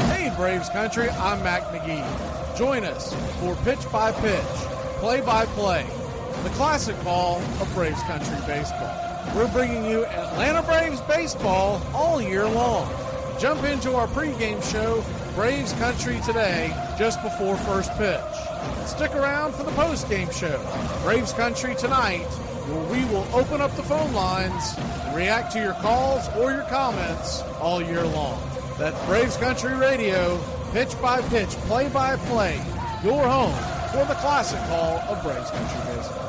Hey Braves Country, I'm Mac Magee. Join us for Pitch by Pitch, Play by Play, the classic call of Braves Country Baseball. We're bringing you Atlanta Braves baseball all year long. Jump into our pregame show, Braves Country Today, just before first pitch. Stick around for the postgame show, Braves Country Tonight, where we will open up the phone lines and react to your calls or your comments all year long. That's Braves Country Radio, pitch by pitch, play by play, your home for the classic call of Braves Country Baseball.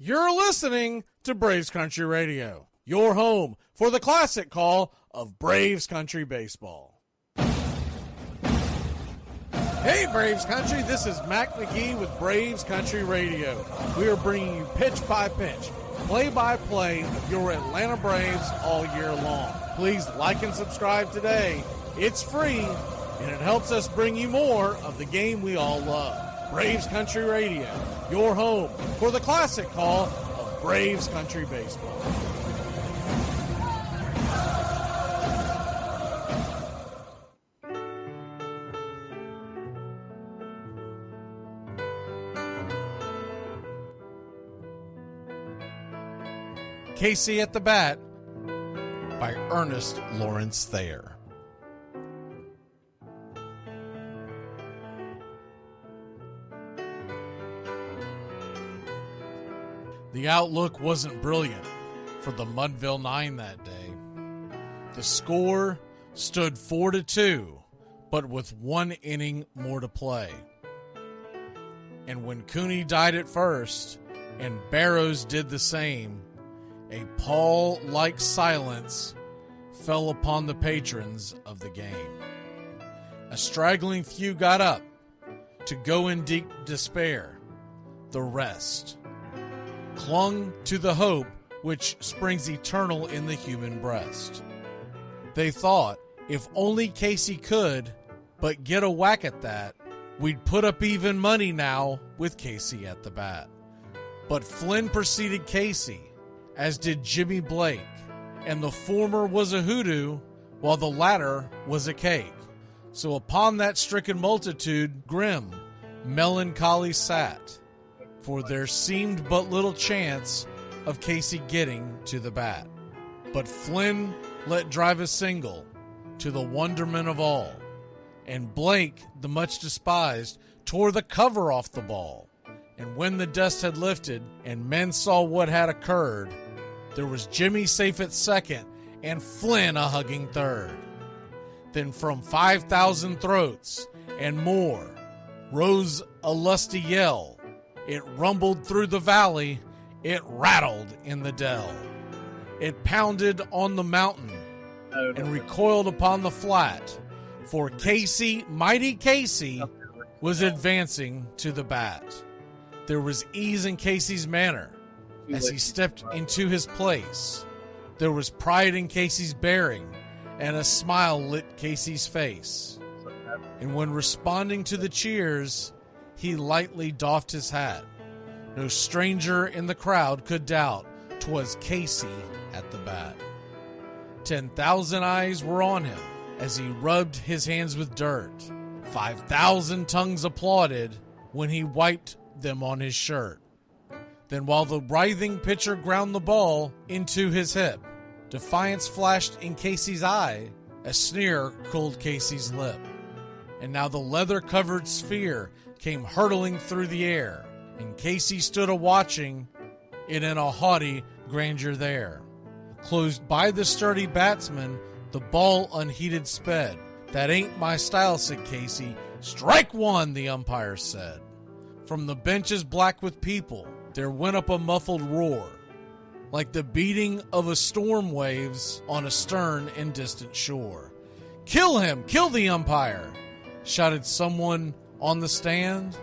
You're listening to Braves Country Radio, your home for the classic call of Braves Country Baseball. Hey Braves Country, this is Mac Magee with Braves Country Radio. We are bringing you pitch by pitch, play by play of your Atlanta Braves all year long. Please like and subscribe today. It's free and it helps us bring you more of the game we all love. Braves Country Radio, your home for the classic call of Braves Country Baseball. Casey at the Bat by Ernest Lawrence Thayer. The outlook wasn't brilliant for the Mudville Nine that day. The score stood 4-2, but with one inning more to play. And when Cooney died at first, and Barrows did the same, a pall-like silence fell upon the patrons of the game. A straggling few got up to go in deep despair. The rest clung to the hope which springs eternal in the human breast. They thought, if only Casey could but get a whack at that, we'd put up even money now with Casey at the bat. But Flynn preceded Casey, as did Jimmy Blake, and the former was a hoodoo, while the latter was a cake. So upon that stricken multitude, grim, melancholy sat, for there seemed but little chance of Casey getting to the bat. But Flynn let drive a single, to the wonderment of all, and Blake, the much despised, tore the cover off the ball. And when the dust had lifted, and men saw what had occurred, there was Jimmy safe at second, and Flynn a hugging third. Then from 5,000 throats and more rose a lusty yell. It rumbled through the valley, it rattled in the dell. It pounded on the mountain and recoiled upon the flat, for Casey, mighty Casey, was advancing to the bat. There was ease in Casey's manner as he stepped into his place. There was pride in Casey's bearing, and a smile lit Casey's face. And when responding to the cheers, he lightly doffed his hat. No stranger in the crowd could doubt 'twas Casey at the bat. 10,000 eyes were on him as he rubbed his hands with dirt. 5,000 tongues applauded when he wiped them on his shirt. Then while the writhing pitcher ground the ball into his hip, defiance flashed in Casey's eye, a sneer curled Casey's lip. And now the leather-covered sphere came hurtling through the air, and Casey stood a-watching it in a haughty grandeur there. Closed by the sturdy batsman, the ball unheeded sped. "That ain't my style," said Casey. "Strike one," the umpire said. From the benches black with people, there went up a muffled roar, like the beating of a storm waves on a stern and distant shore. "Kill him! Kill the umpire!" shouted someone on the stand,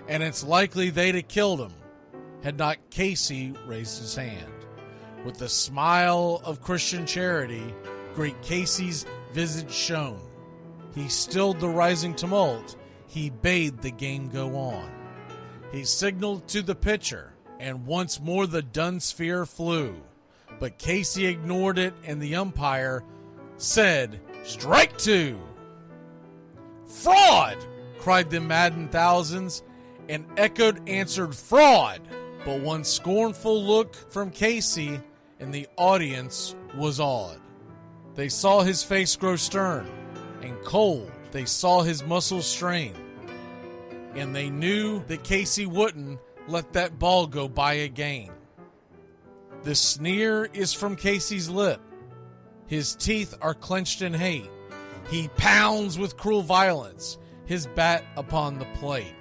and it's likely they'd have killed him had not Casey raised his hand. With the smile of Christian charity, great Casey's visage shone. He stilled the rising tumult, he bade the game go on. He signaled to the pitcher, and once more the dun sphere flew. But Casey ignored it, and the umpire said, "Strike two!" "Fraud!" cried the maddened thousands, and echoed answered, "Fraud!" But one scornful look from Casey, and the audience was awed. They saw his face grow stern and cold. They saw his muscles strain. And they knew that Casey wouldn't let that ball go by again. The sneer is from Casey's lip. His teeth are clenched in hate. He pounds with cruel violence his bat upon the plate.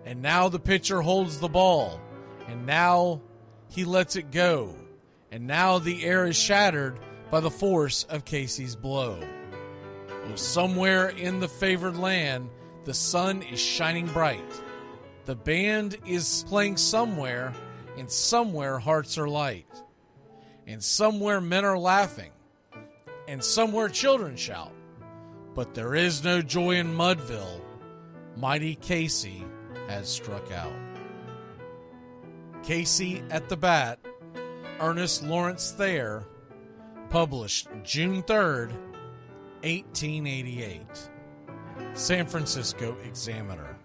And now the pitcher holds the ball, and now he lets it go. And now the air is shattered by the force of Casey's blow. Oh, somewhere in the favored land, the sun is shining bright. The band is playing somewhere, and somewhere hearts are light. And somewhere men are laughing, and somewhere children shout. But there is no joy in Mudville. Mighty Casey has struck out. Casey at the Bat, Ernest Lawrence Thayer, published June 3rd, 1888. San Francisco Examiner.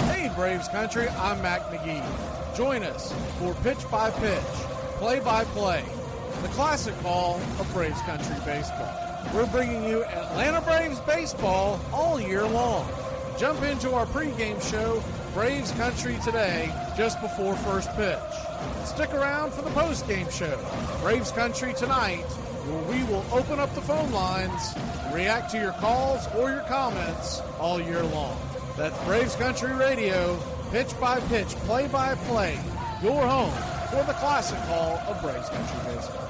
Hey Braves Country, I'm Mac Magee. Join us for Pitch by Pitch, Play by Play, the classic call of Braves Country Baseball. We're bringing you Atlanta Braves baseball all year long. Jump into our pregame show, Braves Country Today, just before first pitch. Stick around for the postgame show, Braves Country Tonight, where we will open up the phone lines, react to your calls or your comments all year long. That's Braves Country Radio, pitch by pitch, play by play, your home for the classic call of Braves Country Baseball.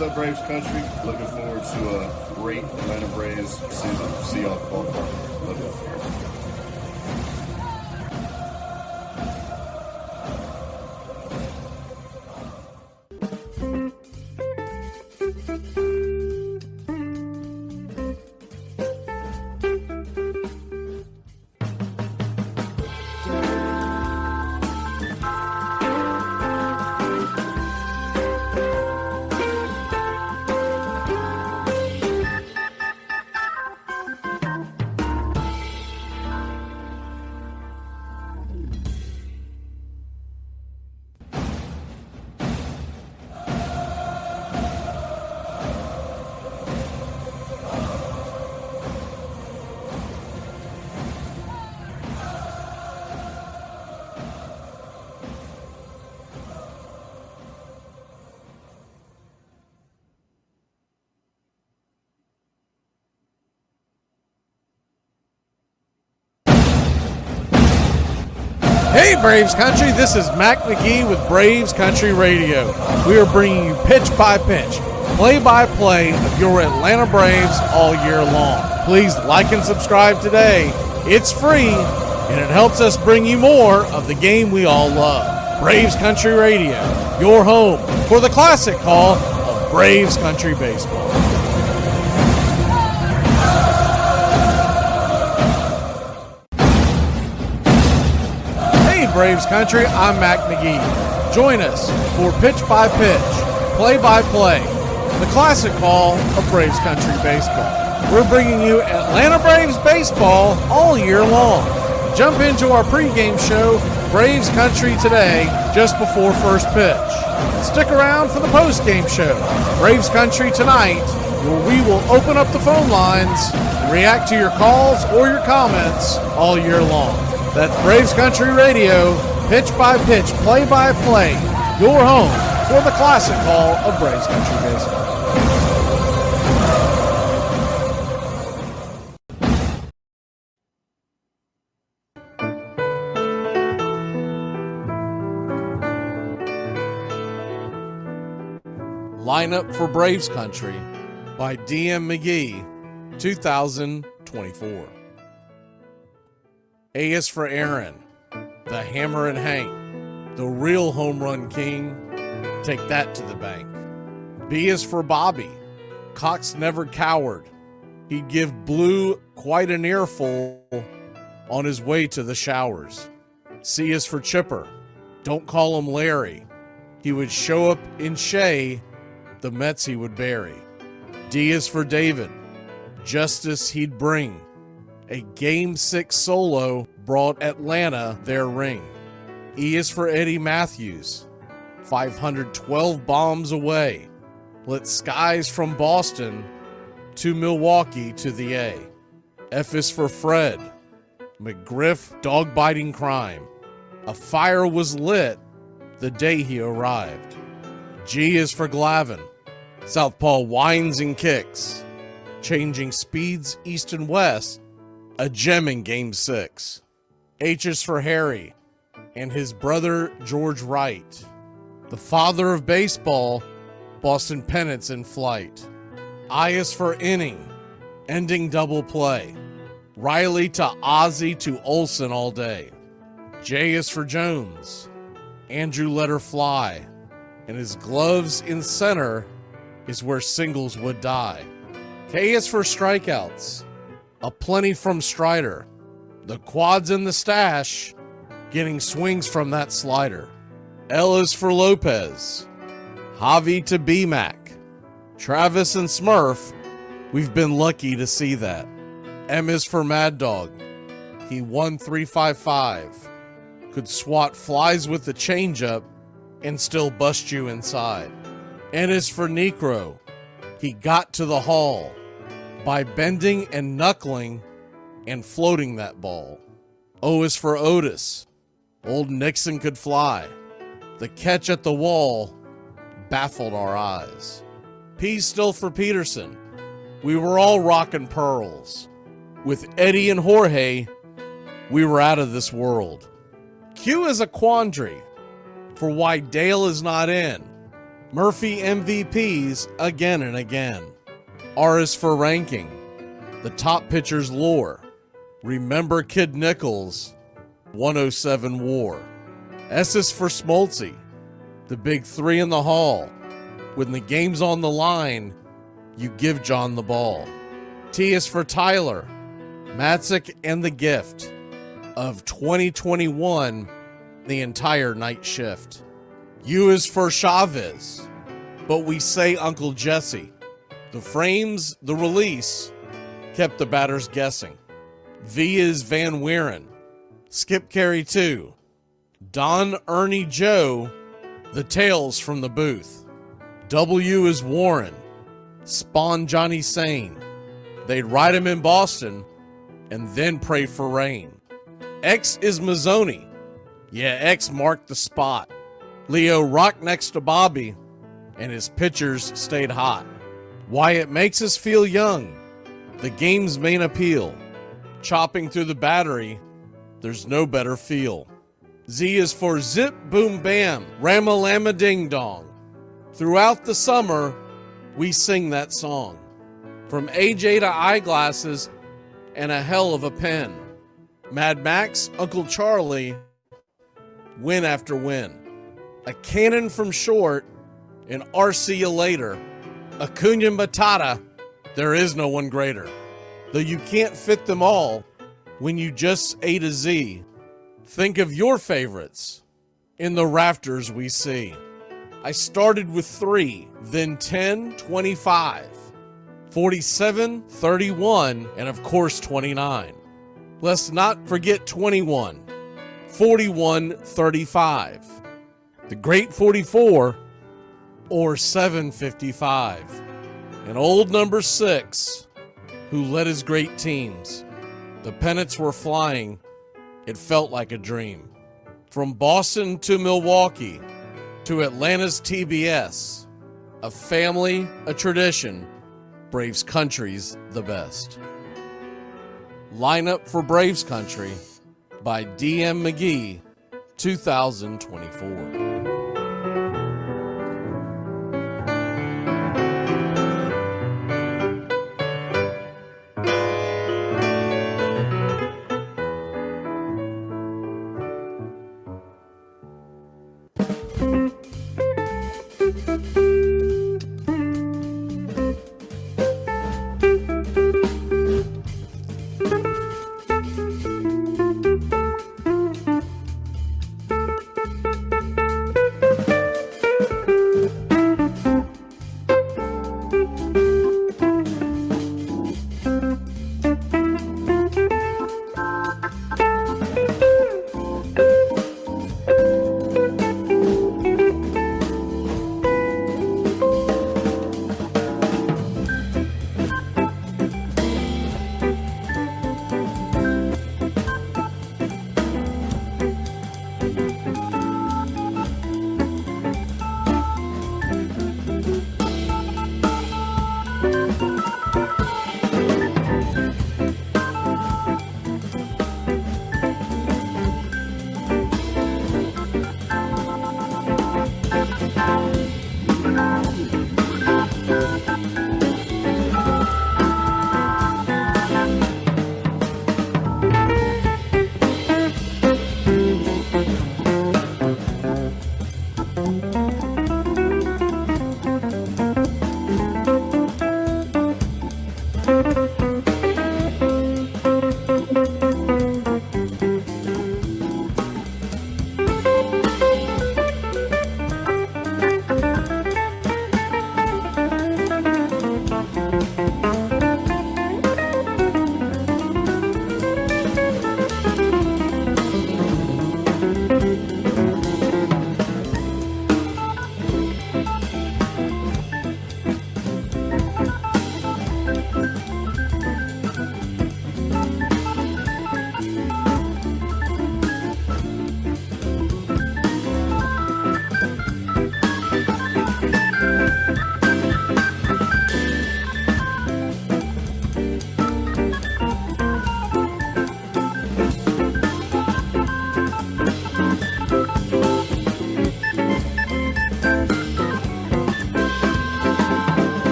What's up, Braves Country? Looking forward to a great Atlanta Braves season. See y'all at the ballpark. Love you. Hey Braves Country, this is Mac Magee with Braves Country Radio. We are bringing you pitch by pitch, play-by-play of your Atlanta Braves all year long. Please like and subscribe today. It's free, and it helps us bring you more of the game we all love. Braves Country Radio, your home for the classic call of Braves Country Baseball. Braves Country, I'm Mac Magee. Join us for pitch by pitch, play by play, the classic call of Braves Country Baseball. We're bringing you Atlanta Braves baseball all year long. Jump into our pregame show, Braves Country Today, just before first pitch. Stick around for the postgame show, Braves Country Tonight, where we will open up the phone lines and react to your calls or your comments all year long. That's Braves Country Radio, pitch by pitch, play by play, your home for the classic call of Braves Country Baseball. Lineup for Braves Country by DM Magee, 2024. A is for Aaron, the Hammer and Hank, the real home run king. Take that to the bank. B is for Bobby. Cox never cowered. He'd give Blue quite an earful on his way to the showers. C is for Chipper. Don't call him Larry. He would show up in Shea, the Mets he would bury. D is for David. Justice he'd bring. A Game 6 solo brought Atlanta their ring. E is for Eddie Matthews. 512 bombs away. Lit skies from Boston to Milwaukee to the A. F is for Fred. McGriff dog-biting crime. A fire was lit the day he arrived. G is for Glavine. Southpaw winds and kicks. Changing speeds east and west. A gem in Game 6. H is for Harry and his brother George Wright. The father of baseball, Boston pennants in flight. I is for inning, ending double play. Riley to Ozzie to Olsen all day. J is for Jones. Andrew let her fly. And his gloves in center is where singles would die. K is for strikeouts. A plenty from Strider. The quads in the stash, getting swings from that slider. L is for Lopez. Javi to B-Mac. Travis and Smurf, we've been lucky to see that. M is for Mad Dog. He won 355. Could swat flies with the changeup and still bust you inside. N is for Necro. He got to the hall by bending and knuckling and floating that ball. O is for Otis. Old Nixon could fly. The catch at the wall baffled our eyes. P still for Peterson. We were all rockin' pearls. With Eddie and Jorge, we were out of this world. Q is a quandary for why Dale is not in. Murphy MVPs again and again. R is for ranking, the top pitcher's lore. Remember Kid Nichols, 107 WAR. S is for Smoltzy, the big three in the hall. When the game's on the line, you give John the ball. T is for Tyler, Matzik and the gift of 2021, the entire night shift. U is for Chavez, but we say Uncle Jesse. The frames, the release, kept the batters guessing. V is Van Weeren. Skip Carey 2. Don Ernie Joe, the tales from the booth. W is Warren. Spawn Johnny Sane. They'd ride him in Boston and then pray for rain. X is Mazzoni. Yeah, X marked the spot. Leo rocked next to Bobby and his pitchers stayed hot. Why it makes us feel young, the game's main appeal. Chopping through the battery, there's no better feel. Z is for zip, boom, bam, ram-a-lam-a, ding-dong. Throughout the summer, we sing that song. From AJ to eyeglasses and a hell of a pen. Mad Max, Uncle Charlie, win after win. A cannon from short, and RC you later. Acuna Matata, there is no one greater. Though you can't fit them all when you just A to Z. Think of your favorites in the rafters we see. I started with 3, then 10, 25, 47, 31, and of course 29. Let's not forget 21, 41, 35, the great 44, or 755, and old number 6, who led his great teams. The pennants were flying. It felt like a dream. From Boston to Milwaukee to Atlanta's TBS, a family, a tradition, Braves Country's the best. Lineup for Braves Country by DM McGee, 2024.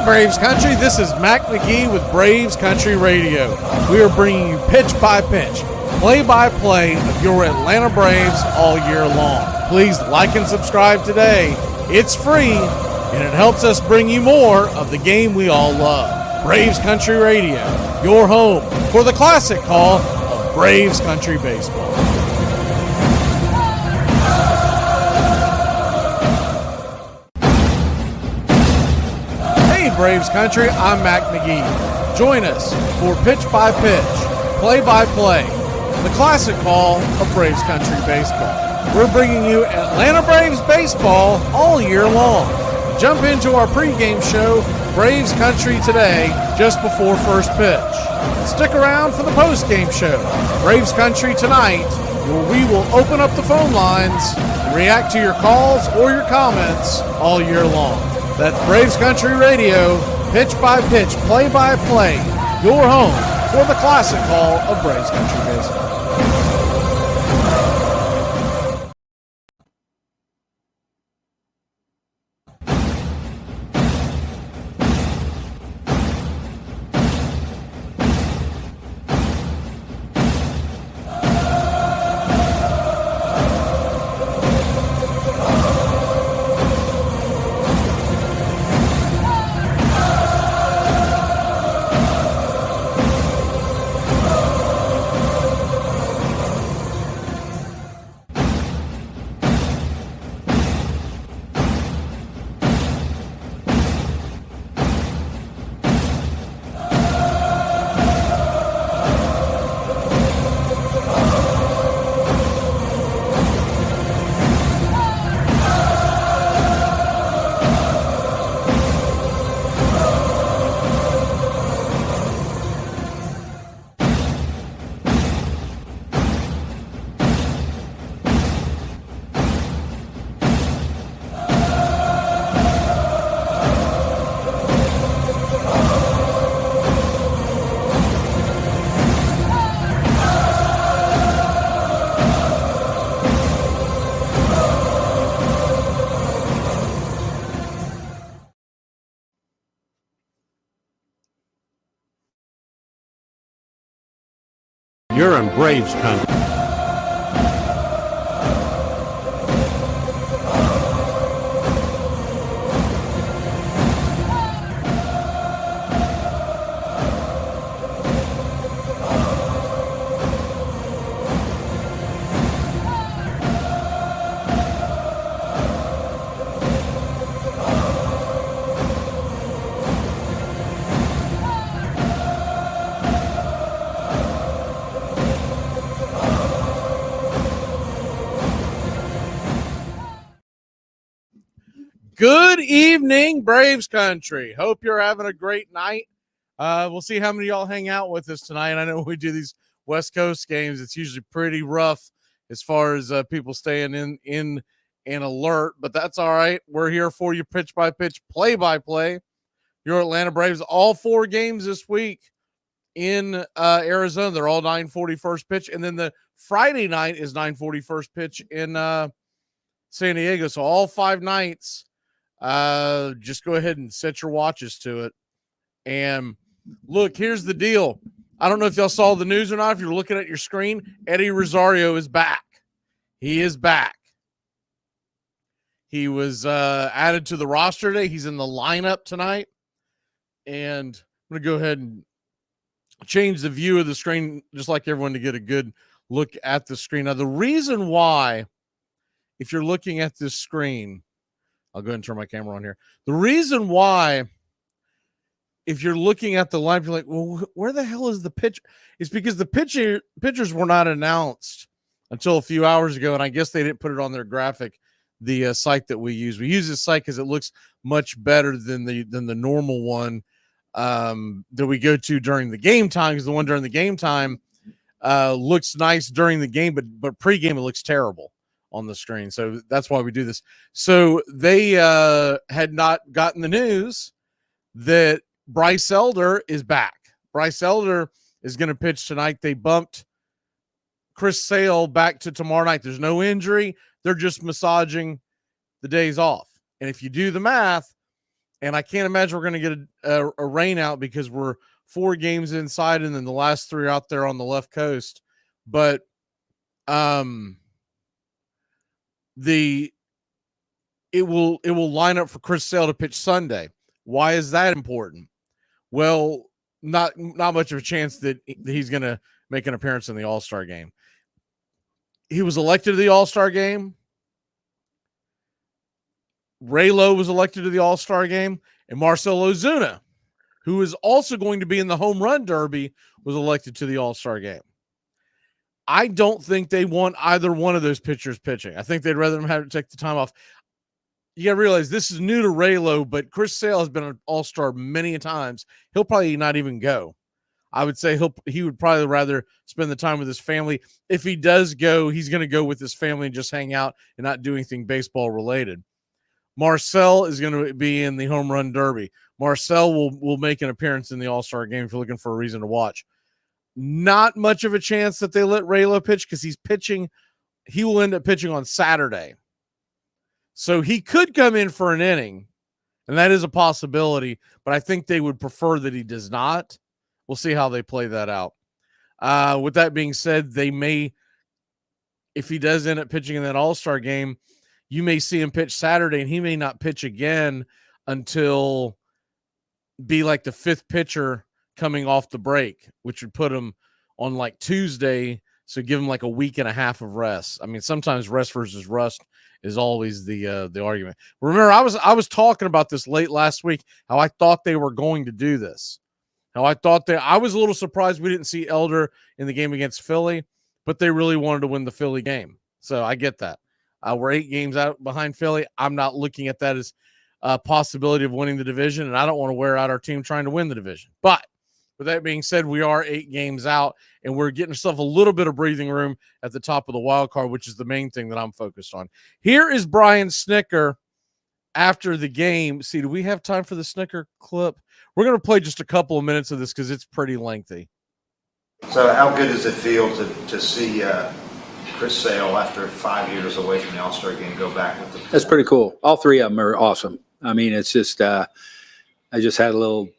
Braves Country, this is Mac Magee with Braves Country Radio. We are bringing you pitch by pitch, play by play of your Atlanta Braves all year long. Please like and subscribe today. It's free, and it helps us bring you more of the game we all love. Braves Country Radio, your home for the classic call of Braves Country Baseball. Braves Country, I'm Mac Magee. Join us for pitch by pitch, play by play, the classic call of Braves Country Baseball. We're bringing you Atlanta Braves baseball all year long. Jump into our pregame show, Braves Country Today, just before first pitch. Stick around for the postgame show, Braves Country Tonight, where we will open up the phone lines and react to your calls or your comments all year long. That's Braves Country Radio, pitch by pitch, play by play, your home for the classic call of Braves Country Baseball. You're in Braves Country. Good evening, Braves Country. Hope you're having a great night. We'll see how many of y'all hang out with us tonight. I know when we do these West Coast games, it's usually pretty rough as far as people staying in and alert, but that's all right. We're here for you pitch by pitch, play by play. Your Atlanta Braves, all 4 games this week in Arizona. They're all 9:40 first pitch, and then the Friday night is 9:40 first pitch in San Diego. So all 5 nights. Just go ahead and set your watches to it. And look, here's the deal. I don't know if y'all saw the news or not. If you're looking at your screen, Eddie Rosario is back. He is back. He was added to the roster today. He's in the lineup tonight. And I'm going to go ahead and change the view of the screen, just like everyone, to get a good look at the screen. Now, the reason why, if you're looking at this screen, I'll go ahead and turn my camera on here. The reason why, if you're looking at the line, you're like, well, where the hell is the pitch? It's because the pitchers were not announced until a few hours ago, and I guess they didn't put it on their graphic, the site that we use. We use this site because it looks much better than the normal one that we go to during the game time, because the one during the game time looks nice during the game, but pregame it looks terrible on the screen. So that's why we do this. So they had not gotten the news that Bryce Elder is back. Bryce Elder is going to pitch tonight. They bumped Chris Sale back to tomorrow night. There's no injury. They're just massaging the days off. And if you do the math, And I can't imagine we're going to get a rain out because we're 4 games inside and then the last 3 out there on the left coast. But it will line up for Chris Sale to pitch Sunday. Why is that important? Well, not much of a chance that he's going to make an appearance in the All-Star game. He was elected to the All-Star game. Ray Lowe was elected to the All-Star game, and Marcell Ozuna, who is also going to be in the home run derby, was elected to the All-Star game. I don't think they want either one of those pitchers pitching. I think they'd rather them have to take the time off. You got to realize this is new to Ray Lowe, but Chris Sale has been an All-Star many times. He'll probably not even go. I would say he would probably rather spend the time with his family. If he does go, he's going to go with his family and just hang out and not do anything baseball related. Marcell is going to be in the home run derby. Marcell will make an appearance in the All-Star game if you're looking for a reason to watch. Not much of a chance that they let Ray Lowe pitch because he's pitching. He will end up pitching on Saturday. So he could come in for an inning, and that is a possibility, but I think they would prefer that he does not. We'll see how they play that out. With that being said, they may, if he does end up pitching in that All-Star game, you may see him pitch Saturday, and he may not pitch again until be like the 5th pitcher coming off the break, which would put him on like Tuesday. So give him like a week and a half of rest. I mean, sometimes rest versus rust is always the argument. Remember, I was talking about this late last week, how I thought they were going to do this. How I was a little surprised we didn't see Elder in the game against Philly, but they really wanted to win the Philly game. So I get that. We're 8 games out behind Philly. I'm not looking at that as a possibility of winning the division, and I don't want to wear out our team trying to win the division. But with that being said, we are 8 games out, and we're getting ourselves a little bit of breathing room at the top of the wild card, which is the main thing that I'm focused on. Here is Brian Snitker after the game. See, do we have time for the Snitker clip? We're going to play just a couple of minutes of this because it's pretty lengthy. So how good does it feel to see Chris Sale, after 5 years away from the All-Star game, go back with the – That's pretty cool. All 3 of them are awesome. I mean, it's just I just had a little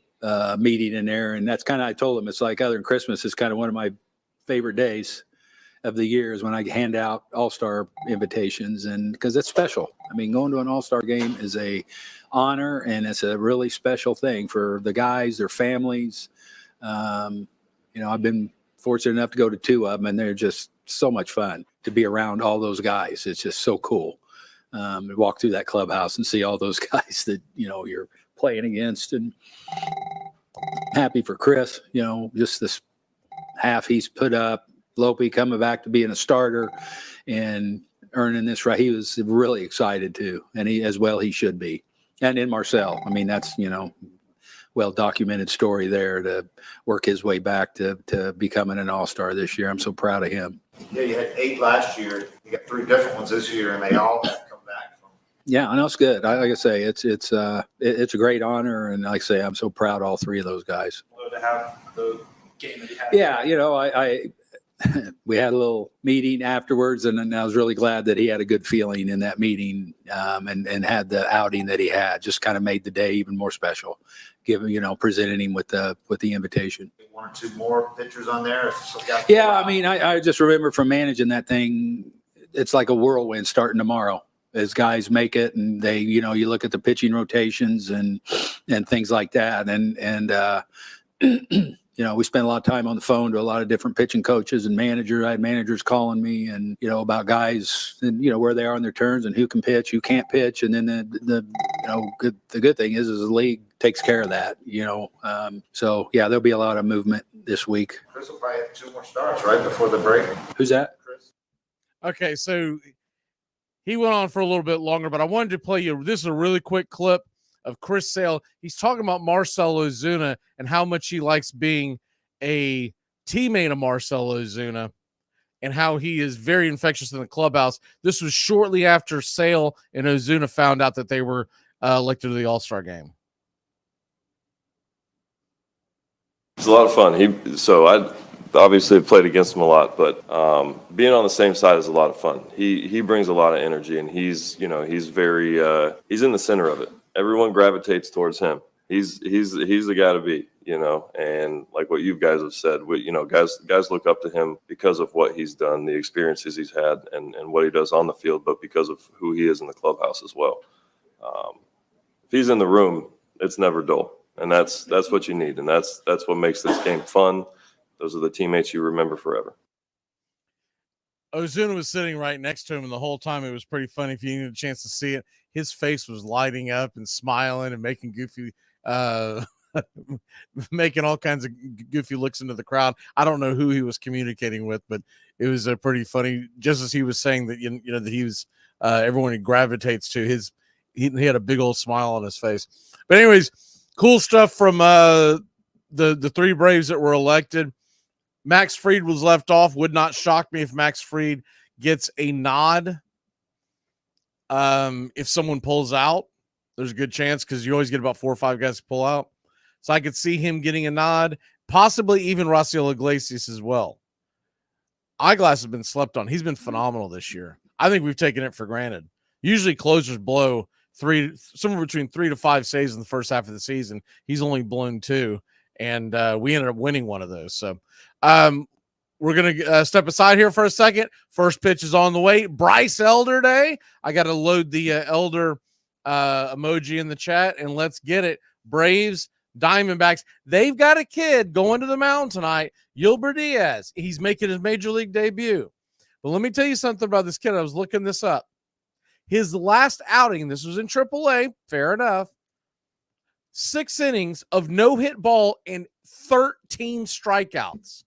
meeting in there, and that's kind of – I told him it's like other than Christmas, it's kind of one of my favorite days of the year is when I hand out All-Star invitations, and because it's special. I mean, going to an All-Star game is a honor, and it's a really special thing for the guys, their families. I've been fortunate enough to go to 2 of them, and they're just so much fun to be around all those guys. It's just so cool to walk through that clubhouse and see all those guys that, you're playing against, and happy for Chris, just this half he's put up. Lope coming back to being a starter and earning this right. He was really excited too. And he should be. And in Marcell, I mean, that's, well-documented story there to work his way back to becoming an All-Star this year. I'm so proud of him. Yeah, you had 8 last year. You got 3 different ones this year, and they all have come back from. Yeah, I know it's good. Like I say, it's a great honor, and like I say, I'm so proud of all 3 of those guys. To have the game that you had. Yeah, we had a little meeting afterwards, and I was really glad that he had a good feeling in that meeting, and had the outing that he had. Just kind of made the day even more special. Presenting him with the invitation. 1 or 2 more pitchers on there. Yeah, I mean, I just remember from managing that thing, it's like a whirlwind starting tomorrow. As guys make it, and they, you look at the pitching rotations and things like that, and we spent a lot of time on the phone to a lot of different pitching coaches and managers. I had managers calling me and, about guys and, where they are on their turns and who can pitch, who can't pitch. And then the good thing is the league takes care of that, So, yeah, there'll be a lot of movement this week. Chris will probably have 2 more starts right before the break. Who's that? Chris. Okay, so he went on for a little bit longer, but I wanted to play you. This is a really quick clip of Chris Sale. He's talking about Marcell Ozuna and how much he likes being a teammate of Marcell Ozuna and how he is very infectious in the clubhouse. This was shortly after Sale and Ozuna found out that they were elected to the All-Star game. It's a lot of fun. I obviously played against him a lot, but being on the same side is a lot of fun. He brings a lot of energy, and he's very he's in the center of it. everyone gravitates towards him. He's the guy to beat, and like what you guys have said, guys look up to him because of what he's done, the experiences he's had, and what he does on the field, but because of who he is in the clubhouse as well. If he's in the room, it's never dull, and that's what you need, and that's what makes this game fun. Those are the teammates you remember forever. Ozuna was sitting right next to him, and the whole time it was pretty funny. If you needed a chance to see it, his face was lighting up and smiling and making goofy making all kinds of goofy looks into the crowd. I don't know who he was communicating with, but it was pretty funny. Just as he was saying that, that he was everyone he gravitates to, he had a big old smile on his face. But anyways, cool stuff from the three Braves that were elected. Max Fried was left off. Would not shock me if Max Fried gets a nod. If someone pulls out, there's a good chance because you always get about 4 or 5 guys to pull out. So I could see him getting a nod, possibly even Raciel Iglesias as well. Eyeglass has been slept on. He's been phenomenal this year. I think we've taken it for granted. Usually closers blow somewhere between 3 to 5 saves in the first half of the season. He's only blown 2, and we ended up winning one of those. So we're going to step aside here for a second. First pitch is on the way. Bryce Elder Day. I got to load the Elder emoji in the chat, and let's get it. Braves, Diamondbacks. They've got a kid going to the mound tonight, Yulber Diaz. He's making his major league debut. But let me tell you something about this kid. I was looking this up. His last outing, this was in AAA, fair enough, 6 innings of no-hit ball and 13 strikeouts.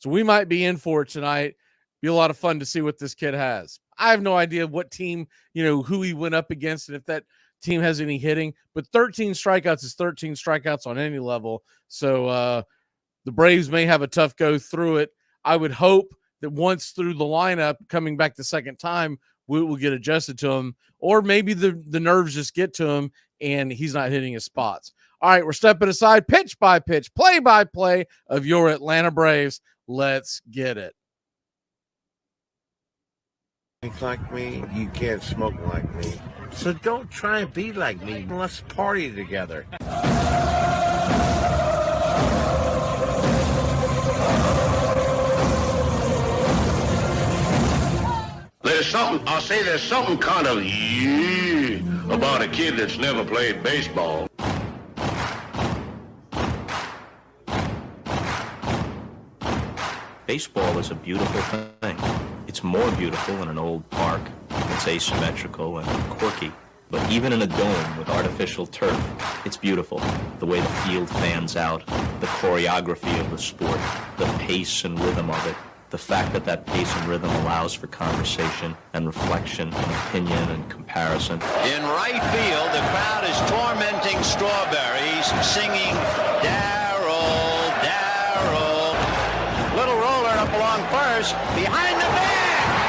So we might be in for it tonight. Be a lot of fun to see what this kid has. I have no idea what team, who he went up against and if that team has any hitting, but 13 strikeouts is 13 strikeouts on any level. So the Braves may have a tough go through it. I would hope that once through the lineup, coming back the second time, we'll get adjusted to him, or maybe the nerves just get to him and he's not hitting his spots. All right, we're stepping aside, pitch by pitch, play by play of your Atlanta Braves. Let's get it. Like me, you can't smoke like me. So don't try and be like me. Let's party together. There's something kind of about a kid that's never played baseball. Baseball is a beautiful thing. It's more beautiful in an old park. It's asymmetrical and quirky. But even in a dome with artificial turf, it's beautiful. The way the field fans out, the choreography of the sport, the pace and rhythm of it. The fact that pace and rhythm allows for conversation and reflection and opinion and comparison. In right field, the crowd is tormenting Strawberries, singing Darryl, Darryl. Little roller up along first, behind the man.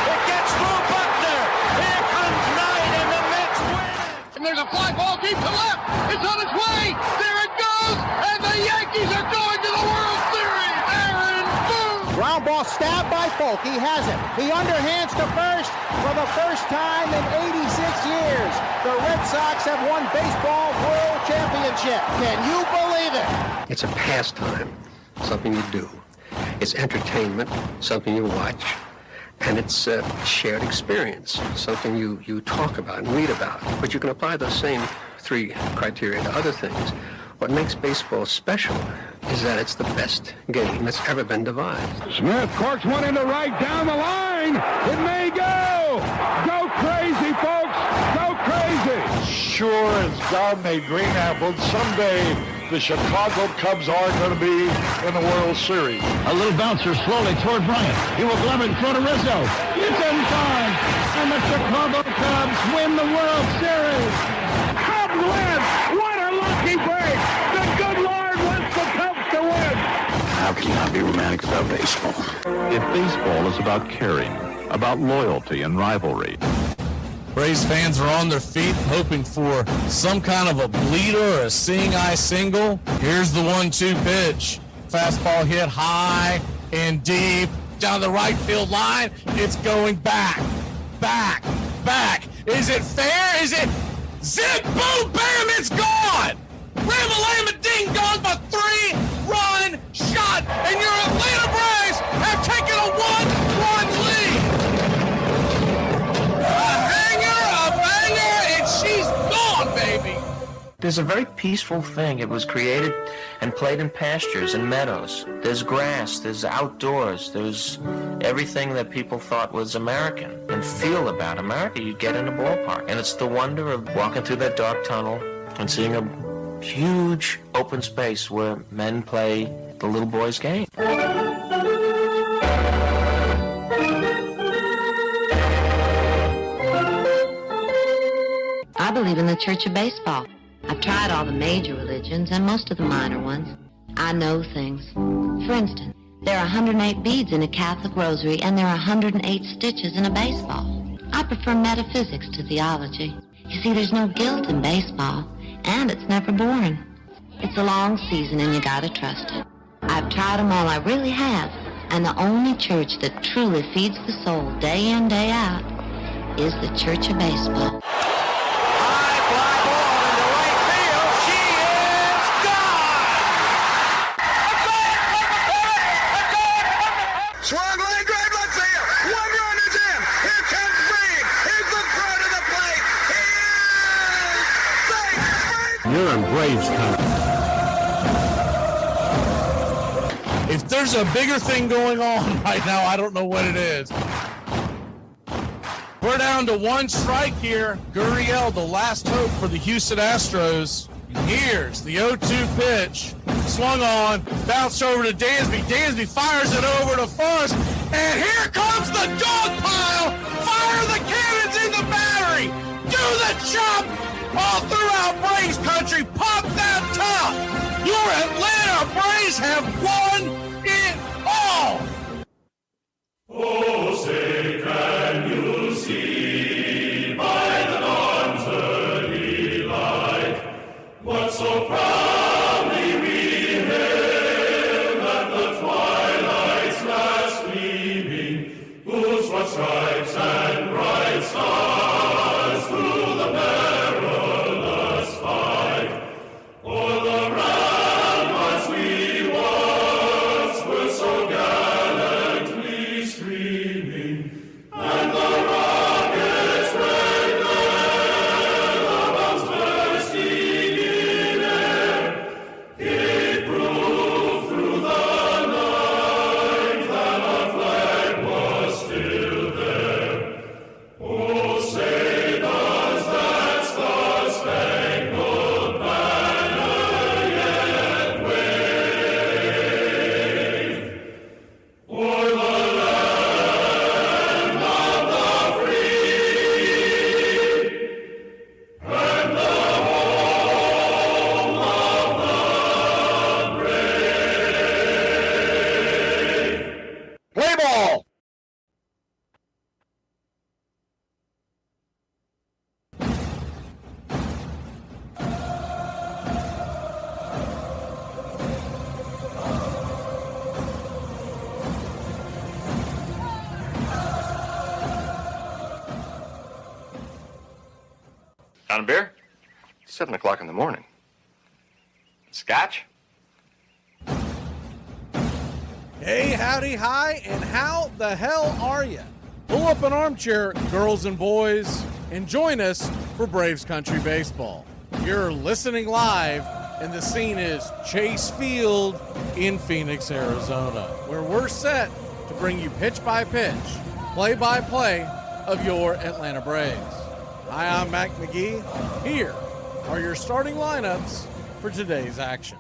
It gets through Buckner. Here comes Knight, and the Mets win. And there's a fly ball deep to left. It's on its way. There it goes, and the Yankees are going to the World Series. Aaron Boone. Ground ball stabbed by Folk. He has it. He underhands to first for the first time in 86 years. The Red Sox have won baseball world championship. Can you believe it? It's a pastime, something you do. It's entertainment, something you watch. And it's a shared experience, something you talk about and read about. But you can apply those same 3 criteria to other things. What makes baseball special is that it's the best game that's ever been devised. Smith corks one into right, down the line. It may go. Go crazy, folks. Go crazy. Sure as God made green apples, someday the Chicago Cubs are going to be in the World Series. A little bouncer slowly toward Bryant. He will glove it in front of Rizzo. It's in time. And the Chicago Cubs win the World Series. Cubs win. What a lucky break. The good Lord wants the Cubs to win. How can you not be romantic about baseball? If baseball is about caring, about loyalty and rivalry. Braves fans are on their feet hoping for some kind of a bleeder or a seeing-eye single. Here's the 1-2 pitch. Fastball hit high and deep down the right field line. It's going back, back, back. Is it fair? Is it Zip, boom, bam, it's gone! Ram-a-lam, ding dong, a 3-run shot, and your Atlanta Braves have taken a 1-run lead. A hanger, a banger, and she's gone, baby. There's a very peaceful thing. It was created and played in pastures and meadows. There's grass, there's outdoors, there's everything that people thought was American and feel about America you get in a ballpark. And it's the wonder of walking through that dark tunnel and seeing a huge open space where men play the little boy's game. I believe in the Church of Baseball. I've tried all the major religions and most of the minor ones. I know things. For instance, there are 108 beads in a Catholic rosary and there are 108 stitches in a baseball. I prefer metaphysics to theology. You see, there's no guilt in baseball, and it's never boring. It's a long season and you gotta trust it. I've tried them all, I really have. And the only church that truly feeds the soul day in, day out is the Church of Baseball. Swung line drive left field. 1 run is in. Here comes Breen. Here's the throw to the plate. He is safe. You're in Braves country. If there's a bigger thing going on right now, I don't know what it is. We're down to 1 strike here. Gurriel, the last hope for the Houston Astros. Here's the 0-2 pitch. Swung on, bounced over to Dansby. Dansby fires it over to first, and here comes the dog pile. Fire the cannons in the battery. Do the chop all throughout Braves country. Pop that top. Your Atlanta Braves have won it all. Oh, say, can you see by the dawn's early light what so proudly we hailed at the twilight's last gleaming, whose broad stripes and bright stars through the perilous fight o'er the ramparts we once were so gallantly streaming, and the rockets red glare, the bombs bursting in air, gave proof through the night that our flag was still there. Oh, say does that star-spangled banner yet wave o'er the land of the free and the home of the brave? Play ball. On a beer? 7 o'clock in the morning. Scotch? Hey, howdy, hi, and how the hell are you? Pull up an armchair, girls and boys, and join us for Braves Country Baseball. You're listening live, and the scene is Chase Field in Phoenix, Arizona, where we're set to bring you pitch-by-pitch, play-by-play of your Atlanta Braves. Hi, I'm Mac Magee. Here are your starting lineups for today's action.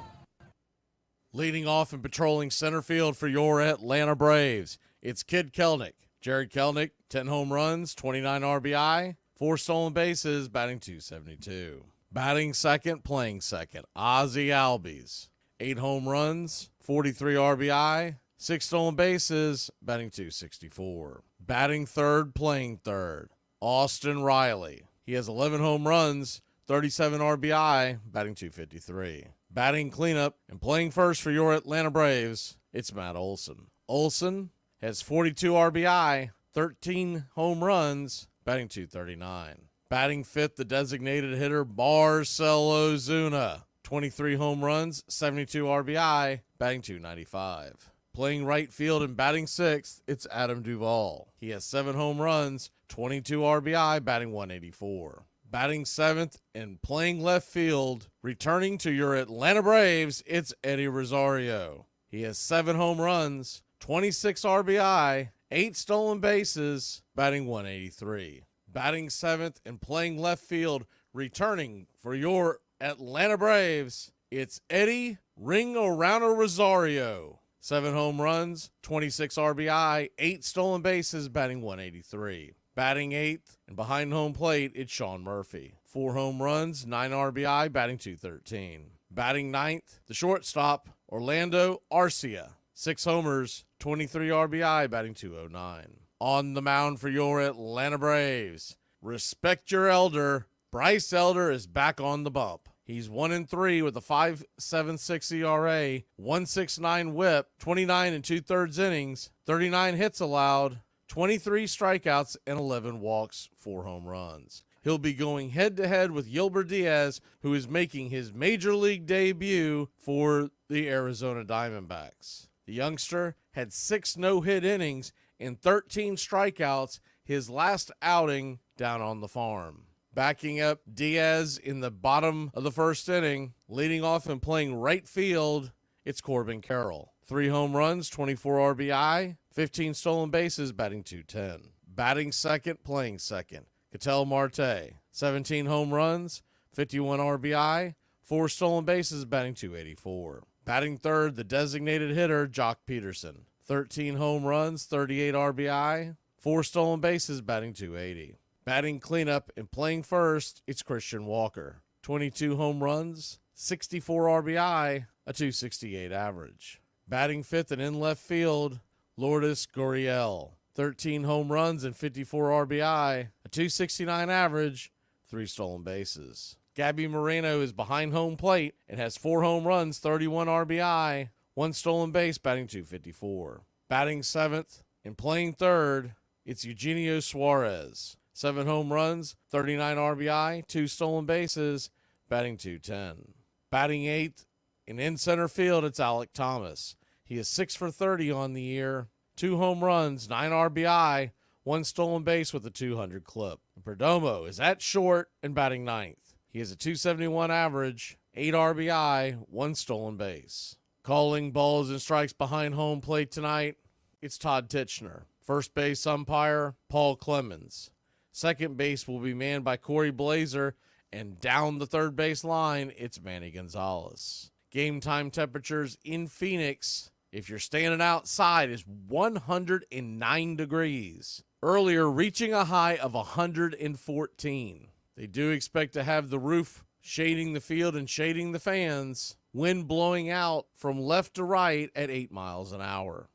Leading off and patrolling center field for your Atlanta Braves, it's Kid Kelnick. Jared Kelnick, 10 home runs, 29 RBI, 4 stolen bases, batting .272. Batting second, playing second, Ozzie Albies. 8 home runs, 43 RBI, 6 stolen bases, batting .264. Batting third, playing third, Austin Riley. He has 11 home runs, 37 RBI, batting .253. Batting cleanup and playing first for your Atlanta Braves, it's Matt Olson. Olson has 42 RBI, 13 home runs, batting .239. Batting fifth, the designated hitter, Marcell Ozuna. 23 home runs, 72 RBI, batting .295. Playing right field and batting sixth, it's Adam Duvall. He has 7 home runs, 22 RBI, batting .184. Batting seventh and playing left field, returning to your Atlanta Braves, it's Eddie Rosario. He has 7 home runs, 26 RBI, 8 stolen bases, batting .183. Batting seventh and playing left field, returning for your Atlanta Braves, it's Eddie Ring-Around Rosario. 7 home runs, 26 RBI, 8 stolen bases, batting .183. Batting eighth and behind home plate, it's Sean Murphy. 4 home runs, 9 RBI, batting .213. Batting ninth, the shortstop, Orlando Arcia. 6 homers, 23 RBI, batting .209. On the mound for your Atlanta Braves, respect your elder. Bryce Elder is back on the bump. He's 1-3 with a 5.76 ERA, 1.69 WHIP, 29 2/3 innings, 39 hits allowed, 23 strikeouts, and 11 walks, 4 home runs. He'll be going head-to-head with Yolber Diaz, who is making his major league debut for the Arizona Diamondbacks. The youngster had 6 no-hit innings and 13 strikeouts his last outing down on the farm. Backing up Diaz in the bottom of the first inning, leading off and playing right field, it's Corbin Carroll. 3 home runs, 24 RBI, 15 stolen bases, batting .210. Batting second, playing second, Ketel Marte. 17 home runs, 51 RBI, 4 stolen bases, batting .284. Batting third, the designated hitter, Jock Peterson. 13 home runs, 38 RBI, 4 stolen bases, batting .280. Batting cleanup and playing first, it's Christian Walker. 22 home runs, 64 RBI, a .268 average. Batting fifth and in left field, Lourdes Gurriel. 13 home runs and 54 RBI, a .269 average, 3 stolen bases. Gabby Moreno is behind home plate and has 4 home runs, 31 RBI, 1 stolen base, batting .254. Batting seventh and playing third, it's Eugenio Suarez. 7 home runs, 39 RBI, 2 stolen bases, batting .210. Batting eighth and in center field, it's Alek Thomas. He is 6 for 30 on the year, 2 home runs, 9 RBI, 1 stolen base with a .200 clip. Perdomo is at short and batting ninth. He has a .271 average, 8 RBI, 1 stolen base. Calling balls and strikes behind home plate tonight, it's Todd Titchener. First base umpire, Paul Clemens. Second base will be manned by Corey Blazer, and down the third base line, it's Manny Gonzalez. Game time temperatures in Phoenix, if you're standing outside, is 109 degrees. Earlier, reaching a high of 114. They do expect to have the roof shading the field and shading the fans. Wind blowing out from left to right at 8 miles an hour.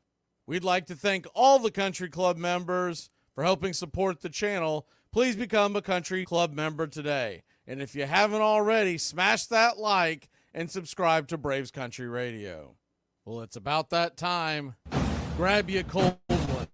We'd like to thank all the Country Club members for helping support the channel. Please become a Country Club member today. And if you haven't already, smash that like and subscribe to Braves Country Radio. Well, it's about that time. Grab you a cold one.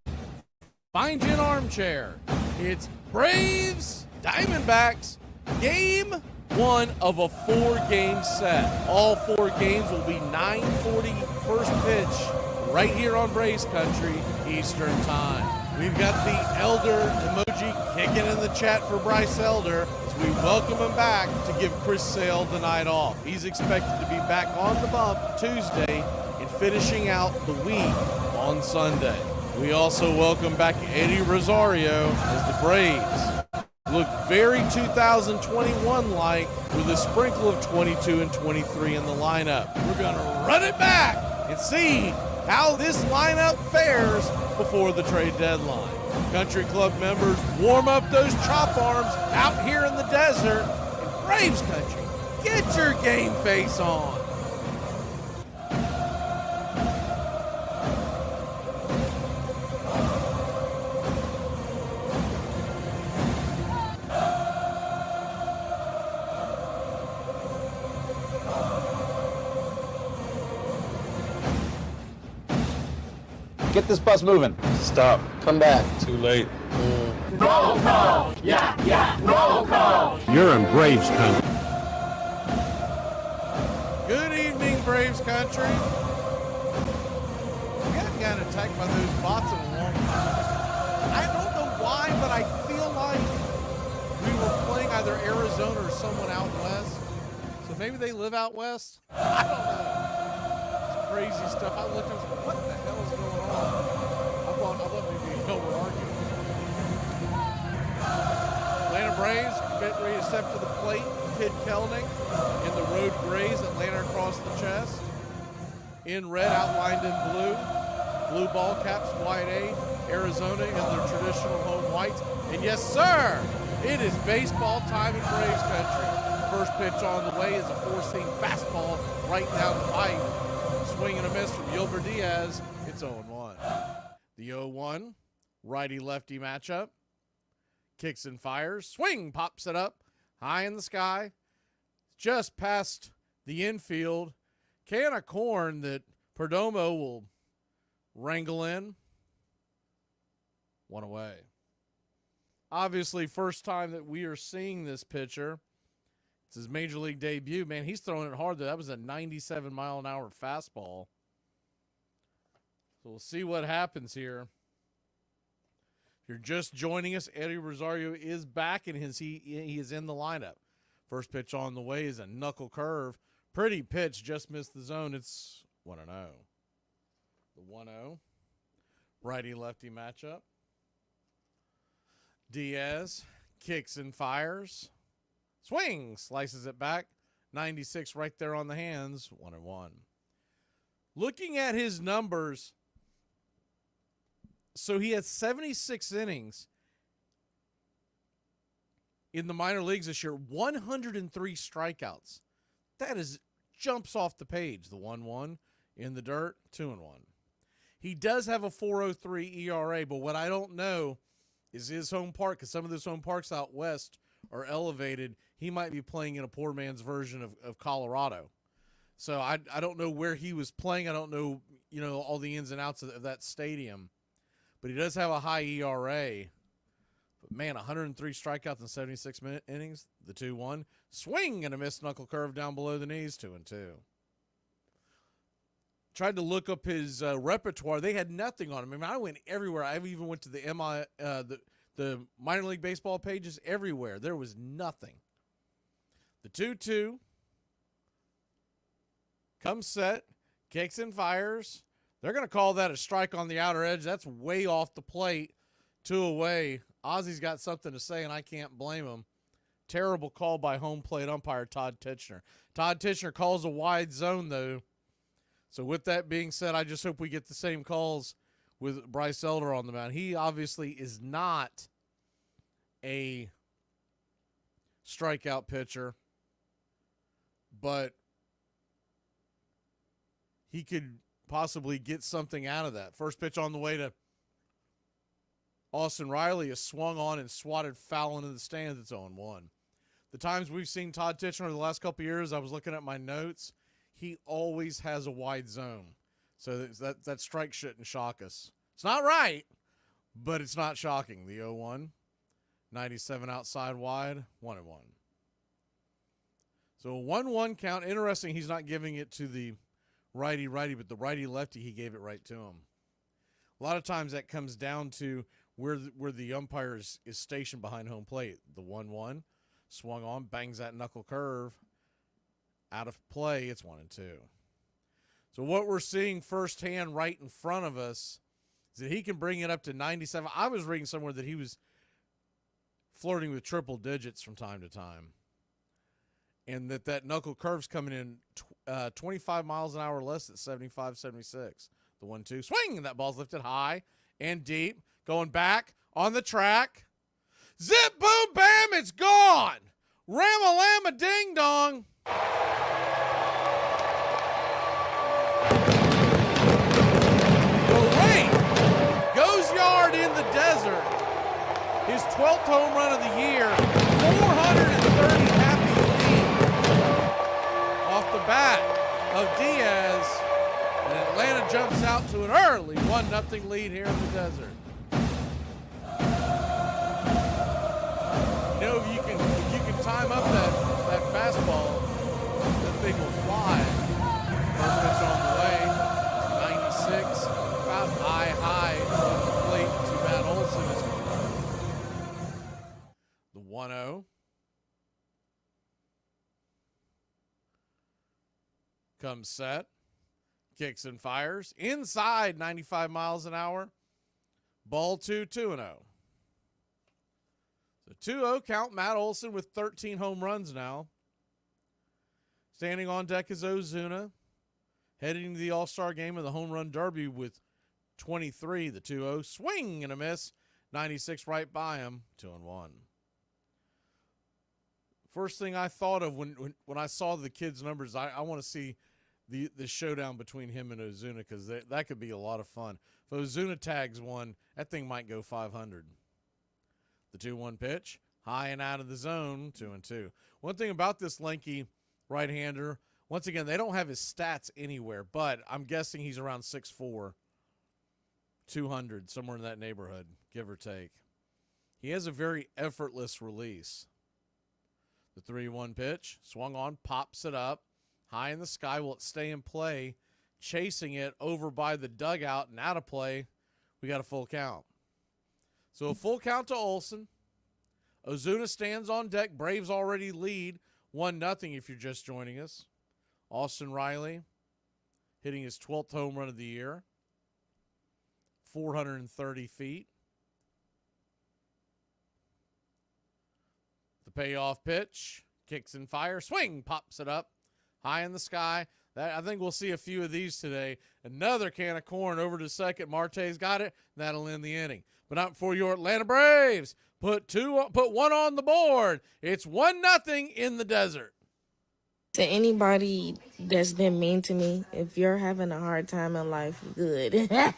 Find you an armchair. It's Braves Diamondbacks Game 1 of a 4-game set. All 4 games will be 9:40 first pitch right here on Braves Country Eastern Time. We've got the Elder emoji kicking in the chat for Bryce Elder as we welcome him back to give Chris Sale the night off. He's expected to be back on the bump Tuesday and finishing out the week on Sunday. We also welcome back Eddie Rosario as the Braves look very 2021-like with a sprinkle of 22 and 23 in the lineup. We're going to run it back and see how this lineup fares before the trade deadline. Country Club members, warm up those chop arms out here in the desert. In Braves Country, get your game face on. Get this bus moving. Stop. Come back. Too late. Roll call. Yeah. Roll call. You're in Braves country. Good evening, Braves country. We haven't gotten attacked by those bots in a long time. I don't know why, but I feel like we were playing either Arizona or someone out west. So maybe they live out west? I don't know. It's crazy stuff. I looked and was like, what the hell is going on? I thought maybe we're arguing. Atlanta Braves get ready to step to the plate. Kid Kelnick in the road grays, Atlanta across the chest. In red, outlined in blue. Blue ball caps, white A. Arizona in their traditional home whites. And yes, sir, it is baseball time in Braves country. First pitch on the way is a four-seam fastball right down the pipe. Swing and a miss from Gilbert Diaz. It's 0-1. The 0-1 righty-lefty matchup. Kicks and fires. Swing, pops it up high in the sky. Just past the infield. Can of corn that Perdomo will wrangle in. One away. Obviously, first time that we are seeing this pitcher. It's his major league debut. Man, he's throwing it hard. That was a 97-mile-an-hour fastball. So we'll see what happens here. If you're just joining us, Eddie Rosario is back, and he is in the lineup. First pitch on the way is a knuckle curve. Pretty pitch, just missed the zone. It's 1-0. The 1-0. Righty-lefty matchup. Diaz kicks and fires. Swing, slices it back. 96 right there on the hands. 1-1. Looking at his numbers, so he had 76 innings in the minor leagues this year, 103 strikeouts. That jumps off the page. The 1-1 in the dirt, 2-1. He does have a 4.03 ERA, but what I don't know is his home park, because some of those home parks out west are elevated. He might be playing in a poor man's version of Colorado. So I don't know where he was playing. I don't know, all the ins and outs of that stadium. But he does have a high ERA. But, man, 103 strikeouts in 76 innings. The 2-1. Swing and a missed knuckle curve down below the knees. 2-2. Tried to look up his repertoire. They had nothing on him. I mean, I went everywhere. I even went to the minor league baseball pages everywhere. There was nothing. The 2-2. Comes set. Kicks and fires. They're going to call that a strike on the outer edge. That's way off the plate. 2 away. Ozzy's got something to say, and I can't blame him. Terrible call by home plate umpire Todd Tichenor. Todd Tichenor calls a wide zone, though. So with that being said, I just hope we get the same calls with Bryce Elder on the mound. He obviously is not a strikeout pitcher, but he could possibly get something out of that. First pitch on the way to Austin Riley is swung on and swatted foul into the stands. It's 0-1. The times we've seen Todd Tichenor the last couple of years, I was looking at my notes, he always has a wide zone. So that strike shouldn't shock us. It's not right, but it's not shocking. The 0-1. 97 outside wide. 1-1. So a 1-1 count. Interesting, he's not giving it to the righty-righty, but the righty-lefty, he gave it right to him. A lot of times that comes down to where the umpire is stationed behind home plate. The 1-1, swung on, bangs that knuckle curve. Out of play, it's 1-2. So what we're seeing firsthand right in front of us is that he can bring it up to 97. I was reading somewhere that he was flirting with triple digits from time to time. And that knuckle curve's coming in 25 miles an hour less at 75, 76. The 1-2 swing, and that ball's lifted high and deep. Going back on the track. Zip, boom, bam, it's gone. Ram-a-lam-a ding-dong. Great. Goes yard in the desert. His 12th home run of the year. 430 happy feet off the bat of Diaz. And Atlanta jumps out to an early 1-0 lead here in the desert. You know, if you can time up that fastball, that thing will fly. First pitch on the way, 96, about high on the plate to Matt Olson. The 1-0. Comes set, kicks and fires, inside 95 miles an hour. Ball 2-0. So 2-0 count. Matt Olson with 13 home runs now. Standing on deck is Ozuna, heading to the All-Star game of the Home Run Derby with 23. The 2-0 swing and a miss, 96 right by him, 2-1. First thing I thought of when I saw the kids' numbers, I want to see the showdown between him and Ozuna, because that could be a lot of fun. If Ozuna tags one, that thing might go 500. The 2-1 pitch, high and out of the zone, 2-2. One thing about this lanky right-hander, once again, they don't have his stats anywhere, but I'm guessing he's around 6'4", 200, somewhere in that neighborhood, give or take. He has a very effortless release. The 3-1 pitch, swung on, pops it up. High in the sky, will it stay in play? Chasing it over by the dugout and out of play. We got a full count. So a full count to Olson. Ozuna stands on deck. Braves already lead 1-0 if you're just joining us. Austin Riley hitting his 12th home run of the year. 430 feet. The payoff pitch. Kicks and fire. Swing. Pops it up. High in the sky. I think we'll see a few of these today. Another can of corn over to second. Marte's got it. That'll end the inning. But not for your Atlanta Braves. Put one on the board. It's 1-0 in the desert. To anybody that's been mean to me, if you're having a hard time in life, good. I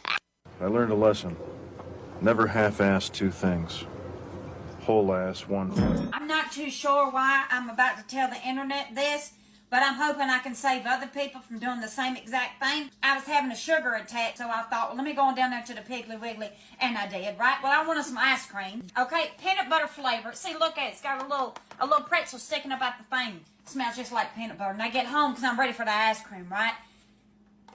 learned a lesson. Never half-ass two things. Whole-ass one thing. I'm not too sure why I'm about to tell the internet this, but I'm hoping I can save other people from doing the same exact thing. I was having a sugar attack, so I thought, well, let me go on down there to the Piggly Wiggly, and I did, right? Well, I wanted some ice cream. Okay, peanut butter flavor. See, look at it. It's got a little pretzel sticking up out the thing. It smells just like peanut butter. And I get home because I'm ready for the ice cream, right?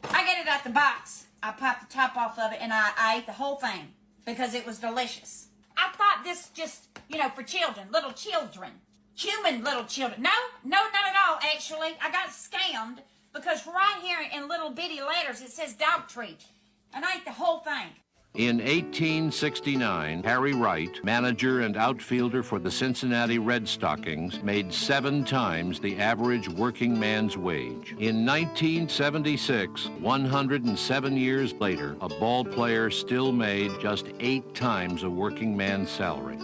I get it out the box. I pop the top off of it, and I ate the whole thing because it was delicious. I thought this just, for children, little children. Human little children. No, not at all, actually. I got scammed because right here in little bitty letters it says dog treat. And I ate the whole thing. In 1869, Harry Wright, manager and outfielder for the Cincinnati Red Stockings, made 7 times the average working man's wage. In 1976, 107 years later, a ball player still made just 8 times a working man's salary.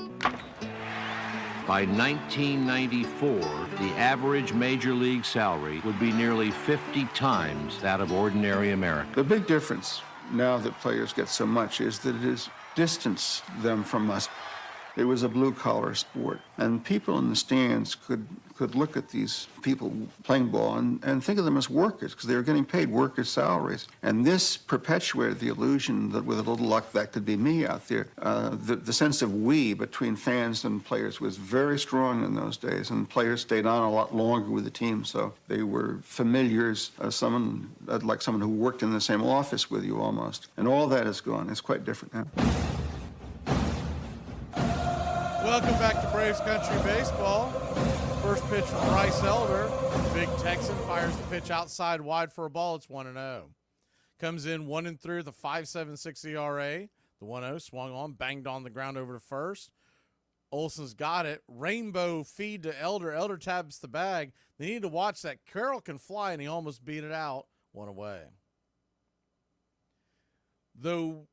By 1994, the average major league salary would be nearly 50 times that of ordinary America. The big difference now that players get so much is that it has distanced them from us. It was a blue-collar sport, and people in the stands could look at these people playing ball and think of them as workers because they were getting paid workers' salaries. And this perpetuated the illusion that with a little luck that could be me out there. The sense of we between fans and players was very strong in those days, and players stayed on a lot longer with the team, so they were familiars as like someone who worked in the same office with you almost. And all that is gone. It's quite different now. Welcome back to Braves Country Baseball. First pitch from Bryce Elder. Big Texan fires the pitch outside wide for a ball. It's 1-0. Comes in 1-3 with a 5.76 ERA. The 1-0 swung on, banged on the ground over to first. Olson's got it. Rainbow feed to Elder. Elder taps the bag. They need to watch that. Carroll can fly, and he almost beat it out. 1 away. Though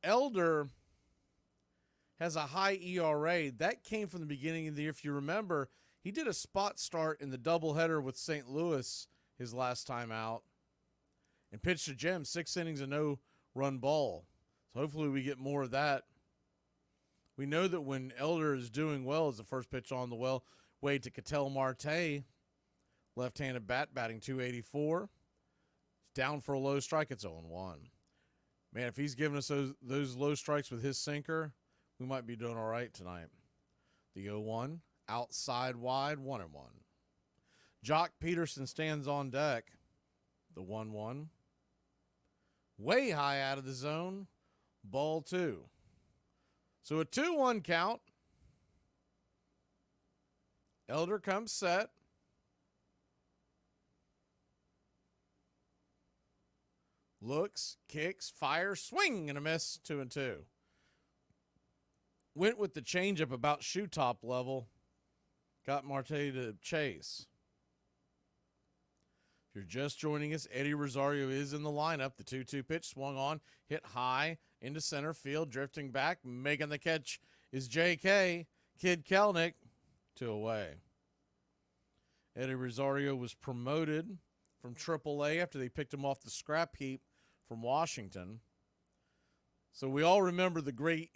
Elder has a high ERA, that came from the beginning of the year. If you remember, he did a spot start in the doubleheader with St. Louis his last time out and pitched to Jim, 6 innings and no run ball. So hopefully we get more of that. We know that when Elder is doing well is the first pitch on the way to Ketel Marte, left-handed bat, batting .284. Down for a low strike, it's 0-1. Man, if he's giving us those low strikes with his sinker, we might be doing all right tonight. The 0-1, outside wide, 1-1. Jock Peterson stands on deck. The 1-1. Way high out of the zone, ball 2. So a 2-1 count. Elder comes set. Looks, kicks, fires, swing and a miss, 2-2. Went with the changeup about shoe top level. Got Marte to chase. If you're just joining us, Eddie Rosario is in the lineup. The 2-2 pitch swung on, hit high into center field, drifting back. Making the catch is J.K. Kid Kelnick, 2 away. Eddie Rosario was promoted from AAA after they picked him off the scrap heap from Washington. So we all remember the great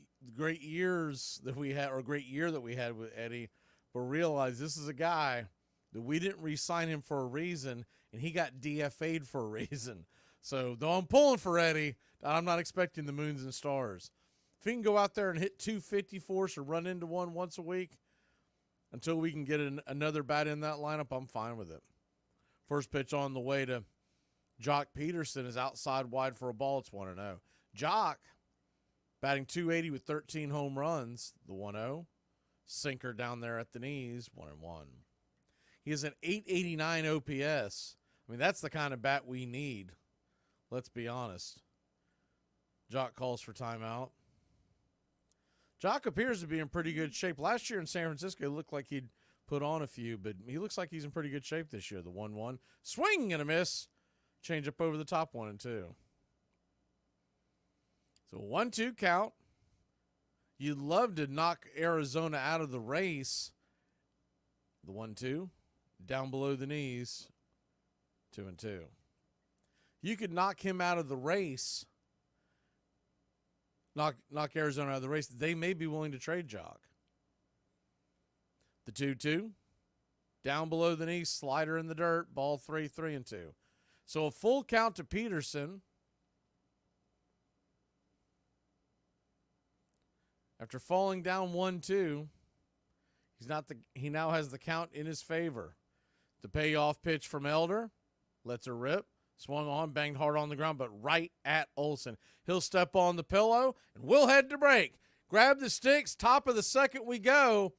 years that we had, or great year that we had with Eddie, but realize this is a guy that we didn't re-sign him for a reason, and he got DFA'd for a reason. So though I'm pulling for Eddie, I'm not expecting the moons and stars. If he can go out there and hit 250 for us or run into one once a week until we can get another bat in that lineup, I'm fine with it. First pitch on the way to Jock Peterson is outside wide for a ball. It's 1-0. Jock batting .280 with 13 home runs. The 1-0. Sinker down there at the knees. 1-1. He has an .889 OPS. I mean, that's the kind of bat we need. Let's be honest. Jock calls for timeout. Jock appears to be in pretty good shape. Last year in San Francisco, it looked like he'd put on a few, but he looks like he's in pretty good shape this year. The 1-1. Swing and a miss. Change up over the top, 1-2. So 1-2 count. You'd love to knock Arizona out of the race. The 1-2. Down below the knees. 2-2. You could knock him out of the race. Knock Arizona out of the race. They may be willing to trade Jock. The 2-2. Down below the knee. Slider in the dirt. Ball 3, 3-2. So a full count to Peterson. After falling down 1-2, he now has the count in his favor. The payoff pitch from Elder. Lets her rip. Swung on, banged hard on the ground, but right at Olsen. He'll step on the pillow, and we'll head to break. Grab the sticks. Top of the second we go.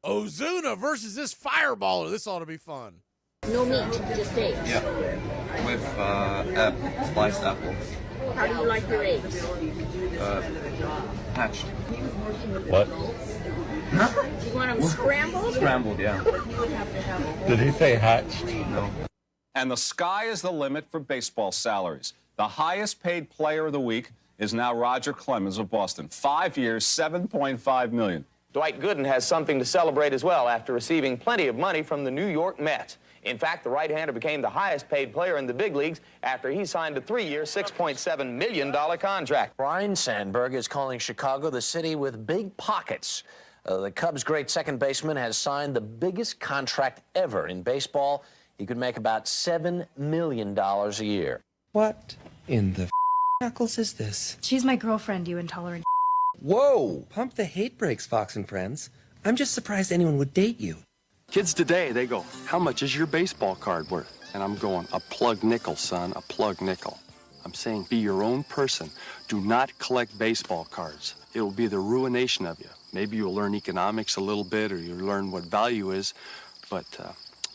Ozuna versus this fireballer. This ought to be fun. No meat, just eggs. Yeah, with sliced apple. How do you like your eggs? Hatched. What? Do you want them scrambled? Scrambled, yeah. Did he say hatched? No. And the sky is the limit for baseball salaries. The highest paid player of the week is now Roger Clemens of Boston. 5 years, $7.5 million. Dwight Gooden has something to celebrate as well after receiving plenty of money from the New York Mets. In fact, the right-hander became the highest-paid player in the big leagues after he signed a 3-year, $6.7 million contract. Brian Sandberg is calling Chicago the city with big pockets. The Cubs' great second baseman has signed the biggest contract ever in baseball. He could make about $7 million a year. What in the knuckles is this? She's my girlfriend, you intolerant. Whoa! Pump the hate brakes, Fox and Friends. I'm just surprised anyone would date you. Kids today, they go, how much is your baseball card worth? And I'm going, a plug nickel, son, a plug nickel. I'm saying be your own person. Do not collect baseball cards. It will be the ruination of you. Maybe you'll learn economics a little bit, or you'll learn what value is, but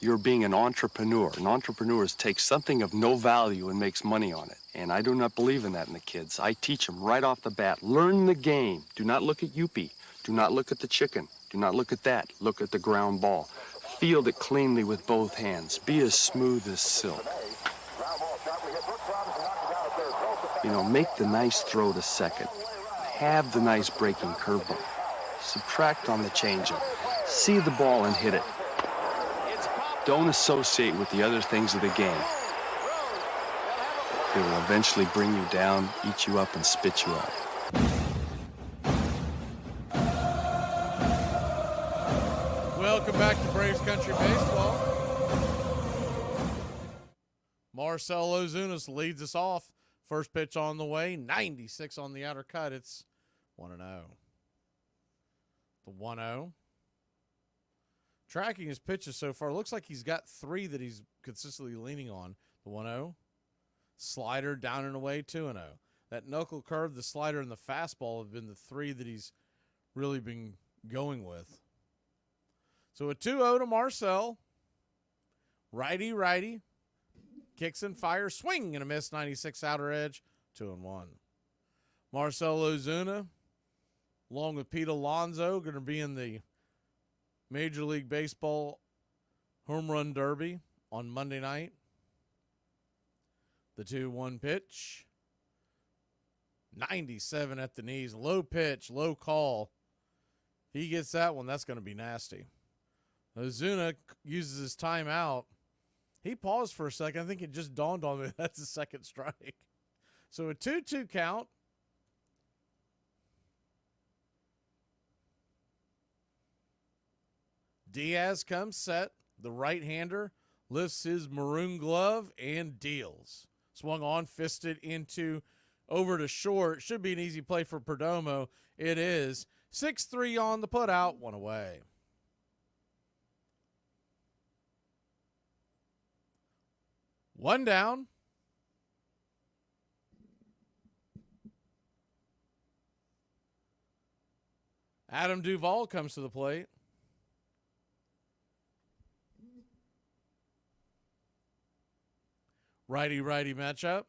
you're being an entrepreneur. An entrepreneur takes something of no value and makes money on it. And I do not believe in that in the kids. I teach them right off the bat. Learn the game. Do not look at Youppi. Do not look at the chicken. Do not look at that. Look at the ground ball. Field it cleanly with both hands. Be as smooth as silk. You know, make the nice throw to second. Have the nice breaking curveball. Subtract on the changeup. See the ball and hit it. Don't associate with the other things of the game. It will eventually bring you down, eat you up, and spit you out. Welcome back to Braves Country Baseball. Marcell Ozuna leads us off. First pitch on the way, 96 on the outer cut. It's 1-0. The 1-0. Tracking his pitches so far, looks like he's got 3 that he's consistently leaning on. The 1-0, slider down and away, 2-0. That knuckle curve, the slider, and the fastball have been the 3 that he's really been going with. So a 2-0 to Marcell. Righty. Kicks and fires. Swing and a miss. 96 outer edge. 2-1. Marcell Ozuna, along with Pete Alonso, going to be in the Major League Baseball Home Run Derby on Monday night. The 2-1 pitch. 97 at the knees. Low pitch, low call. He gets that one. That's going to be nasty. Ozuna uses his timeout. He paused for a second. I think it just dawned on me that's the second strike. So a 2-2 count. Diaz comes set. The right-hander lifts his maroon glove and deals. Swung on, fisted into over to short. Should be an easy play for Perdomo. It is. 6-3 on the putout. 1 away. One down. Adam Duvall comes to the plate. Righty-righty matchup.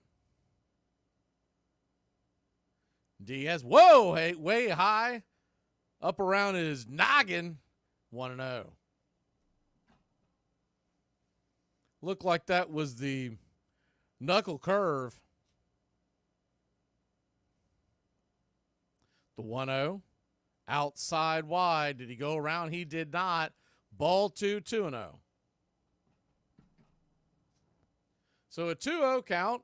Diaz, whoa, hey, way high. Up around his noggin. 1-0. Looked like that was the knuckle curve. The 1-0. Outside wide. Did he go around? He did not. Ball 2-0. So a 2-0 count.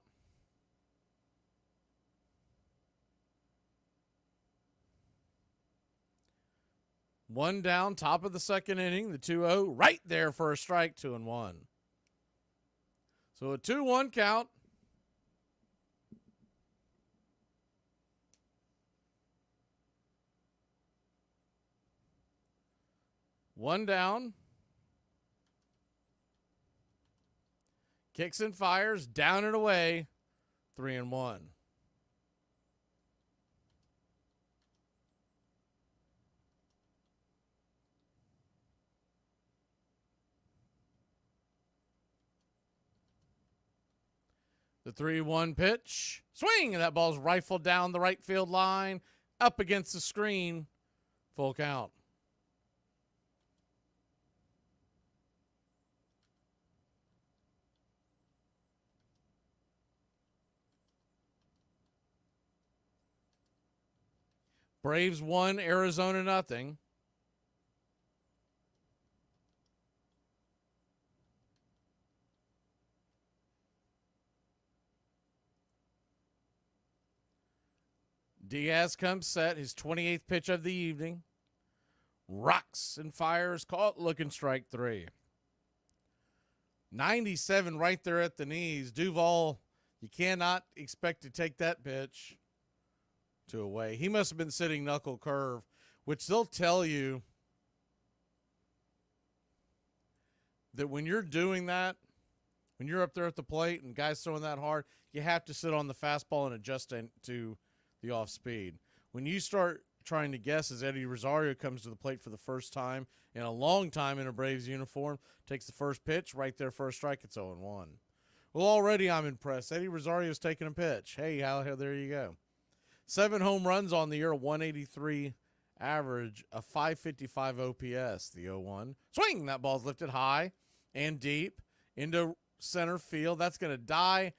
One down, top of the second inning. The 2-0 right there for a strike, 2-1. So a 2-1 count. One down. Kicks and fires, down and away, 3-1. The 3-1 pitch. Swing! And that ball's rifled down the right field line, up against the screen. Full count. Braves 1, Arizona 0. Diaz comes set, his 28th pitch of the evening. Rocks and fires, caught, looking strike 3. 97 right there at the knees. Duvall, you cannot expect to take that pitch to away. He must have been sitting knuckle curve, which they'll tell you that when you're doing that, when you're up there at the plate and guys throwing that hard, you have to sit on the fastball and adjust to the off speed. When you start trying to guess, as Eddie Rosario comes to the plate for the first time in a long time in a Braves uniform, takes the first pitch right there for a strike, it's 0-1. Well, already I'm impressed. Eddie Rosario's taking a pitch. Hey, there you go. 7 home runs on the year, a 183 average, a 555 OPS, the 0-1. Swing! That ball's lifted high and deep into center field. That's going to die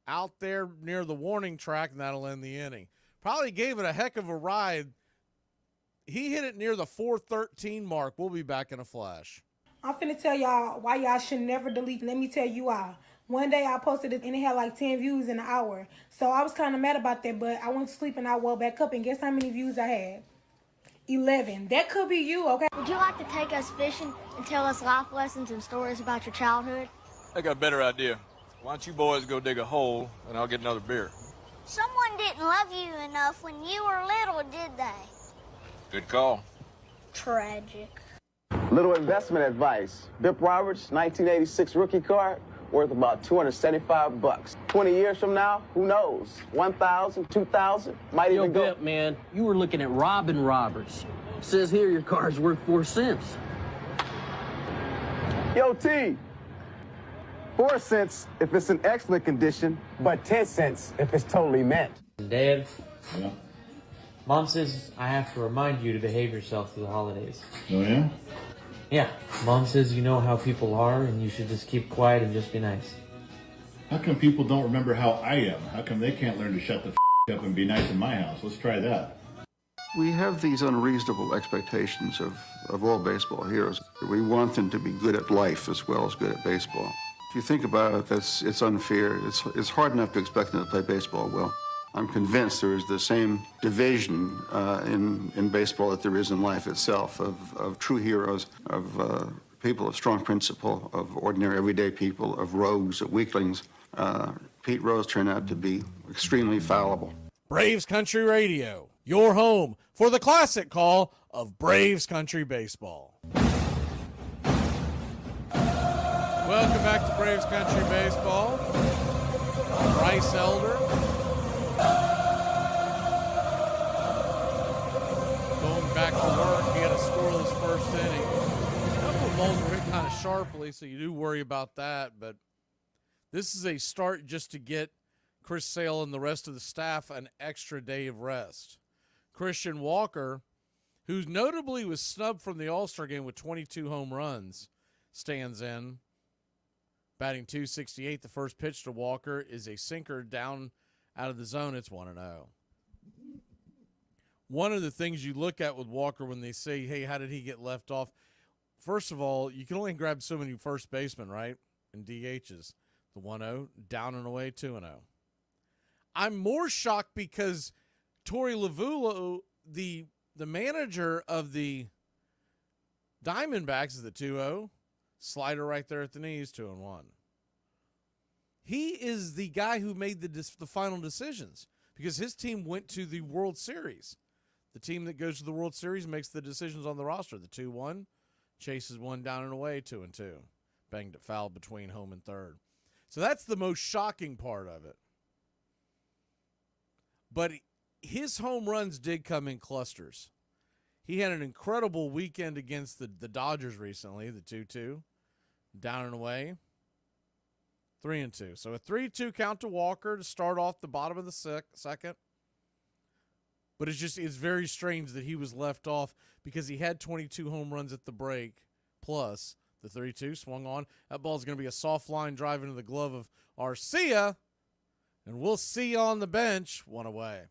out there near the warning track, and that'll end the inning. Probably gave it a heck of a ride. He hit it near the 413 mark. We'll be back in a flash. I'm finna tell y'all why y'all should never delete. Let me tell you why. One day I posted it and it had like 10 views in an hour. So I was kind of mad about that, but I went to sleep and I woke back up and guess how many views I had? 11. That could be you, okay? Would you like to take us fishing and tell us life lessons and stories about your childhood? I got a better idea. Why don't you boys go dig a hole and I'll get another beer. Someone didn't love you enough when you were little, did they? Good call. Tragic. Little investment advice. Bip Roberts, 1986 rookie card, worth about $275. 20 years from now, who knows? 1,000, 2,000, might even go. Bip, man, you were looking at Robin Roberts. Says here your card's worth 4 cents. Yo, T, 4 cents if it's in excellent condition, but 10 cents if it's totally mint. Dad, Mom says I have to remind you to behave yourself through the holidays. Oh, yeah? Yeah, Mom says you know how people are and you should just keep quiet and just be nice. How come people don't remember how I am? How come they can't learn to shut the up and be nice in my house? Let's try that. We have these unreasonable expectations of all baseball heroes. We want them to be good at life as well as good at baseball. If you think about it, it's unfair. It's hard enough to expect them to play baseball well. I'm convinced there is the same division in baseball that there is in life itself, of true heroes, of people of strong principle, of ordinary everyday people, of rogues, of weaklings. Pete Rose turned out to be extremely fallible. Braves Country Radio, your home for the classic call of Braves Country Baseball. Welcome back to Braves Country Baseball. Bryce Elder going back to work. He had a scoreless first inning. A couple of balls were hit kind of sharply, so you do worry about that. But this is a start just to get Chris Sale and the rest of the staff an extra day of rest. Christian Walker, who notably was snubbed from the All-Star game with 22 home runs, stands in. Batting .268, the first pitch to Walker is a sinker down out of the zone. It's 1-0. One of the things you look at with Walker when they say, hey, how did he get left off? First of all, you can only grab so many first basemen, right? And DHs. The 1-0, down and away, 2-0. I'm more shocked because Torey Lovullo, the manager of the Diamondbacks, is the 2-0. Slider right there at the knees, 2-1. He is the guy who made the final decisions because his team went to the World Series. The team that goes to the World Series makes the decisions on the roster. The 2-1 chases one down and away, 2-2. Banged it foul between home and third. So that's the most shocking part of it. But his home runs did come in clusters. He had an incredible weekend against the Dodgers recently, the 2-2. Down and away, 3-2. So a 3-2 count to Walker to start off the bottom of the second. But it's very strange that he was left off because he had 22 home runs at the break, plus the 3-2 swung on. That ball's going to be a soft line drive into the glove of Arcia, and we'll see you on the bench, 1 away.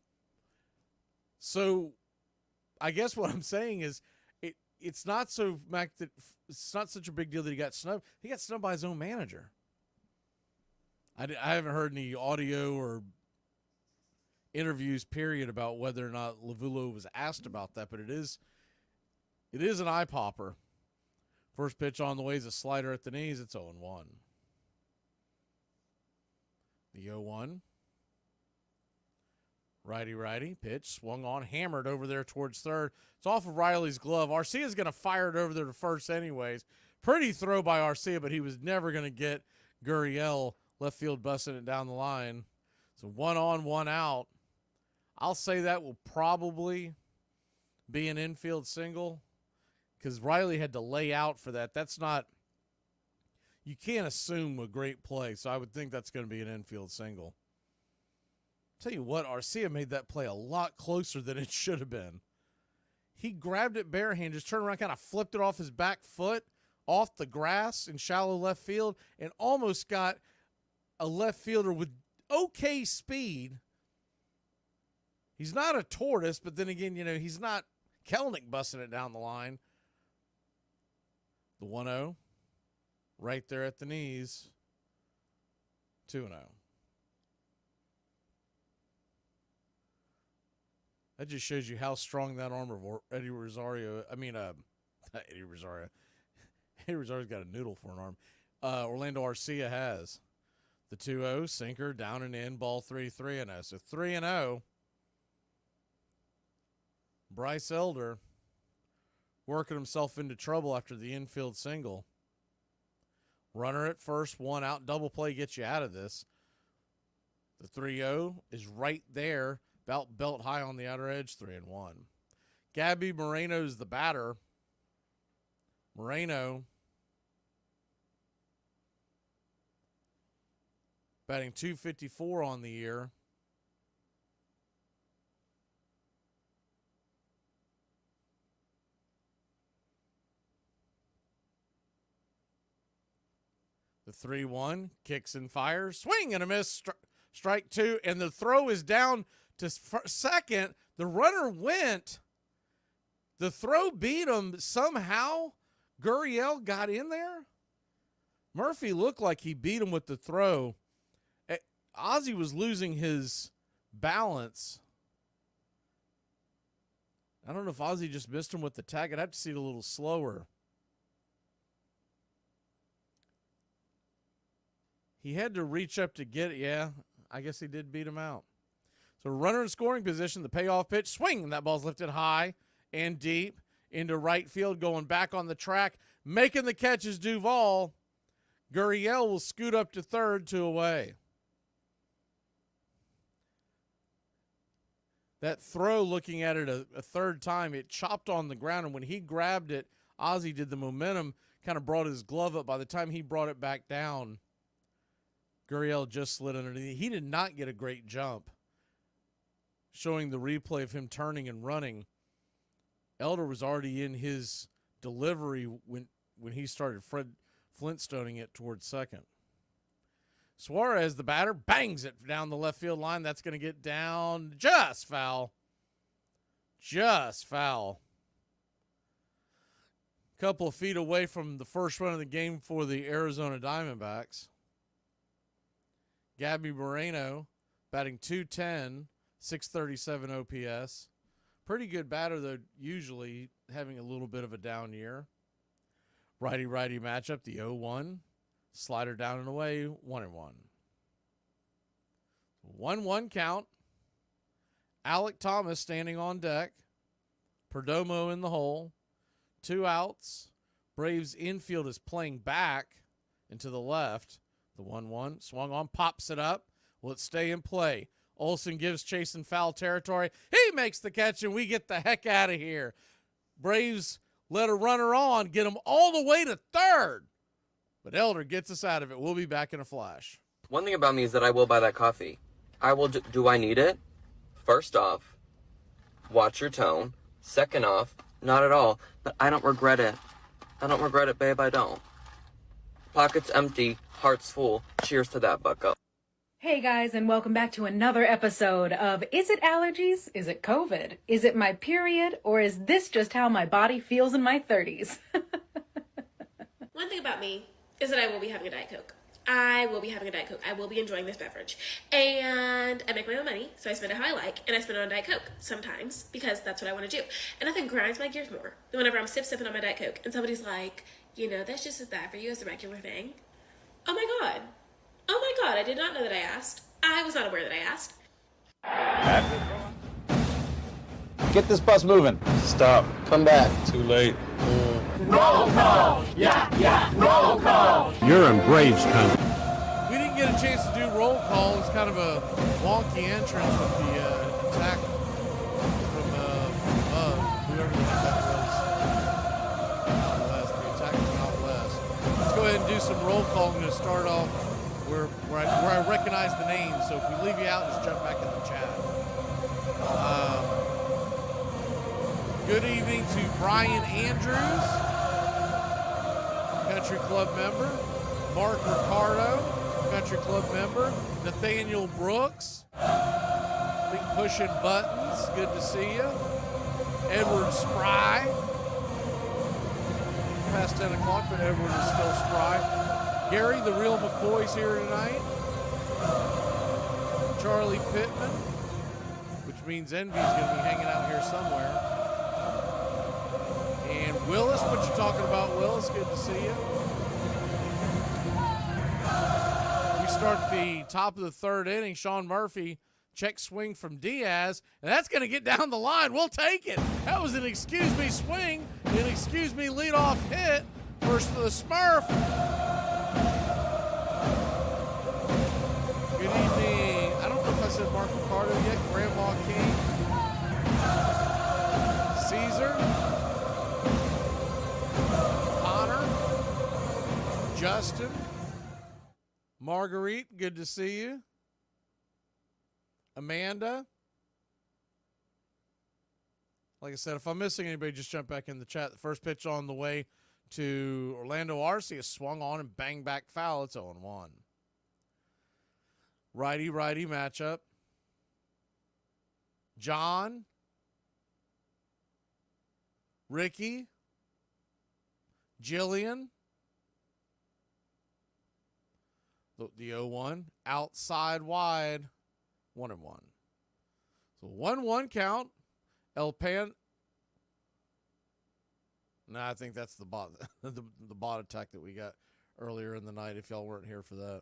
So I guess what I'm saying is it's not so, Mac, that it's not such a big deal that he got snubbed. He got snubbed by his own manager. I haven't heard any audio or interviews, period, about whether or not Lovullo was asked about that, but it is an eye popper. First pitch on the way is a slider at the knees. It's 0-1. The 0-1. Righty pitch, swung on, hammered over there towards third. It's off of Riley's glove. Arcia's going to fire it over there to first anyways. Pretty throw by Arcia, but he was never going to get Gurriel. Left field busting it down the line. So 1 on, 1 out. I'll say that will probably be an infield single because Riley had to lay out for that. That's not, you can't assume a great play, so I would think that's going to be an infield single. Tell you what, Arcia made that play a lot closer than it should have been. He grabbed it barehand, just turned around, kind of flipped it off his back foot, off the grass in shallow left field, and almost got a left fielder with okay speed. He's not a tortoise, but then again, he's not Kelnick busting it down the line. The 1-0, right there at the knees, 2-0. That just shows you how strong that arm of Eddie Rosario. Not Eddie Rosario. Eddie Rosario's got a noodle for an arm. Orlando Arcia has. The 2-0, sinker, down and in, ball 3-0. So 3-0. Bryce Elder working himself into trouble after the infield single. Runner at first, one out, double play gets you out of this. The 3-0 is right there, about belt high on the outer edge, 3-1. Gabby Moreno's the batter. Moreno batting .254 on the year. The 3-1 kicks and fires, swing and a miss, strike two, and the throw is down to second. The runner went. The throw beat him somehow. Gurriel got in there. Murphy looked like he beat him with the throw. Ozzie was losing his balance. I don't know if Ozzie just missed him with the tag. I'd have to see it a little slower. He had to reach up to get it. Yeah, I guess he did beat him out. So runner in scoring position, the payoff pitch, swing, and that ball's lifted high and deep into right field, going back on the track. Making the catch is Duvall. Gurriel will scoot up to third, 2 away. That throw, looking at it a third time, it chopped on the ground, and when he grabbed it, Ozzie did the momentum, kind of brought his glove up. By the time he brought it back down, Gurriel just slid underneath. He did not get a great jump. Showing the replay of him turning and running, Elder was already in his delivery when he started Flintstoning it towards second. Suarez, the batter, bangs it down the left field line. That's going to get down just foul. Just foul. Couple of feet away from the first run of the game for the Arizona Diamondbacks. Gabby Moreno batting .210, 637 OPS. Pretty good batter, though, usually having a little bit of a down year. Righty-righty matchup, the 0-1. Slider down and away, 1-1. 1-1 count. Alec Thomas standing on deck. Perdomo in the hole. 2 outs. Braves infield is playing back and to the left. The 1-1 swung on, pops it up. Will it stay in play? Olsen gives chase in foul territory. He makes the catch, and we get the heck out of here. Braves let a runner on, get him all the way to third. But Elder gets us out of it. We'll be back in a flash. One thing about me is that I will buy that coffee. I will. Do I need it? First off, watch your tone. Second off, not at all. But I don't regret it. I don't regret it, babe. I don't. Pockets empty, hearts full. Cheers to that, bucko. Hey guys, and welcome back to another episode of Is It Allergies? Is it COVID? Is it my period? Or is this just how my body feels in my 30s? One thing about me is that I will be having a Diet Coke. I will be having a Diet Coke. I will be enjoying this beverage. And I make my own money, so I spend how I like, and I spend it on Diet Coke sometimes, because that's what I want to do. And nothing grinds my gears more than whenever I'm sipping on my Diet Coke, and somebody's like, you know, that's just as bad for you as the regular thing. Oh my God. Oh my God, I did not know that I asked. I was not aware that I asked. Get this bus moving. Stop. Come back. Too late. Roll call! Yeah, roll call! You're in Braves country. We didn't get a chance to do roll call. It's kind of a wonky entrance with the attack from above, whoever the heck that was. The attack from out west. Let's go ahead and do some roll call. I'm going to start off where I recognize the names. So if we leave you out, just jump back in the chat. Good evening to Brian Andrews, Country Club member. Mark Ricardo, Country Club member. Nathaniel Brooks, I think pushing buttons. Good to see you. Edward Spry. Past 10 o'clock, but Edward is still spry. Gary, the real McCoy's here tonight. Charlie Pittman, which means Envy's going to be hanging out here somewhere. And Willis, what you talking about, Willis? Good to see you. We start the top of the third inning. Sean Murphy Check swing from Diaz, and that's going to get down the line. We'll take it. That was an excuse me swing, an excuse me leadoff hit for the Smurf. Good evening. I don't know if I said Mark Ricardo yet. Grandma King. Caesar. Connor. Justin. Marguerite, good to see you. Amanda. Like I said, if I'm missing anybody, just jump back in the chat. The first pitch on the way to Orlando Arce is swung on and bang back foul. It's 0-1. Righty-righty matchup. John. Ricky. Jillian. The 0-1. Outside wide. 1-1. So 1-1 count. El Pan. No, I think that's the bot the bot attack that we got earlier in the night, if y'all weren't here for that.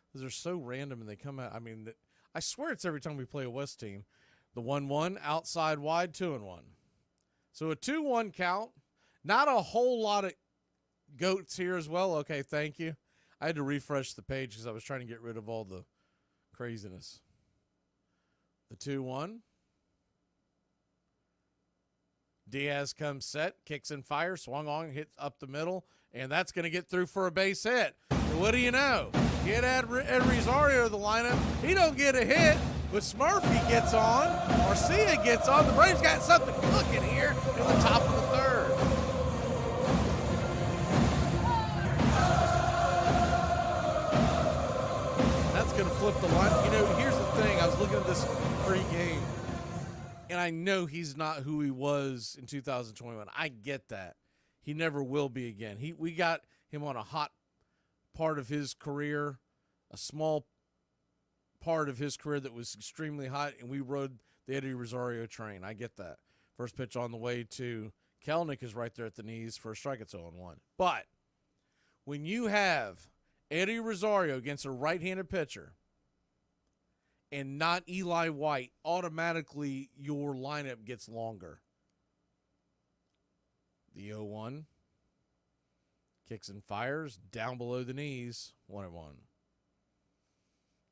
Because they're so random and they come out. I mean, I swear it's every time we play a West team. The 1-1, outside wide, 2-1. So a 2-1 count. Not a whole lot of goats here as well. Okay, thank you. I had to refresh the page because I was trying to get rid of all the craziness. The 2-1. Diaz comes set, kicks and fires, swung on, hits up the middle, and that's going to get through for a base hit. And what do you know? Get Ed Rosario the lineup. He don't get a hit, but Smurfy gets on. Garcia gets on. The Braves got something cooking here in the top of the third. That's going to flip the line. You know, here's the thing. I was looking at this pre-game, and I know he's not who he was in 2021. I get that. He never will be again. We got him on a hot part of his career, a small part of his career that was extremely hot, and we rode the Eddie Rosario train. I get that. First pitch on the way to Kelnick is right there at the knees for a strike. It's 0-1. But when you have Eddie Rosario against a right-handed pitcher and not Eli White, automatically your lineup gets longer. The 0-1. Kicks and fires down below the knees. 1-1.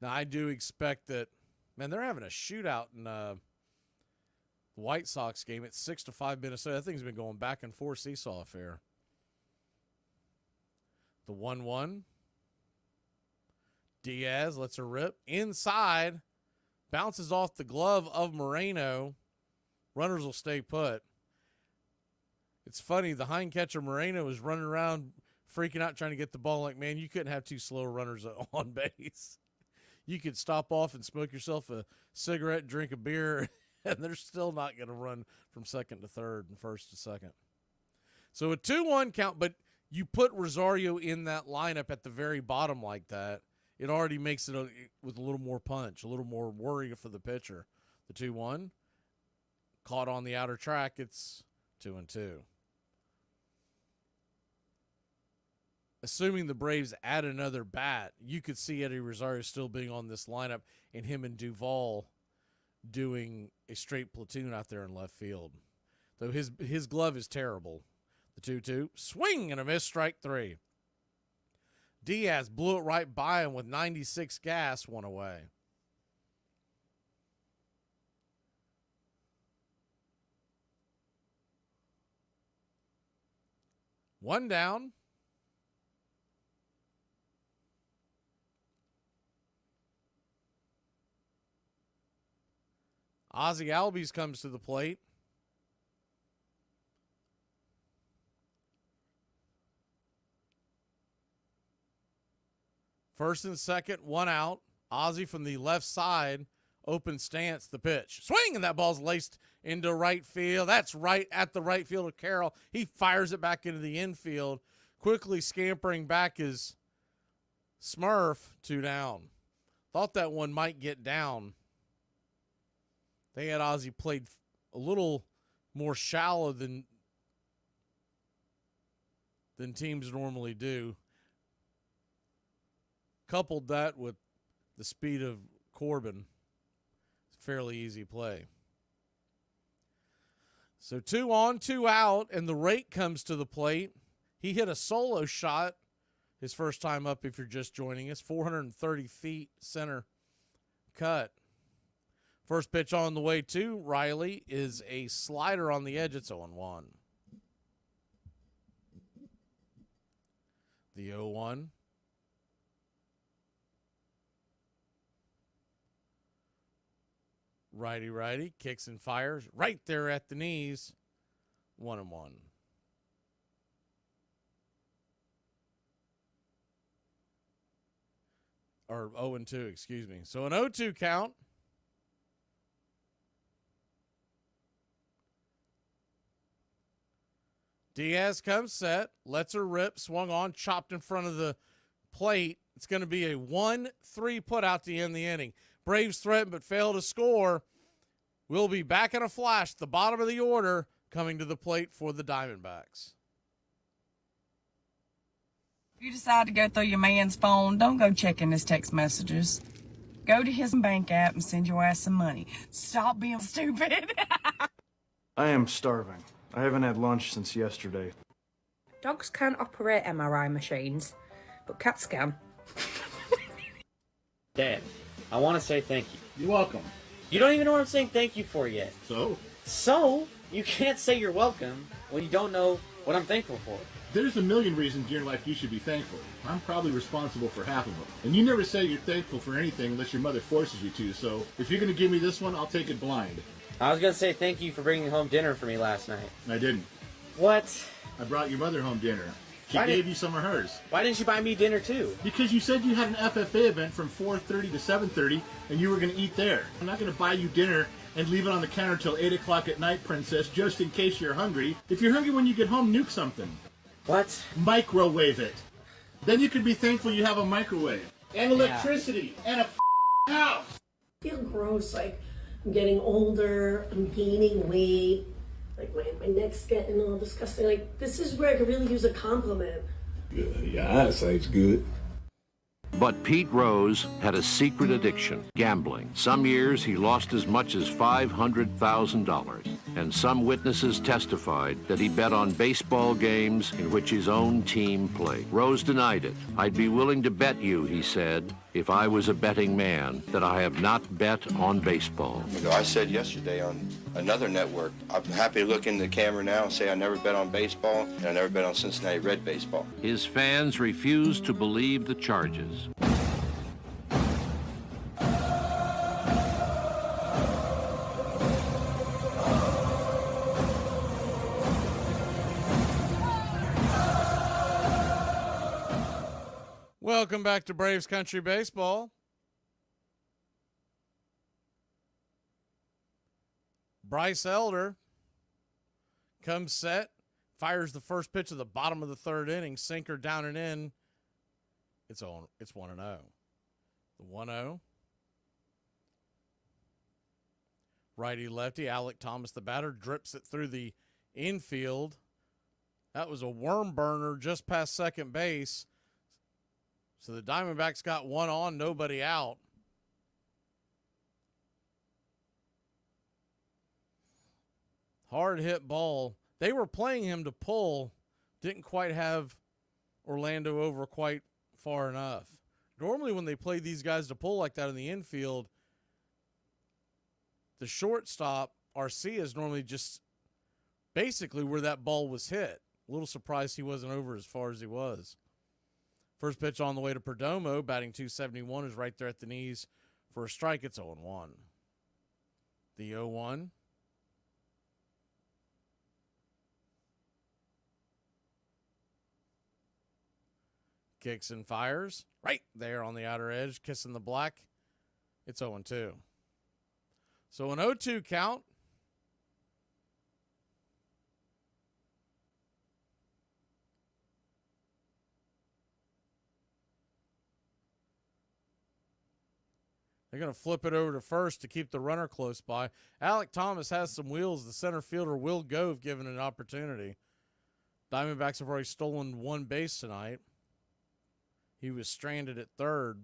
Now, I do expect that, man, they're having a shootout in the White Sox game. It's 6-5 Minnesota. That thing's been going back and forth, seesaw affair. The 1-1. Diaz lets her rip. Inside. Bounces off the glove of Moreno. Runners will stay put. It's funny, the hind catcher Moreno was running around freaking out trying to get the ball. Like, man, you couldn't have two slow runners on base. You could stop off and smoke yourself a cigarette, drink a beer, and they're still not going to run from second to third and first to second. So a 2-1 count, but you put Rosario in that lineup at the very bottom like that, it already makes it with a little more punch, a little more worry for the pitcher. The 2-1, caught on the outer track, it's 2-2. Assuming the Braves add another bat, you could see Eddie Rosario still being on this lineup and him and Duvall doing a straight platoon out there in left field. Though his glove is terrible. The 2-2, swing and a miss, strike 3. Diaz blew it right by him with 96 gas, 1 away. One down. Ozzie Albies comes to the plate. First and second, 1 out. Ozzie from the left side, open stance, the pitch. Swing, and that ball's laced into right field. That's right at the right field of Carroll. He fires it back into the infield. Quickly scampering back is Smurf, 2 down. Thought that one might get down. They had Ozzie played a little more shallow than teams normally do. Coupled that with the speed of Corbin. fairly easy play. So 2 on, 2 out, and the rake comes to the plate. He hit a solo shot his first time up, if you're just joining us. 430 feet center cut. First pitch on the way to Riley is a slider on the edge. It's 0-1. The 0-1. Righty, kicks and fires right there at the knees. 1-1. Or 0-2, excuse me. So an 0-2 count. Diaz comes set, lets her rip, swung on, chopped in front of the plate. It's going to be a 1-3 put out to end the inning. Braves threaten but fail to score. We'll be back in a flash. The bottom of the order coming to the plate for the Diamondbacks. If you decide to go through your man's phone, don't go checking his text messages. Go to his bank app and send your ass some money. Stop being stupid. I am starving. I haven't had lunch since yesterday. Dogs can't operate MRI machines, but cats can. Dad, I want to say thank you. You're welcome. You don't even know what I'm saying thank you for yet. So? So, you can't say you're welcome when you don't know what I'm thankful for. There's a million reasons in your life you should be thankful. I'm probably responsible for half of them. And you never say you're thankful for anything unless your mother forces you to, so if you're going to give me this one, I'll take it blind. I was going to say thank you for bringing home dinner for me last night. I didn't. What? I brought your mother home dinner. She gave you some of hers. Why didn't you buy me dinner too? Because you said you had an FFA event from 4:30 to 7:30 and you were going to eat there. I'm not going to buy you dinner and leave it on the counter till 8 o'clock at night, princess, just in case you're hungry. If you're hungry when you get home, nuke something. What? Microwave it. Then you can be thankful you have a microwave. And electricity. And a house. I feel gross, like I'm getting older, I'm gaining weight, like my neck's getting all disgusting. Like, this is where I could really use a compliment. Your eyesight's good. But Pete Rose had a secret addiction, gambling. Some years he lost as much as $500,000. And some witnesses testified that he bet on baseball games in which his own team played. Rose denied it. I'd be willing to bet you, he said, if I was a betting man, that I have not bet on baseball. I said yesterday on another network, I'm happy to look in the camera now and say I never bet on baseball, and I never bet on Cincinnati Red baseball. His fans refused to believe the charges. Welcome back to Braves Country Baseball. Bryce Elder comes set, fires the first pitch of the bottom of the third inning, sinker down and in. It's 1-0. The 1-0. Righty lefty, Alec Thomas, the batter, drips it through the infield. That was a worm burner just past second base. So the Diamondbacks got one on, nobody out. Hard hit ball. They were playing him to pull. Didn't quite have Orlando over quite far enough. Normally when they play these guys to pull like that in the infield, the shortstop, Arcia, is normally just basically where that ball was hit. A little surprised he wasn't over as far as he was. First pitch on the way to Perdomo, batting .271, is right there at the knees for a strike. It's 0-1. The 0-1. Kicks and fires. Right there on the outer edge, kissing the black. It's 0-2. So an 0-2 count. They're going to flip it over to first to keep the runner close by. Alec Thomas has some wheels. The center fielder Will Gove given an opportunity. Diamondbacks have already stolen one base tonight. He was stranded at third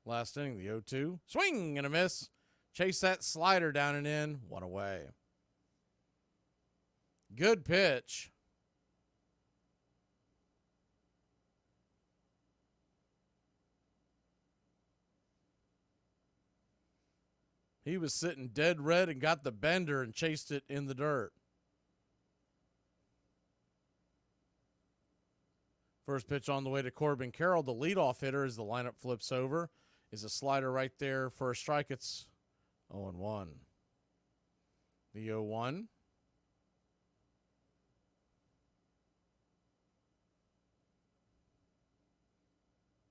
last inning. The 0-2. Swing and a miss. Chase that slider down and in. One away. Good pitch. He was sitting dead red and got the bender and chased it in the dirt. First pitch on the way to Corbin Carroll. The leadoff hitter as the lineup flips over. Is a slider right there for a strike. It's 0-1. The 0-1.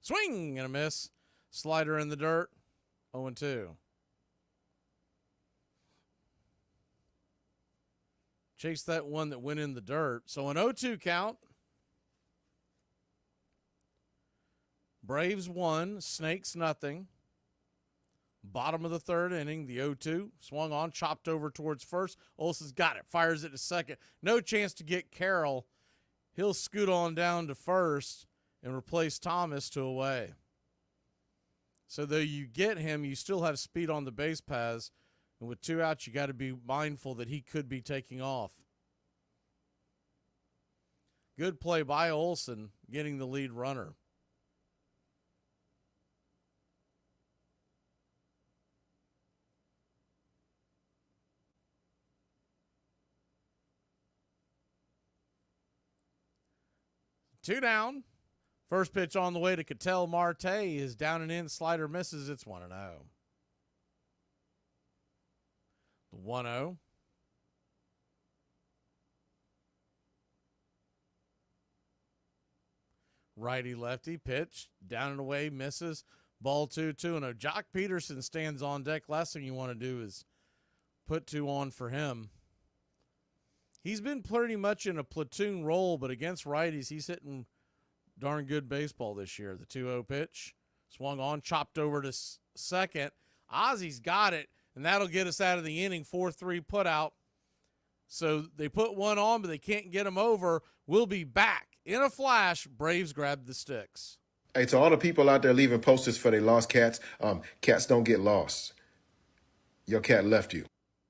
Swing and a miss. Slider in the dirt. 0-2. Chase that one that went in the dirt. So an 0-2 count. Braves 1, Snakes nothing. Bottom of the third inning, the 0-2. Swung on, chopped over towards first. Olson's got it, fires it to second. No chance to get Carroll. He'll scoot on down to first and replace Thomas to away. So though you get him, you still have speed on the base paths. And with 2 outs, you got to be mindful that he could be taking off. Good play by Olson, getting the lead runner. Two down. First pitch on the way to Ketel Marte is down and in. Slider misses. It's 1-0. The 1-0. Righty lefty pitch down and away, misses. Ball 2-2. Jock Peterson stands on deck. Last thing you want to do is put 2 on for him. He's been pretty much in a platoon role, but against righties, he's hitting darn good baseball this year. The 2-0 pitch swung on, chopped over to second. Ozzy's got it, and that'll get us out of the inning. 4-3 put out. So they put 1 on, but they can't get him over. We'll be back. In a flash, Braves grab the sticks. Hey, to all the people out there leaving posters for their lost cats, cats don't get lost. Your cat left you.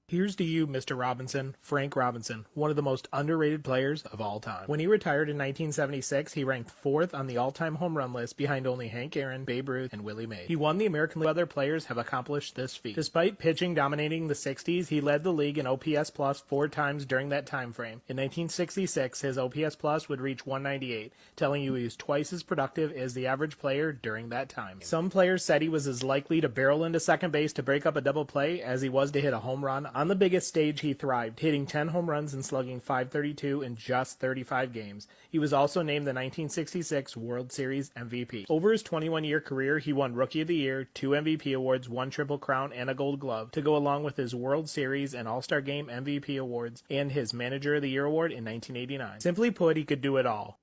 Here's to you, Mr. Robinson, Frank Robinson, one of the most underrated players of all time. When he retired in 1976, he ranked 4th on the all-time home run list behind only Hank Aaron, Babe Ruth, and Willie Mays. He won the American League. Other players have accomplished this feat. Despite pitching dominating the 60s, he led the league in OPS plus 4 times during that time frame. In 1966, his OPS plus would reach 198, telling you he was twice as productive as the average player during that time. Some players said he was as likely to barrel into second base to break up a double play as he was to hit a home run. On the biggest stage, he thrived, hitting 10 home runs and slugging .532 in just 35 games. He was also named the 1966 World Series MVP. Over his 21-year career, he won Rookie of the Year, 2 MVP awards, 1 Triple Crown, and a Gold Glove, to go along with his World Series and All-Star Game MVP awards and his Manager of the Year award in 1989. Simply put, he could do it all.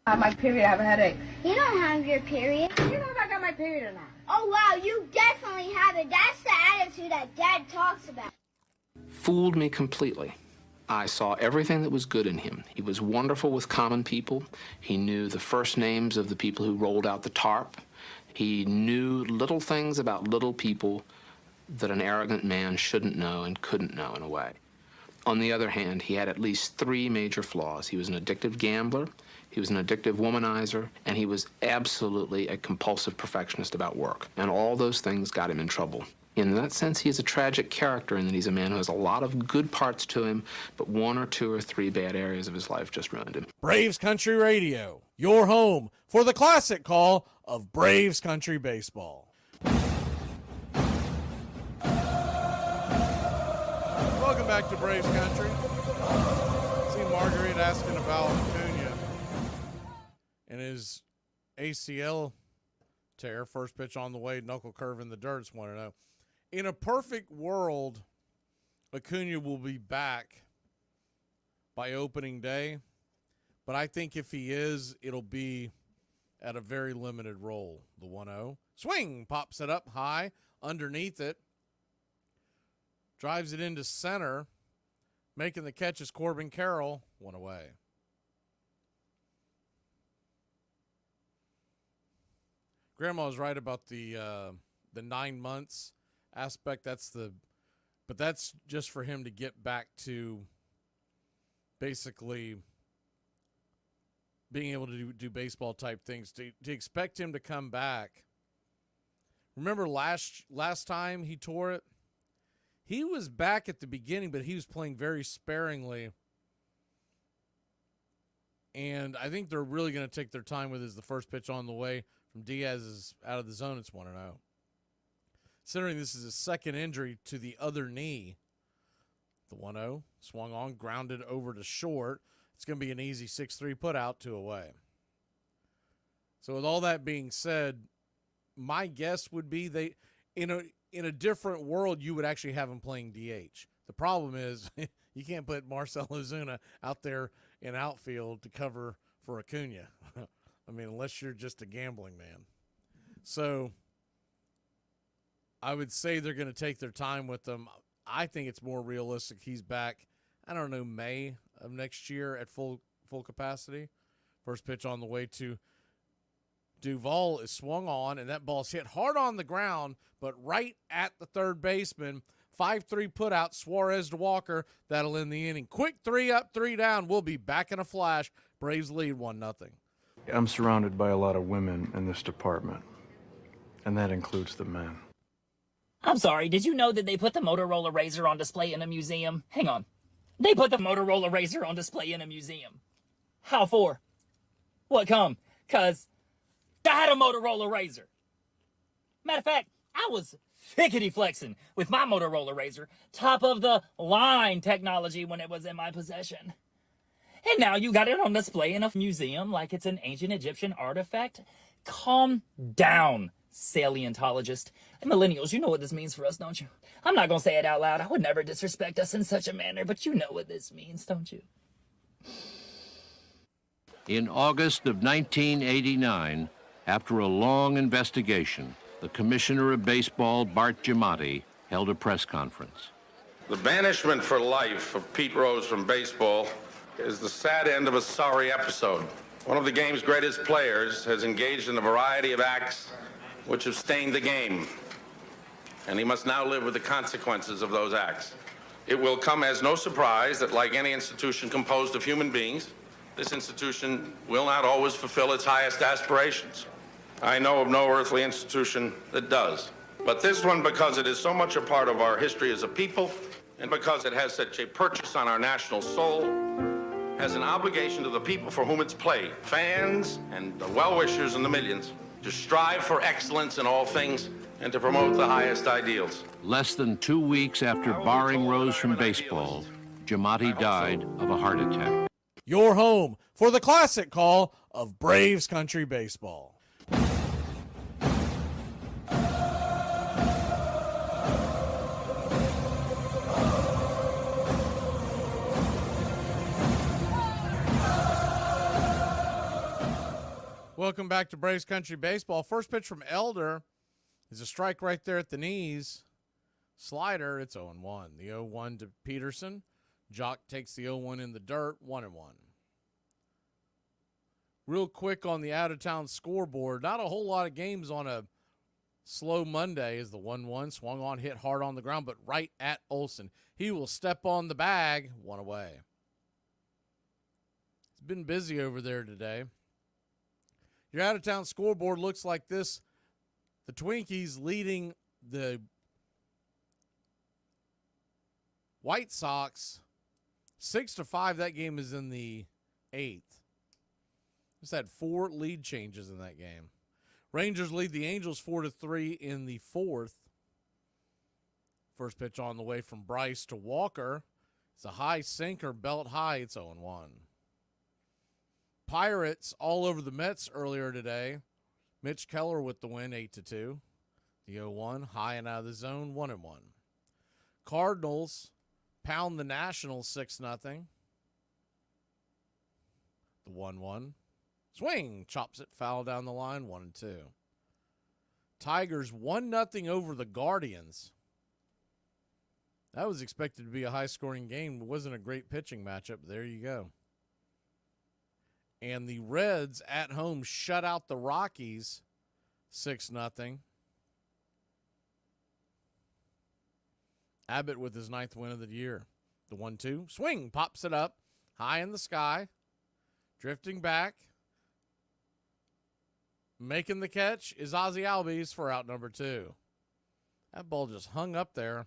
My period, I have a headache. You don't have your period. You know if I got my period or not. Oh, wow, you definitely have it. That's the attitude that Dad talks about. Fooled me completely. I saw everything that was good in him. He was wonderful with common people. He knew the first names of the people who rolled out the tarp. He knew little things about little people that an arrogant man shouldn't know and couldn't know in a way. On the other hand, he had at least 3 major flaws. He was an addictive gambler, he was an addictive womanizer, and he was absolutely a compulsive perfectionist about work. And all those things got him in trouble. In that sense, he is a tragic character in that he's a man who has a lot of good parts to him, but 1 or 2 or 3 bad areas of his life just ruined him. Braves Country Radio, your home for the classic call of Braves Country Baseball. Welcome back to Braves Country. See Marguerite asking about Acuna and his ACL tear. First pitch on the way, knuckle curve in the dirt. It's 1-0. In a perfect world, Acuna will be back by opening day. But I think if he is, it'll be at a very limited role. The 1-0. Swing! Pops it up high. Underneath it. Drives it into center. Making the catch is Corbin Carroll. 1 away. Grandma was right about the 9 months aspect. But that's just for him to get back to basically being able to do baseball type things. To expect him to come back. Remember last time he tore it? He was back at the beginning, but he was playing very sparingly. And I think they're really going to take their time with the first pitch on the way from Diaz is out of the zone. It's 1-0. Considering this is his second injury to the other knee, the 1-0 swung on, grounded over to short. It's going to be an easy 6-3 put out, 2 away. So with all that being said, my guess would be they, in a different world, you would actually have him playing DH. The problem is you can't put Marcell Ozuna out there in outfield to cover for Acuna. I mean, unless you're just a gambling man. So I would say they're going to take their time with them. I think it's more realistic he's back, I don't know, May of next year at full capacity. First pitch on the way to Duvall is swung on, and that ball's hit hard on the ground, but right at the third baseman. 5-3 put out, Suarez to Walker. That'll end the inning. Quick 3 up, 3 down. We'll be back in a flash. Braves lead 1-0. I'm surrounded by a lot of women in this department, and that includes the men. I'm sorry, did you know that they put the Motorola Razr on display in a museum? Hang on. They put the Motorola Razr on display in a museum. How for? What come? 'Cause I had a Motorola Razr. Matter of fact, I was fickety flexing with my Motorola Razr, top of the line technology when it was in my possession. And now you got it on display in a museum like it's an ancient Egyptian artifact? Calm down, salientologist. And millennials, you know what this means for us, don't you? I'm not going to say it out loud. I would never disrespect us in such a manner, but you know what this means, don't you? In August of 1989, after a long investigation, the Commissioner of Baseball, Bart Giamatti, held a press conference. The banishment for life of Pete Rose from baseball is the sad end of a sorry episode. One of the game's greatest players has engaged in a variety of acts which have stained the game, and he must now live with the consequences of those acts. It will come as no surprise that, like any institution composed of human beings, this institution will not always fulfill its highest aspirations. I know of no earthly institution that does. But this one, because it is so much a part of our history as a people, and because it has such a purchase on our national soul, has an obligation to the people for whom it's played, fans and the well-wishers and the millions, to strive for excellence in all things and to promote the highest ideals. Less than 2 weeks after barring Rose from baseball, Giamatti died of a heart attack. Your home for the classic call of Braves Country Baseball. Welcome back to Braves Country Baseball. First pitch from Elder is a strike right there at the knees. Slider, it's 0-1. The 0-1 to Peterson. Jock takes the 0-1 in the dirt, 1-1. Real quick on the out-of-town scoreboard, not a whole lot of games on a slow Monday as the 1-1 swung on, hit hard on the ground, but right at Olsen. He will step on the bag, 1 away. It's been busy over there today. Your out-of-town scoreboard looks like this. The Twinkies leading the White Sox 6-5. That game is in the 8th. Just had 4 lead changes in that game. Rangers lead the Angels 4-3 in the 4th. First pitch on the way from Bryce to Walker. It's a high sinker, belt high. It's 0-1. Pirates all over the Mets earlier today. Mitch Keller with the win, 8-2. The 0-1, high and out of the zone, 1-1. Cardinals pound the Nationals 6-0. The 1-1. Swing, chops it foul down the line, 1-2. Tigers 1-0 over the Guardians. That was expected to be a high-scoring game. It wasn't a great pitching matchup. There you go. And the Reds at home shut out the Rockies 6-0. Abbott with his 9th win of the year. The 1-2. Swing. Pops it up. High in the sky. Drifting back. Making the catch is Ozzie Albies for out number 2. That ball just hung up there.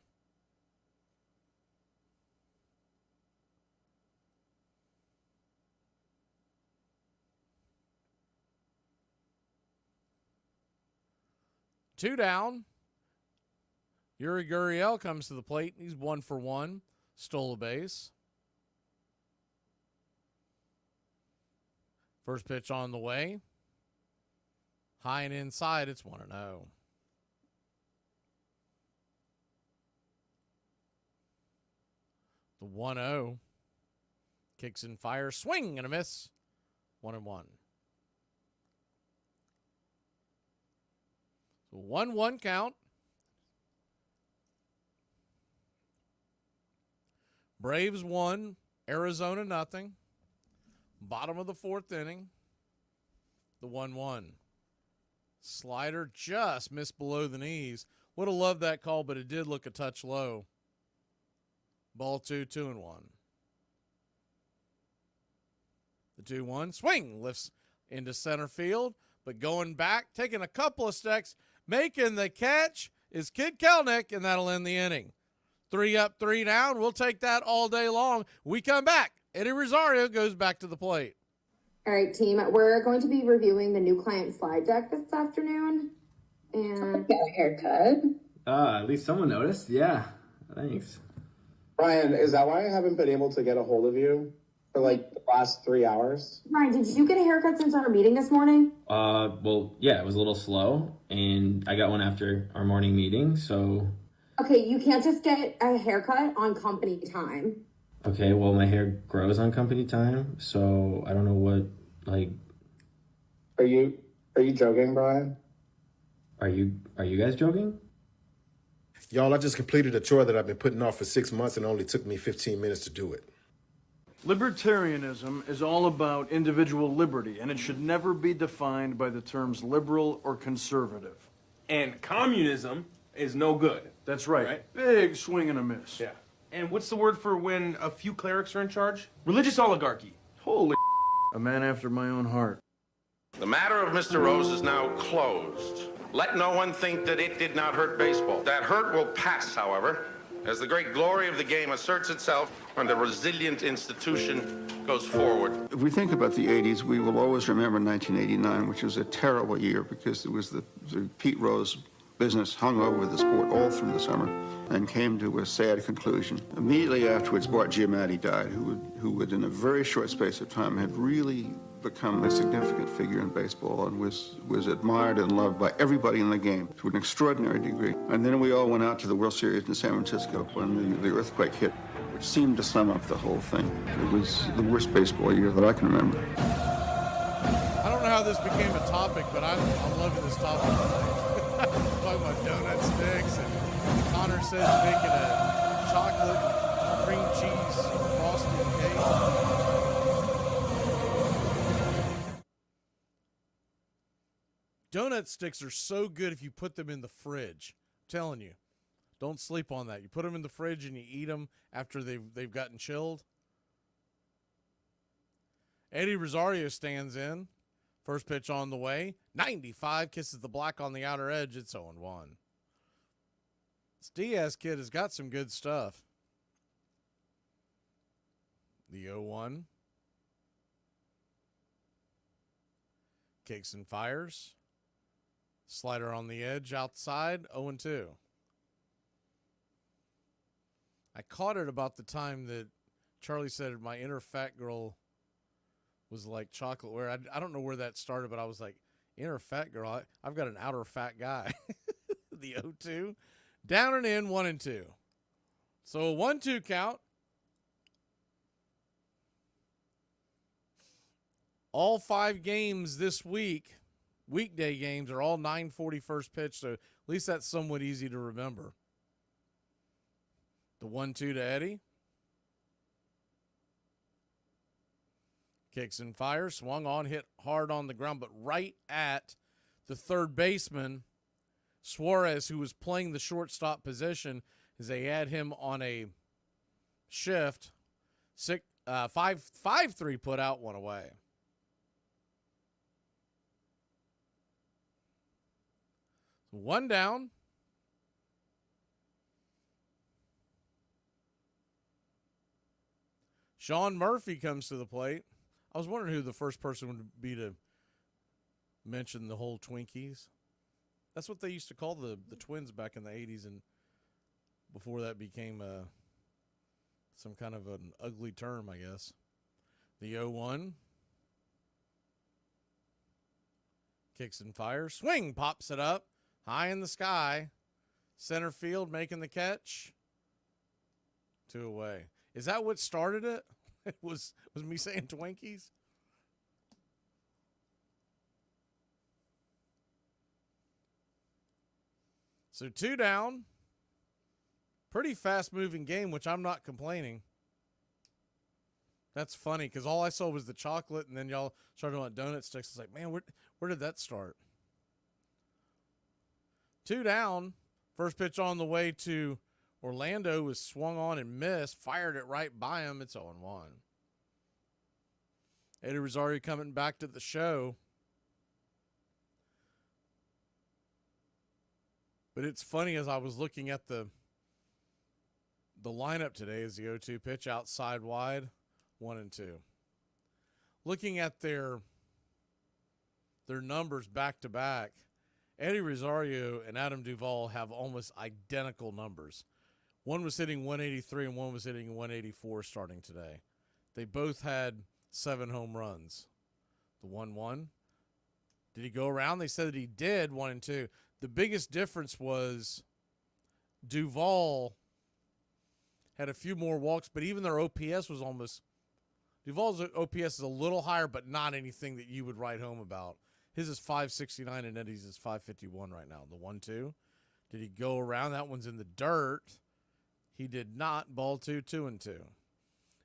Two down. Yuri Gurriel comes to the plate. He's 1 for 1. Stole a base. First pitch on the way. High and inside, it's 1-0. The 1-0. Kicks and fires. Swing and a miss. 1-1. So 1-1 count. Braves 1, Arizona nothing. Bottom of the 4th inning. The 1-1. Slider just missed below the knees. Would have loved that call, but it did look a touch low. Ball 2, 2-1. The 2-1. Swing. Lifts into center field, but going back, taking a couple of steps, making the catch is Kid Kelnick, and that'll end the inning. 3 up, 3 down. We'll take that all day long. We come back. Eddie Rosario goes back to the plate. All right, team. We're going to be reviewing the new client slide deck this afternoon. And get a haircut. At least someone noticed. Yeah, thanks. Brian, is that why I haven't been able to get a hold of you for like the last 3 hours? Ryan, did you get a haircut since our meeting this morning? Well, yeah, it was a little slow, and I got one after our morning meeting, so... Okay, you can't just get a haircut on company time. Okay, well, my hair grows on company time, so I don't know what, like... Are you joking, Brian? Are you guys joking? Y'all, I just completed a chore that I've been putting off for 6 months and only took me 15 minutes to do it. Libertarianism is all about individual liberty, and it should never be defined by the terms liberal or conservative. And communism is no good. That's right. Big swing and a miss. Yeah. And what's the word for when a few clerics are in charge? Religious oligarchy. Holy a man after my own heart. The matter of Mr. Rose is now closed. Let no one think that it did not hurt baseball. That hurt will pass, however, as the great glory of the game asserts itself and the resilient institution goes forward. If we think about the 80s, we will always remember 1989, which was a terrible year because it was the Pete Rose business hung over the sport all through the summer and came to a sad conclusion. Immediately afterwards, Bart Giamatti died, who would in a very short space of time had really become a significant figure in baseball and was admired and loved by everybody in the game to an extraordinary degree. And then we all went out to the World Series in San Francisco when the earthquake hit, which seemed to sum up the whole thing. It was the worst baseball year that I can remember. I don't know how this became a topic, but I'm loving this topic tonight. Talking about donut sticks, and Connor says making a chocolate cream cheese frosted cake. Donut sticks are so good if you put them in the fridge. I'm telling you, don't sleep on that. You put them in the fridge and you eat them after they've gotten chilled. Eddie Rosario stands in. First pitch on the way. 95 kisses the black on the outer edge. It's 0-1. This Diaz kid has got some good stuff. The 0-1. Kicks and fires. Slider on the edge outside. 0-2. I caught it about the time that Charlie said my inner fat girl was like chocolate. Where I don't know where that started, but I was like, inner fat girl. I've got an outer fat guy. The 0-2. Down and in, 1-2. So a 1-2 count. All 5 games this week, weekday games, are all 9:40 first pitch, so at least that's somewhat easy to remember. The 1-2 to Eddie. Kicks and fires, swung on, hit hard on the ground, but right at the third baseman, Suarez, who was playing the shortstop position, as they had him on a shift. 5-3 put out, one away. One down. Sean Murphy comes to the plate. I was wondering who the first person would be to mention the whole Twinkies. That's what they used to call the Twins back in the 80s, and before that became some kind of an ugly term, I guess. The 0-1. Kicks and fires. Swing, pops it up. High in the sky. Center field making the catch. 2 away. Is that what started it? It was me saying Twinkies? So 2 down. Pretty fast-moving game, which I'm not complaining. That's funny, because all I saw was the chocolate, and then y'all started on donut sticks. It's like, man, where did that start? 2 down. First pitch on the way to Orlando was swung on and missed. Fired it right by him. It's 0-1. Eddie Rosario coming back to the show. But it's funny, as I was looking at the lineup today, is the 0-2 pitch outside wide, 1-2. Looking at their numbers back to back, Eddie Rosario and Adam Duvall have almost identical numbers. One was hitting 183 and one was hitting 184 starting today. They both had 7 home runs. The 1-1. Did he go around? They said that he did, 1-2. The biggest difference was Duvall had a few more walks, but even their OPS was almost – Duvall's OPS is a little higher, but not anything that you would write home about. His is 569 and Eddie's is 551 right now. The 1-2. Did he go around? That one's in the dirt. He did not. Ball 2, 2-2.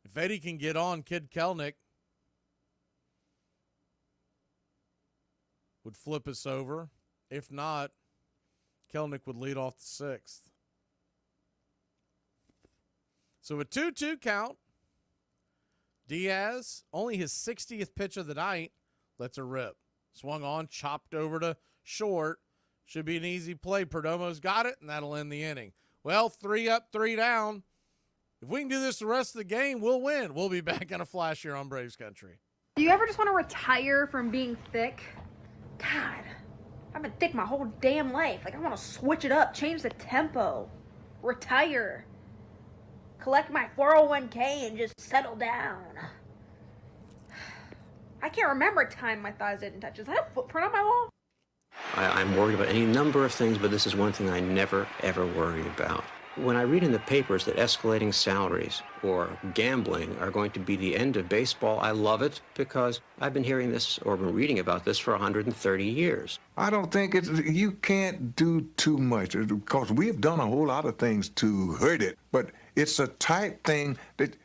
If Eddie can get on, Kid Kelnick would flip us over. If not, Kelnick would lead off the 6th. So a 2-2 count. Diaz, only his 60th pitch of the night, lets her rip. Swung on, chopped over to short. Should be an easy play. Perdomo's got it, and that'll end the inning. Well, 3 up, 3 down. If we can do this the rest of the game, we'll win. We'll be back in a flash here on Braves Country. Do you ever just want to retire from being thick? God, I've been thick my whole damn life. Like, I want to switch it up, change the tempo, retire, collect my 401k and just settle down. I can't remember a time my thighs didn't touch. Is that a footprint on my wall? I'm worried about any number of things, but this is one thing I never, ever worry about. When I read in the papers that escalating salaries or gambling are going to be the end of baseball, I love it because I've been hearing this or been reading about this for 130 years. I don't think you can't do too much because we've done a whole lot of things to hurt it, but it's a type thing that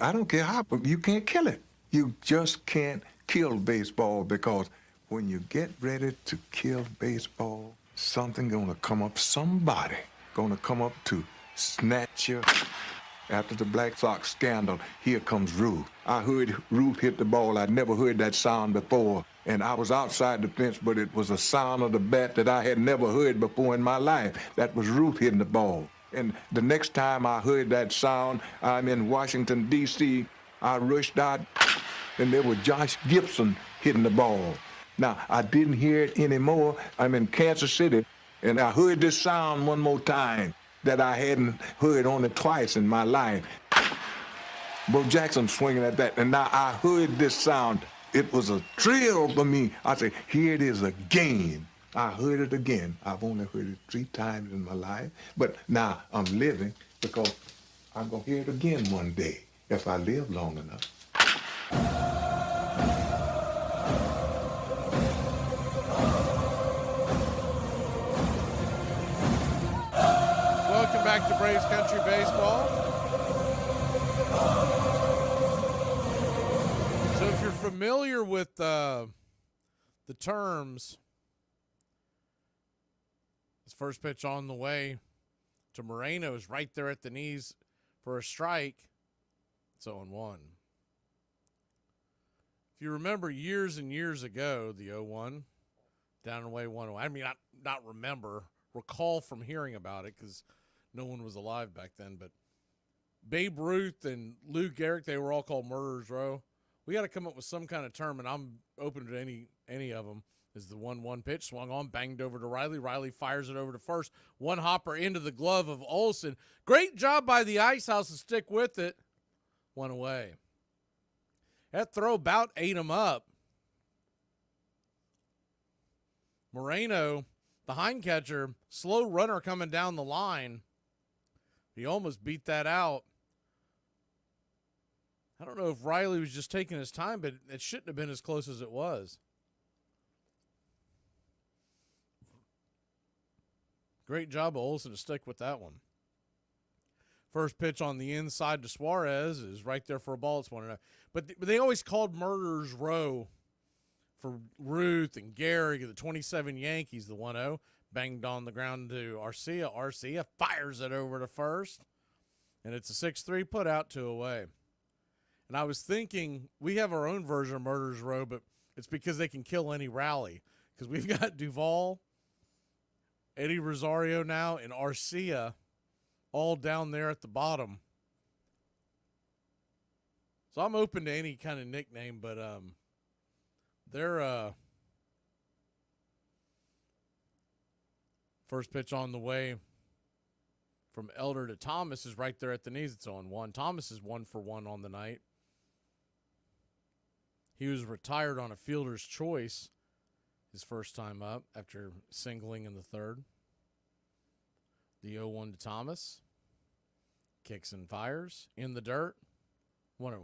I don't care how, you can't kill it. You just can't kill baseball because when you get ready to kill baseball, something gonna come up, somebody gonna come up to snatch you. After the Black Sox scandal, here comes Ruth. I heard Ruth hit the ball. I'd never heard that sound before. And I was outside the fence, but it was a sound of the bat that I had never heard before in my life. That was Ruth hitting the ball. And the next time I heard that sound, I'm in Washington, D.C., I rushed out, and there was Josh Gibson hitting the ball. Now, I didn't hear it anymore. I'm in Kansas City, and I heard this sound one more time that I hadn't heard only twice in my life. Bo Jackson swinging at that, and now I heard this sound. It was a thrill for me. I said, here it is again. I heard it again. I've only heard it 3 times in my life, but now I'm living because I'm going to hear it again one day if I live long enough. Welcome back to Braves Country Baseball. So if you're familiar with the terms, his first pitch on the way to Moreno is right there at the knees for a strike. It's 0-1. If you remember years and years ago, the 0-1, down and away 1-0. I mean, not recall from hearing about it because no one was alive back then. But Babe Ruth and Lou Gehrig, they were all called Murderers Row. We got to come up with some kind of term, and I'm open to any of them. Is the 1-1 pitch, swung on, banged over to Riley. Riley fires it over to first. One hopper into the glove of Olsen. Great job by the Ice House to stick with it. One away. That throw about ate him up. Moreno, the hind catcher, slow runner coming down the line. He almost beat that out. I don't know if Riley was just taking his time, but it shouldn't have been as close as it was. Great job of Olsen to stick with that one. First pitch on the inside to Suarez is right there for a ball. It's 1-0. But they always called Murderers Row for Ruth and Gehrig of the 27 Yankees, the 1-0. Banged on the ground to Arcia. Arcia fires it over to first. And it's a 6-3 put out, 2 away. And I was thinking, we have our own version of Murderers Row, but it's because they can kill any rally. Because we've got Duvall, Eddie Rosario now, and Arcia all down there at the bottom. So I'm open to any kind of nickname, but they're first pitch on the way from Elder to Thomas is right there at the knees. It's 0-1. Thomas is 1 for 1 on the night. He was retired on a fielder's choice his first time up after singling in the third. The 0-1 to Thomas. Kicks and fires. In the dirt. 1-1.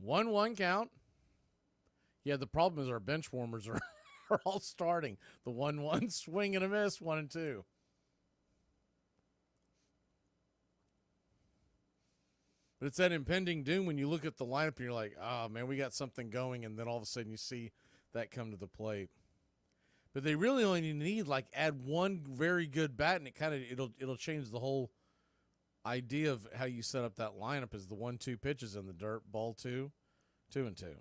1-1 count. Yeah, the problem is our bench warmers are all starting. The 1-1 swing and a miss. 1-2. But it's that impending doom when you look at the lineup and you're like, oh, man, we got something going. And then all of a sudden you see that come to the plate. But they really only need, like, add one very good bat, and it kind of it'll change the whole idea of how you set up that lineup. Is the 1-2 pitches in the dirt, ball 2, 2-2.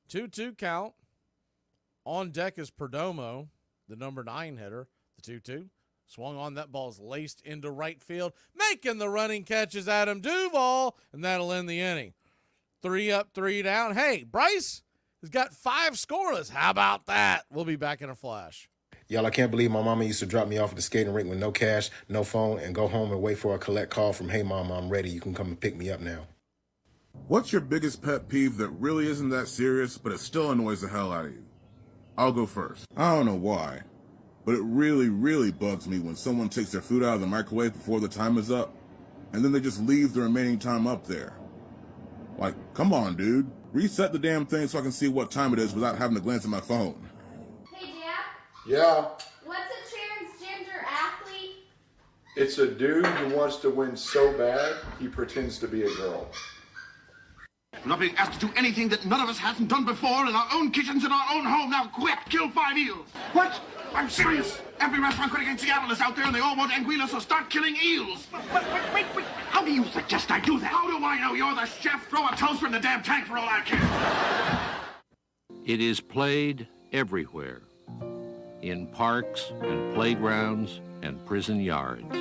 2-2 count. On deck is Perdomo, the number 9 hitter, the 2-2. Swung on, that ball's laced into right field. Making the running catch is Adam Duvall, and that'll end the inning. 3 up, 3 down. Hey, Bryce has got 5 scoreless. How about that? We'll be back in a flash. Y'all, I can't believe my mama used to drop me off at the skating rink with no cash, no phone, and go home and wait for a collect call from, hey, mama, I'm ready. You can come and pick me up now. What's your biggest pet peeve that really isn't that serious, but it still annoys the hell out of you? I'll go first. I don't know why, but it really, really bugs me when someone takes their food out of the microwave before the time is up, and then they just leave the remaining time up there. Like, come on, dude. Reset the damn thing so I can see what time it is without having to glance at my phone. Hey, Jack. Yeah, What's a transgender athlete? it's a dude who wants to win so bad, he pretends to be a girl. I'm not being asked to do anything that none of us hasn't done before in our own kitchens in our own home. Now, quick, kill 5 eels. What? I'm serious. Every restaurant critic in Seattle is out there, and they all want anguilla, so start killing eels. Wait. How do you suggest I do that? How do I know? You're the chef. Throw a toaster in the damn tank for all I care. It is played everywhere, in parks and playgrounds and prison yards,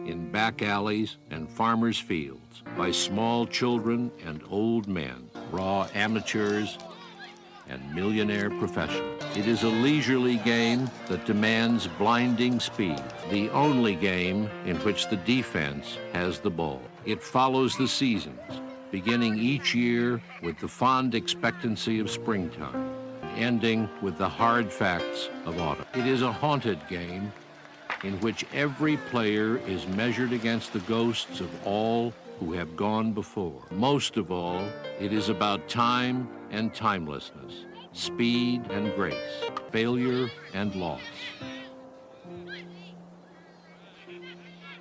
in back alleys and farmers' fields, by small children and old men, raw amateurs and millionaire professionals. It is a leisurely game that demands blinding speed, the only game in which the defense has the ball. It follows the seasons, beginning each year with the fond expectancy of springtime, ending with the hard facts of autumn. It is a haunted game in which every player is measured against the ghosts of all who have gone before. Most of all, it is about time and timelessness, speed and grace, failure and loss,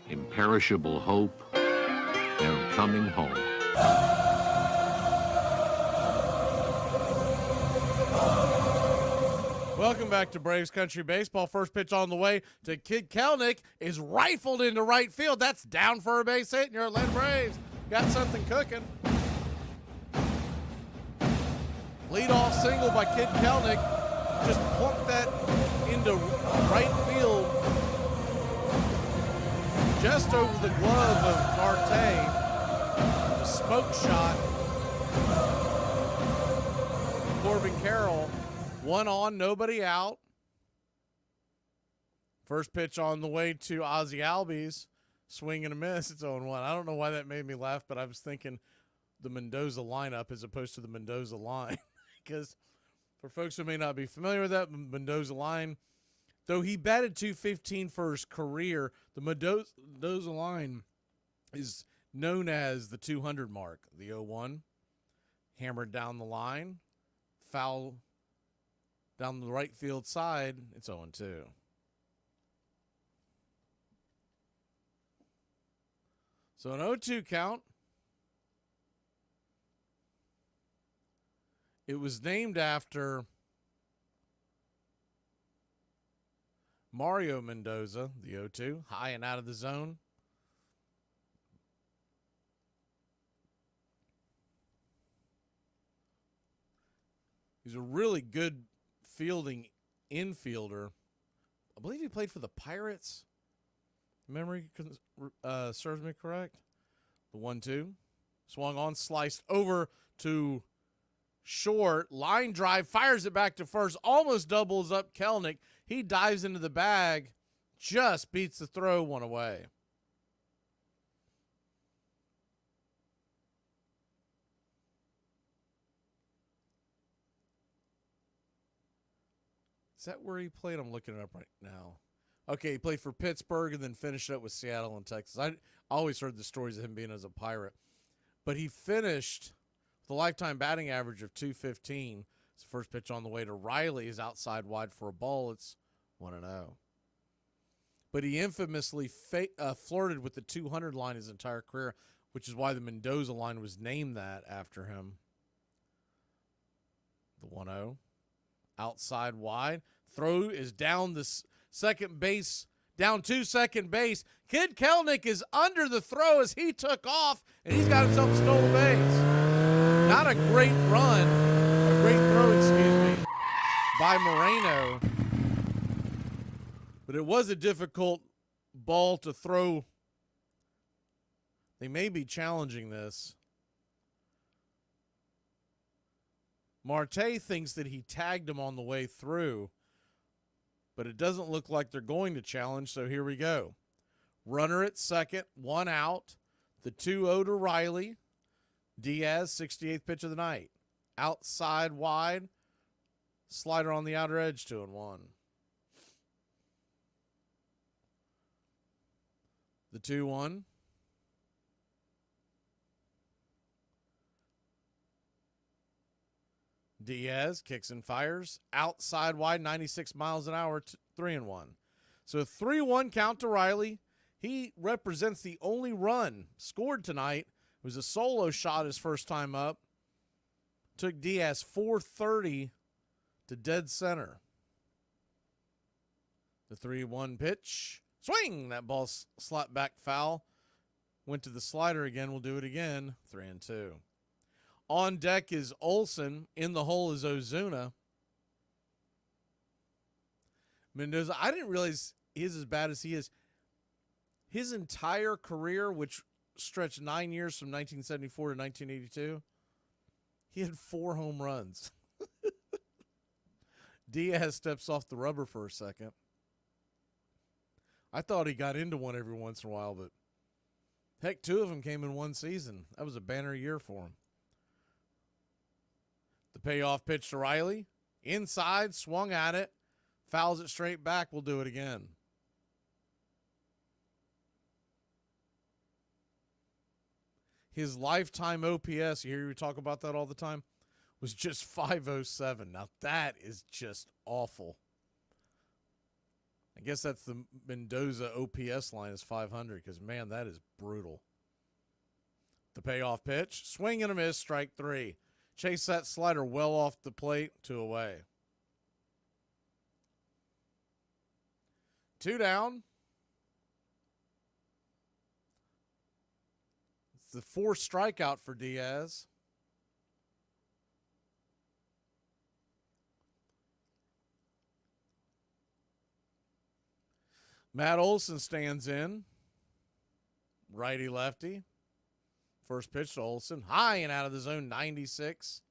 imperishable hope and coming home. Welcome back to Braves Country Baseball. First pitch on the way to Kid Kelnick is rifled into right field. That's down for a base hit, and your Atlanta Braves got something cooking. Leadoff single by Kid Kelnick. Just plunked that into right field. Just over the glove of Marte. A smoke shot. Corbin Carroll. 1 on, nobody out. First pitch on the way to Ozzie Albies. Swing and a miss. It's 0-1. I don't know why that made me laugh, but I was thinking the Mendoza lineup as opposed to the Mendoza line. Because for folks who may not be familiar with that, Mendoza line, though he batted .215 for his career, the Mendoza line is known as the 200 mark. The 0-1. Hammered down the line. Foul down the right field side, it's 0-2. So an 0-2 count. It was named after Mario Mendoza, the 0-2, high and out of the zone. He's a really good fielding infielder. I believe he played for the Pirates. Memory serves me correct. The 1-2. Swung on, sliced over to short. Line drive, fires it back to first. Almost doubles up Kelnick. He dives into the bag. Just beats the throw, one away. Is that where he played? I'm looking it up right now. Okay, he played for Pittsburgh and then finished up with Seattle and Texas. I always heard the stories of him being as a Pirate. But he finished with a lifetime batting average of .215. His first pitch on the way to Riley is outside wide for a ball. It's 1-0. But he infamously flirted with the 200 line his entire career, which is why the Mendoza line was named that after him. The 1-0. Outside wide. Throw is down the second base, down to second base. Kid Kelnick is under the throw as he took off, and he's got himself a stolen base. Not a great run, a great throw, excuse me, by Moreno. But it was a difficult ball to throw. They may be challenging this. Marte thinks that he tagged him on the way through, but it doesn't look like they're going to challenge, so here we go. Runner at second, 1 out. The 2-0 to Riley. Diaz, 68th pitch of the night. Outside wide. Slider on the outer edge, 2-1. The 2-1. Diaz kicks and fires. Outside wide, 96 miles an hour, 3-1. So 3-1 count to Riley. He represents the only run scored tonight. It was a solo shot his first time up. Took Diaz 430 to dead center. The 3-1 pitch. Swing! That ball slapped back foul. Went to the slider again. We'll do it again. 3-2. On deck is Olsen. In the hole is Ozuna. Mendoza, I didn't realize he's as bad as he is. His entire career, which stretched 9 years from 1974 to 1982, he had 4 home runs. Diaz steps off the rubber for a second. I thought he got into one every once in a while, but heck, 2 of them came in one season. That was a banner year for him. The payoff pitch to Riley. Inside, swung at it. Fouls it straight back. We'll do it again. His lifetime OPS, you hear me talk about that all the time, was just .507. Now that is just awful. I guess that's the Mendoza OPS line is 500 because, man, that is brutal. The payoff pitch. Swing and a miss, strike 3. Chase that slider well off the plate, 2 away. 2 down. It's the 4th strikeout for Diaz. Matt Olson stands in. Righty-lefty. First pitch to Olson. High and out of the zone, 96.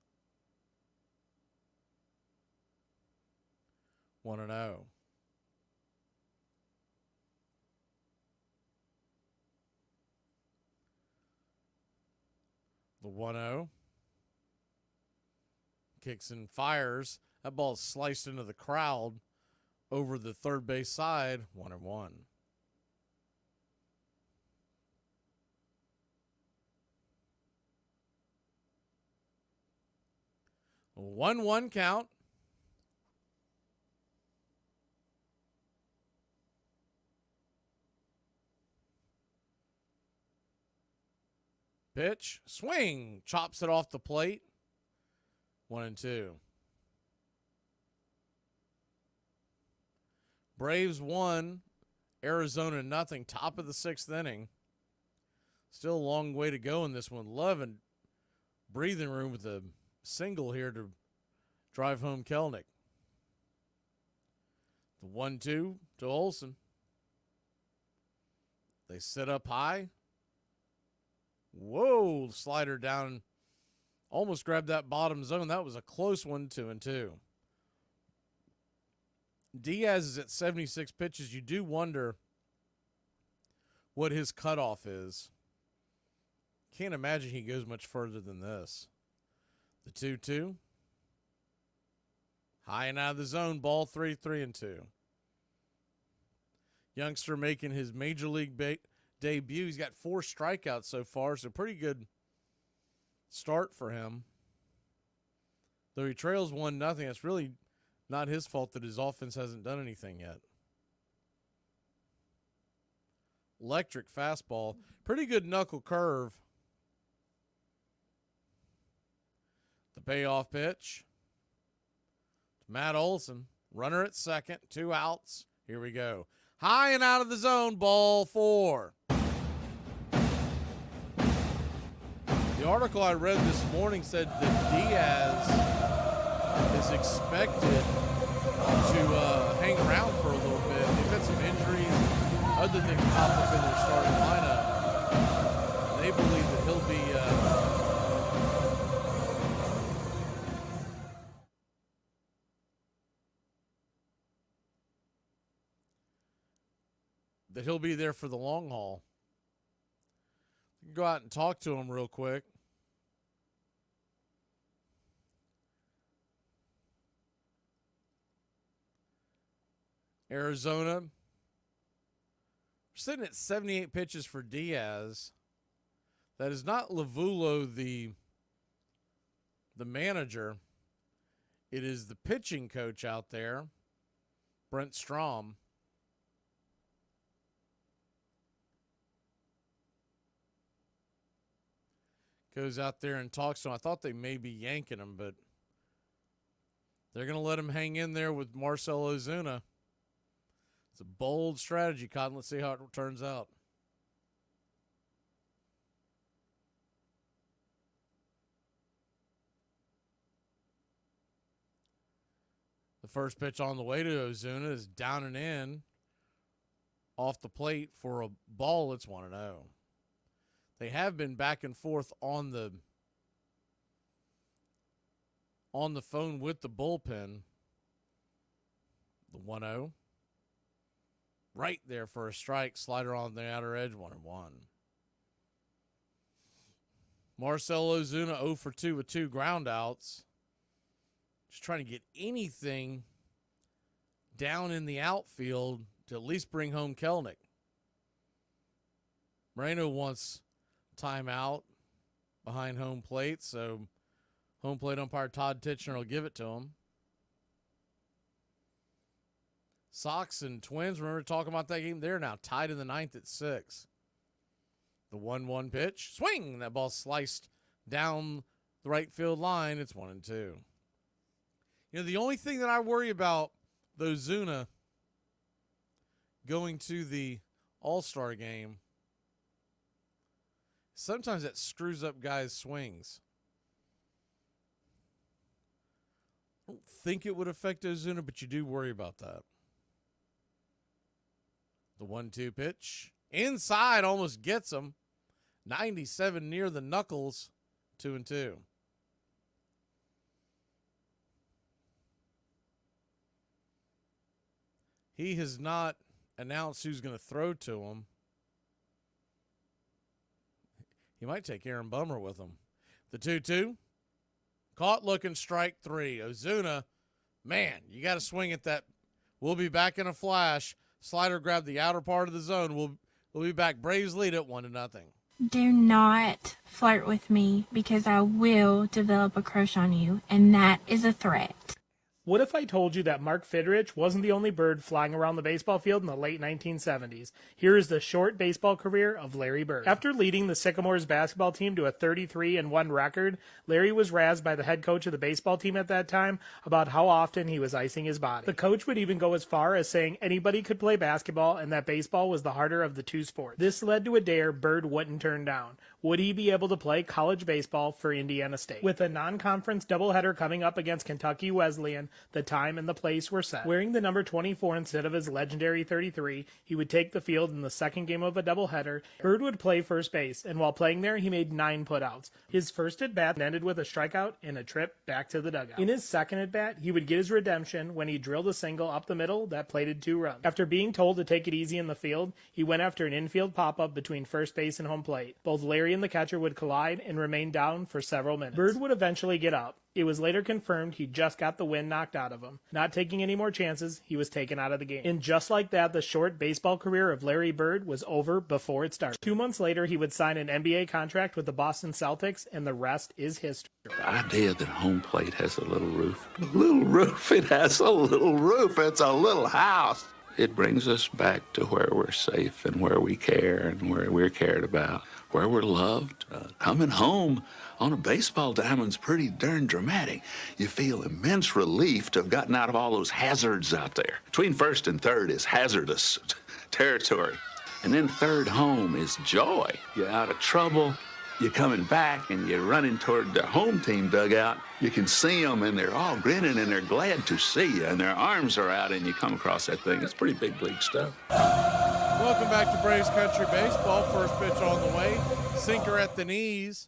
1-0. The 1-0. Kicks and fires. That ball is sliced into the crowd over the third base side. 1-1. A 1-1 count. Pitch, swing, chops it off the plate. 1-2. Braves 1, Arizona 0. Top of the 6th inning. Still a long way to go in this one. Loving breathing room with a single here to drive home Kelnick. The 1-2 to Olson. They sit up high. Whoa, slider down. Almost grabbed that bottom zone. That was a close one, 2-2. Diaz is at 76 pitches. You do wonder what his cutoff is. Can't imagine he goes much further than this. The 2-2. High and out of the zone. Ball 3, 3-2. Youngster making his major league debut. He's got 4 strikeouts so far, so pretty good start for him. Though he trails 1-0, it's really not his fault that his offense hasn't done anything yet. Electric fastball. Pretty good knuckle curve. The payoff pitch. Matt Olson. Runner at second. 2 outs. Here we go. High and out of the zone. Ball 4. The article I read this morning said that Diaz is expected to hang around for a little bit. They've had some injuries, other things pop up in their starting lineup. They believe that he'll be there for the long haul. You can go out and talk to him real quick. Arizona. We're sitting at 78 pitches for Diaz. That is not Lavulo, the manager. It is the pitching coach out there, Brent Strom. Goes out there and talks to him. I thought they may be yanking him, but they're going to let him hang in there with Marcell Ozuna. It's a bold strategy, Cotton. Let's see how it turns out. The first pitch on the way to Ozuna is down and in. Off the plate for a ball. It's 1-0. They have been back and forth on the phone with the bullpen. The 1-0. Right there for a strike. Slider on the outer edge. 1-1. Marcell Ozuna 0 for 2 with 2 ground outs. Just trying to get anything down in the outfield to at least bring home Kelnick. Moreno wants timeout behind home plate, so home plate umpire Todd Titchener will give it to him. Sox and Twins, remember talking about that game? They're now tied in the 9th at 6. The 1-1 pitch. Swing! That ball sliced down the right field line. It's 1-2. You know, the only thing that I worry about, though, Ozuna, going to the All-Star game, sometimes that screws up guys' swings. I don't think it would affect Ozuna, but you do worry about that. The 1-2 pitch. Inside, almost gets him. 97 near the knuckles. 2-2. He has not announced who's going to throw to him. He might take Aaron Bummer with him. The 2-2. Caught looking, strike 3. Ozuna, man, you got to swing at that. We'll be back in a flash. Slider grabbed the outer part of the zone. We'll be back. Braves lead at 1-0. Do not flirt with me because I will develop a crush on you, and that is a threat. What if I told you that Mark Fidrich wasn't the only bird flying around the baseball field in the late 1970s? Here is the short baseball career of Larry Bird. After leading the Sycamores basketball team to a 33-1 record, Larry was razzed by the head coach of the baseball team at that time about how often he was icing his body. The coach would even go as far as saying anybody could play basketball and that baseball was the harder of the two sports. This led to a dare Bird wouldn't turn down. Would he be able to play college baseball for Indiana State? With a non-conference doubleheader coming up against Kentucky Wesleyan, the time and the place were set. Wearing the number 24 instead of his legendary 33, he would take the field in the second game of a doubleheader. Bird would play first base, and while playing there, he made 9 putouts. His first at-bat ended with a strikeout and a trip back to the dugout. In his second at-bat, he would get his redemption when he drilled a single up the middle that plated 2 runs. After being told to take it easy in the field, he went after an infield pop-up between first base and home plate. Both Larry and the catcher would collide and remain down for several minutes. Bird would eventually get up. It was later confirmed he just got the wind knocked out of him. Not taking any more chances, he was taken out of the game. And just like that, the short baseball career of Larry Bird was over before it started. 2 months later, he would sign an NBA contract with the Boston Celtics, and the rest is history. The idea that home plate has a little roof. A little roof, it has a little roof. It's a little house. It brings us back to where we're safe and where we care and where we're cared about, where we're loved. Coming home on a baseball diamond's pretty darn dramatic. You feel immense relief to have gotten out of all those hazards out there. Between first and third is hazardous territory. And then third home is joy. You're out of trouble. You're coming back and you're running toward the home team dugout. You can see them and they're all grinning and they're glad to see you and their arms are out and you come across that thing. It's pretty big league stuff. Welcome back to Braves Country Baseball. First pitch on the way. Sinker at the knees.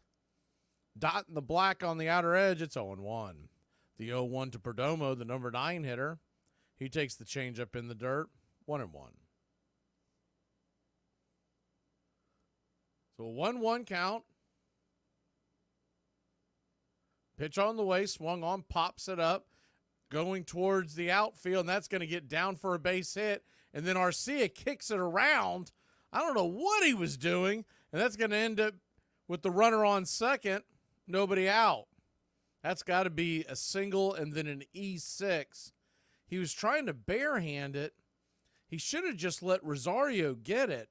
Dot in the black on the outer edge. It's 0-1. The 0-1 to Perdomo, the number 9 hitter. He takes the changeup in the dirt. 1-1. So a 1-1 count. Pitch on the way, swung on, pops it up, going towards the outfield, and that's going to get down for a base hit. And then Arcia kicks it around. I don't know what he was doing, and that's going to end up with the runner on second, nobody out. That's got to be a single and then an E6. He was trying to barehand it. He should have just let Rosario get it,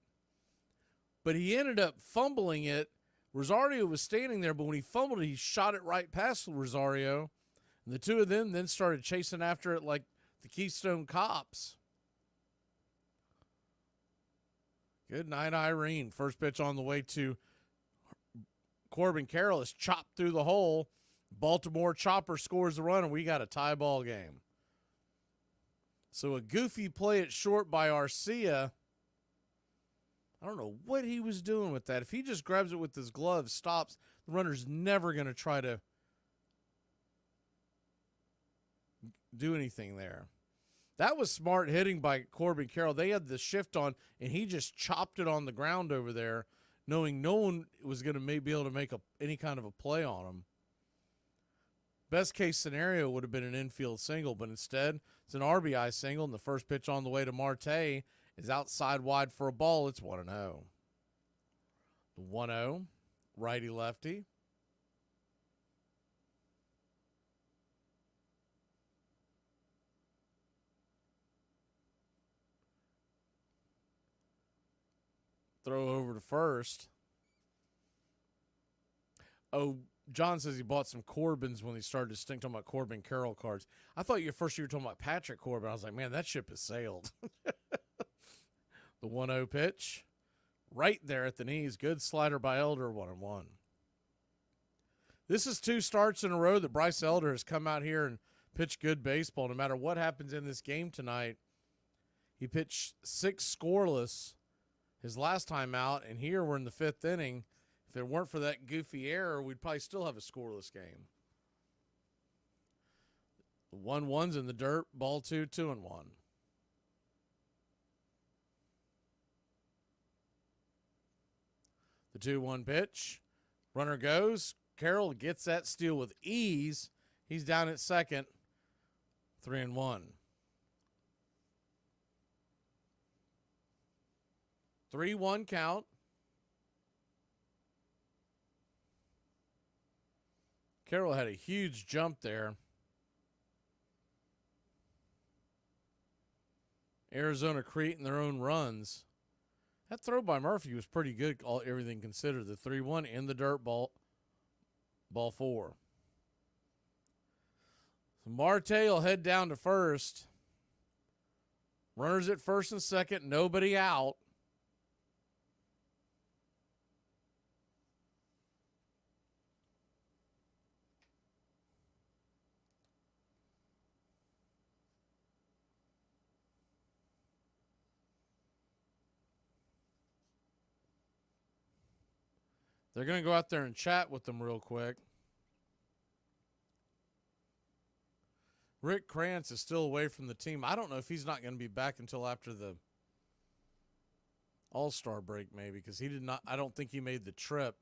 but he ended up fumbling it. Rosario was standing there, but when he fumbled it, he shot it right past Rosario. And the two of them then started chasing after it like the Keystone Cops. Good night, Irene. First pitch on the way to Corbin Carroll is chopped through the hole. Baltimore chopper scores the run, and we got a tie ball game. So a goofy play at short by Arcia. I don't know what he was doing with that. If he just grabs it with his glove, stops, the runner's never going to try to do anything there. That was smart hitting by Corbin Carroll. They had the shift on, and he just chopped it on the ground over there, knowing no one was going to be able to make any kind of a play on him. Best case scenario would have been an infield single, but instead it's an RBI single, and the first pitch on the way to Marte is outside wide for a ball. It's 1-0. The 1-0, righty-lefty. Throw over to first. Oh, John says he bought some Corbins when he started to stink talking about Corbin Carroll cards. I thought you were talking about Patrick Corbin. I was like, man, that ship has sailed. The 1-0 pitch, right there at the knees. Good slider by Elder, 1-1. This is 2 starts in a row that Bryce Elder has come out here and pitched good baseball. No matter what happens in this game tonight, he pitched 6 scoreless his last time out, and here we're in the 5th inning. If it weren't for that goofy error, we'd probably still have a scoreless game. The 1-1's in the dirt, ball 2, 2-1. The 2-1 pitch. Runner goes. Carroll gets that steal with ease. He's down at second. 3-1. 3-1 count. Carroll had a huge jump there. Arizona creating their own runs. That throw by Murphy was pretty good, everything considered. The 3-1 in the dirt, ball 4. So Marte will head down to first. Runners at first and second, nobody out. They're going to go out there and chat with them real quick. Rick Krantz is still away from the team. I don't know if he's not going to be back until after the All-Star break, maybe, because he did not. I don't think he made the trip.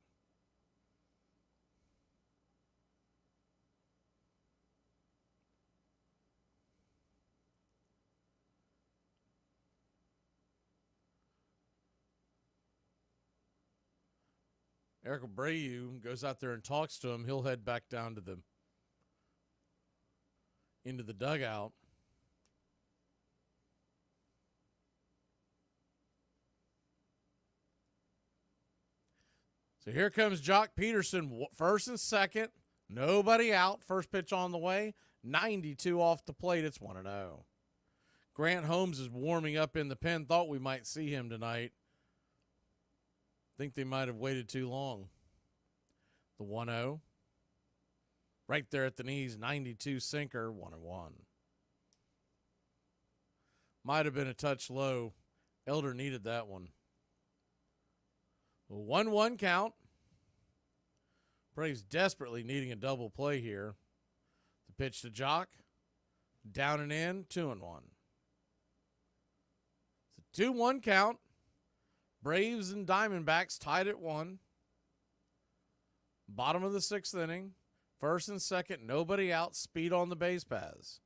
Eric Abreu goes out there and talks to him. He'll head back down to into the dugout. So here comes Jock Peterson, first and second. Nobody out. First pitch on the way. 92 off the plate. It's 1-0. Grant Holmes is warming up in the pen. Thought we might see him tonight. Think they might have waited too long. The 1-0. Right there at the knees, 92 sinker, 1-1. Might have been a touch low. Elder needed that one. A 1-1 count. Braves desperately needing a double play here. The pitch to Jock. Down and in, 2-1. It's a 2-1 count. Braves and Diamondbacks tied at 1. Bottom of the 6th inning. First and second, nobody out. Speed on the base paths.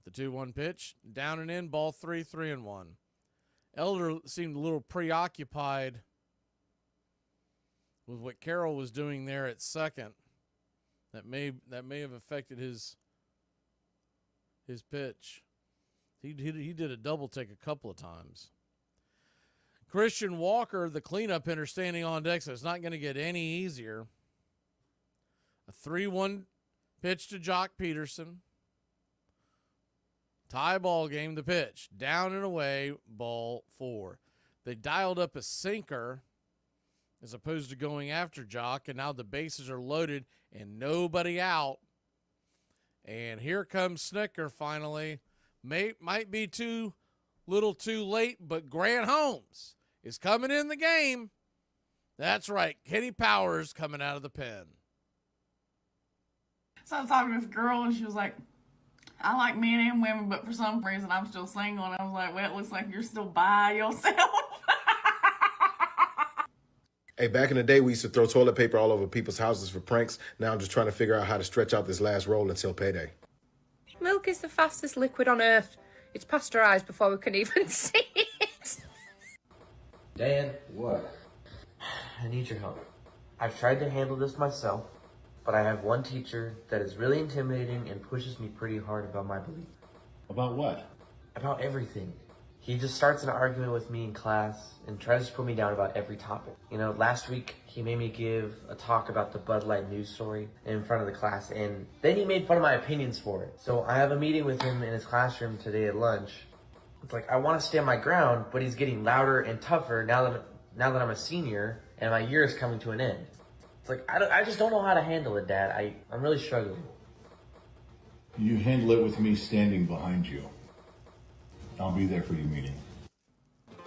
The 2-1 pitch. Down and in, ball 3, 3-1. Elder seemed a little preoccupied with what Carroll was doing there at second. That may have affected his pitch. He did a double take a couple of times. Christian Walker, the cleanup hitter, standing on deck, so it's not going to get any easier. A 3-1 pitch to Jock Peterson. Tie ball game, the pitch. Down and away, ball 4. They dialed up a sinker as opposed to going after Jock, and now the bases are loaded and nobody out. And here comes Snicker finally. Might be too little too late, but Grant Holmes is coming in the game. That's right, Kenny Powers coming out of the pen. So I was talking to this girl, and she was like, I like men and women, but for some reason I'm still single. And I was like, well, it looks like you're still by yourself. Hey, back in the day, we used to throw toilet paper all over people's houses for pranks. Now I'm just trying to figure out how to stretch out this last roll until payday. Milk is the fastest liquid on earth. It's pasteurized before we can even see it. Dan, what? I need your help. I've tried to handle this myself, but I have one teacher that is really intimidating and pushes me pretty hard about my belief. About what? About everything. He just starts an argument with me in class and tries to put me down about every topic. You know, last week he made me give a talk about the Bud Light news story in front of the class, and then he made fun of my opinions for it. So I have a meeting with him in his classroom today at lunch, It's like, I want to stand my ground, but he's getting louder and tougher now that I'm a senior and my year is coming to an end. It's like, I just don't know how to handle it, Dad. I'm really struggling. You handle it with me standing behind you. I'll be there for your meeting.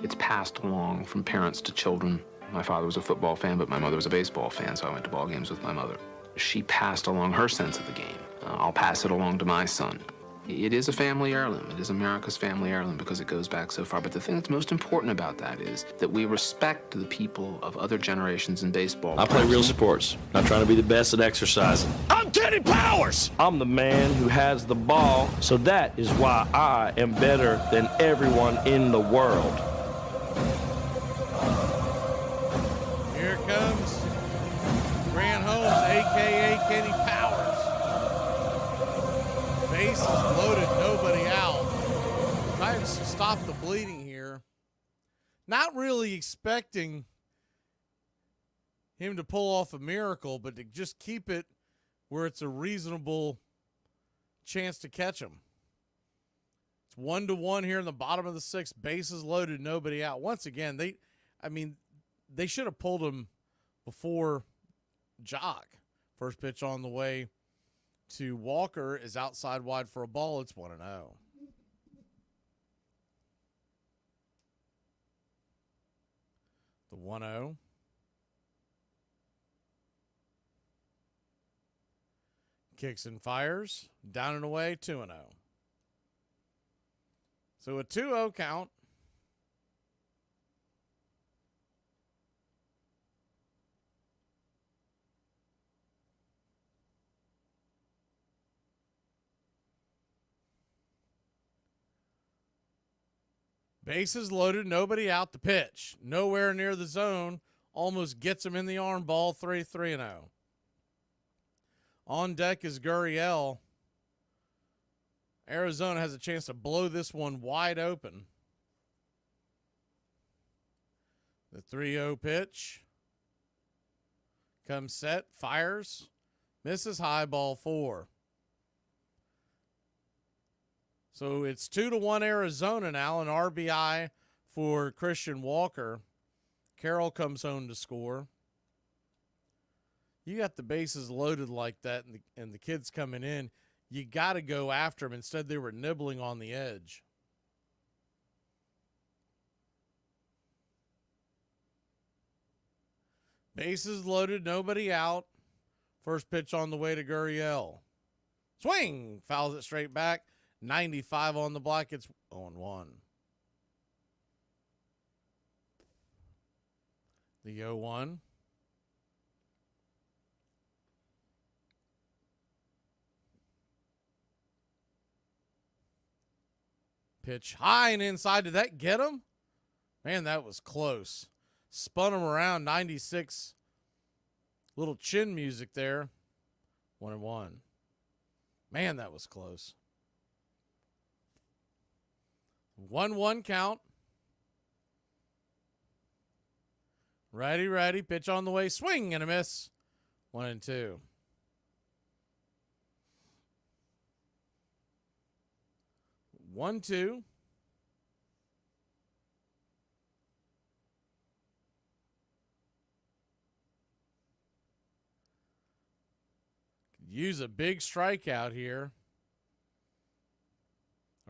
It's passed along from parents to children. My father was a football fan, but my mother was a baseball fan, so I went to ball games with my mother. She passed along her sense of the game. I'll pass it along to my son. It is a family heirloom. It is America's family heirloom because it goes back so far. But the thing that's most important about that is that we respect the people of other generations in baseball. I play real sports, not trying to be the best at exercising. I'm Teddy Powers! I'm the man who has the ball, so that is why I am better than everyone in the world. Here comes Grant Holmes, a.k.a. Kenny Powers. Bases loaded, nobody out. Trying to stop the bleeding here. Not really expecting him to pull off a miracle, but to just keep it where it's a reasonable chance to catch him. It's 1-1 here in the bottom of the sixth. Bases loaded, nobody out. Once again, they should have pulled him before Jock. First pitch on the way to Walker is outside wide for a ball. It's 1-0. The 1-0. Kicks and fires. Down and away, 2-0. So a 2-0 count. Bases loaded, nobody out. The pitch. Nowhere near the zone. Almost gets him in the arm. Ball 3-0. On deck is Gurriel. Arizona has a chance to blow this one wide open. The 3-0 pitch. Comes set, fires. Misses high, ball 4. So it's 2-1 Arizona now, an RBI for Christian Walker. Carroll comes home to score. You got the bases loaded like that and the kids coming in, you got to go after them. Instead, they were nibbling on the edge. Bases loaded, nobody out. First pitch on the way to Gurriel. Swing! Fouls it straight back. 95 on the block. It's 0-1. The 0-1. Pitch high and inside. Did that get him? Man, that was close. Spun him around. 96. Little chin music there. 1-1. Man, that was close. 1-1 count. Righty. Pitch on the way. Swing and a miss. 1-2. One, two. Could use a big strikeout here.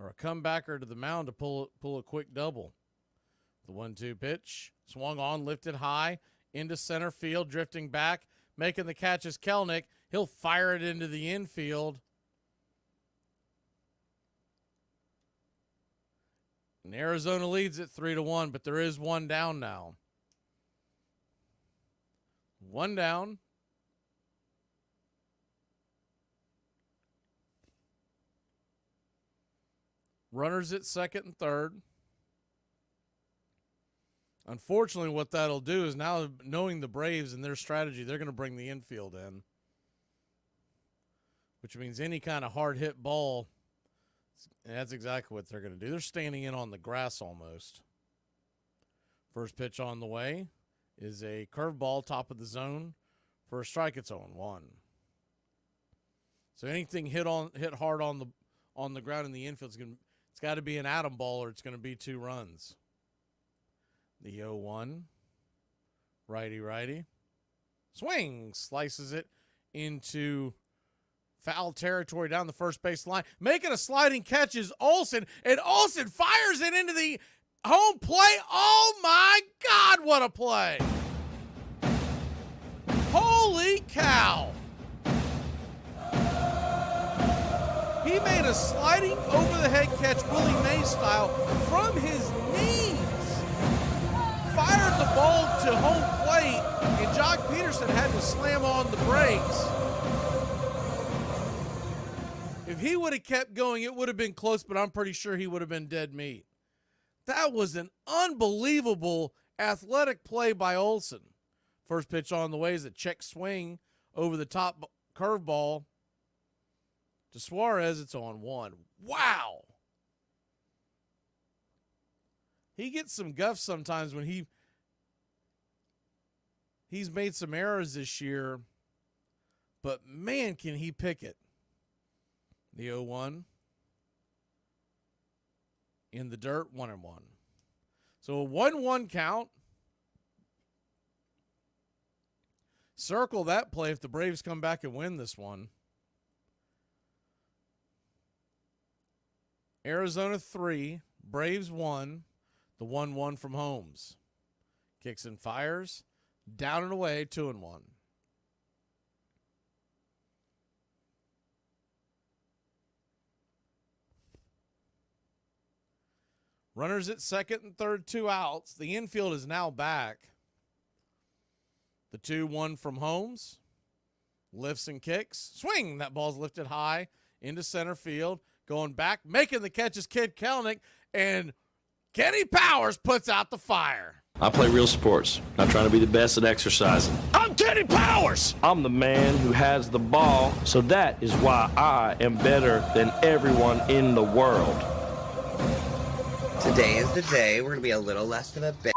Or a comebacker to the mound to pull a quick double. The 1-2 pitch. Swung on, lifted high, into center field, drifting back. Making the catch is Kelnick. He'll fire it into the infield. And Arizona leads it 3-1, but there is one down now. One down. Runners at second and third. Unfortunately, what that'll do is now, knowing the Braves and their strategy, they're going to bring the infield in. Which means any kind of hard hit ball, that's exactly what they're going to do. They're standing in on the grass almost. First pitch on the way is a curveball, top of the zone. For a strike, it's 0-1. So anything hit hard on the ground in the infield, it's It's got to be an atom ball or it's going to be 2 runs. The 0-1. Righty. Swing. Slices it into foul territory down the first base line. Making a sliding catch is Olsen. And Olsen fires it into the home plate. Oh, my God, what a play. Holy cow. He made a sliding over-the-head catch, Willie Mays style, from his knees. Fired the ball to home plate, and Jock Peterson had to slam on the brakes. If he would have kept going, it would have been close, but I'm pretty sure he would have been dead meat. That was an unbelievable athletic play by Olsen. First pitch on the way is a check swing over the top curveball. To Suarez, it's on 1. Wow. He gets some guff sometimes when he's made some errors this year, but man, can he pick it. The 0-1. In the dirt, 1-1. So a 1-1 count. Circle that play if the Braves come back and win this one. Arizona 3, Braves 1, the 1-1 from Holmes. Kicks and fires, down and away, 2-1. Runners at second and third, 2 outs. The infield is now back. The 2-1 from Holmes. Lifts and kicks. Swing! That ball's lifted high into center field. Going back, making the catch is Kid Kelnick, and Kenny Powers puts out the fire. I play real sports, not trying to be the best at exercising. I'm Kenny Powers! I'm the man who has the ball, so that is why I am better than everyone in the world. Today is the day. We're going to be a little less of a bitch.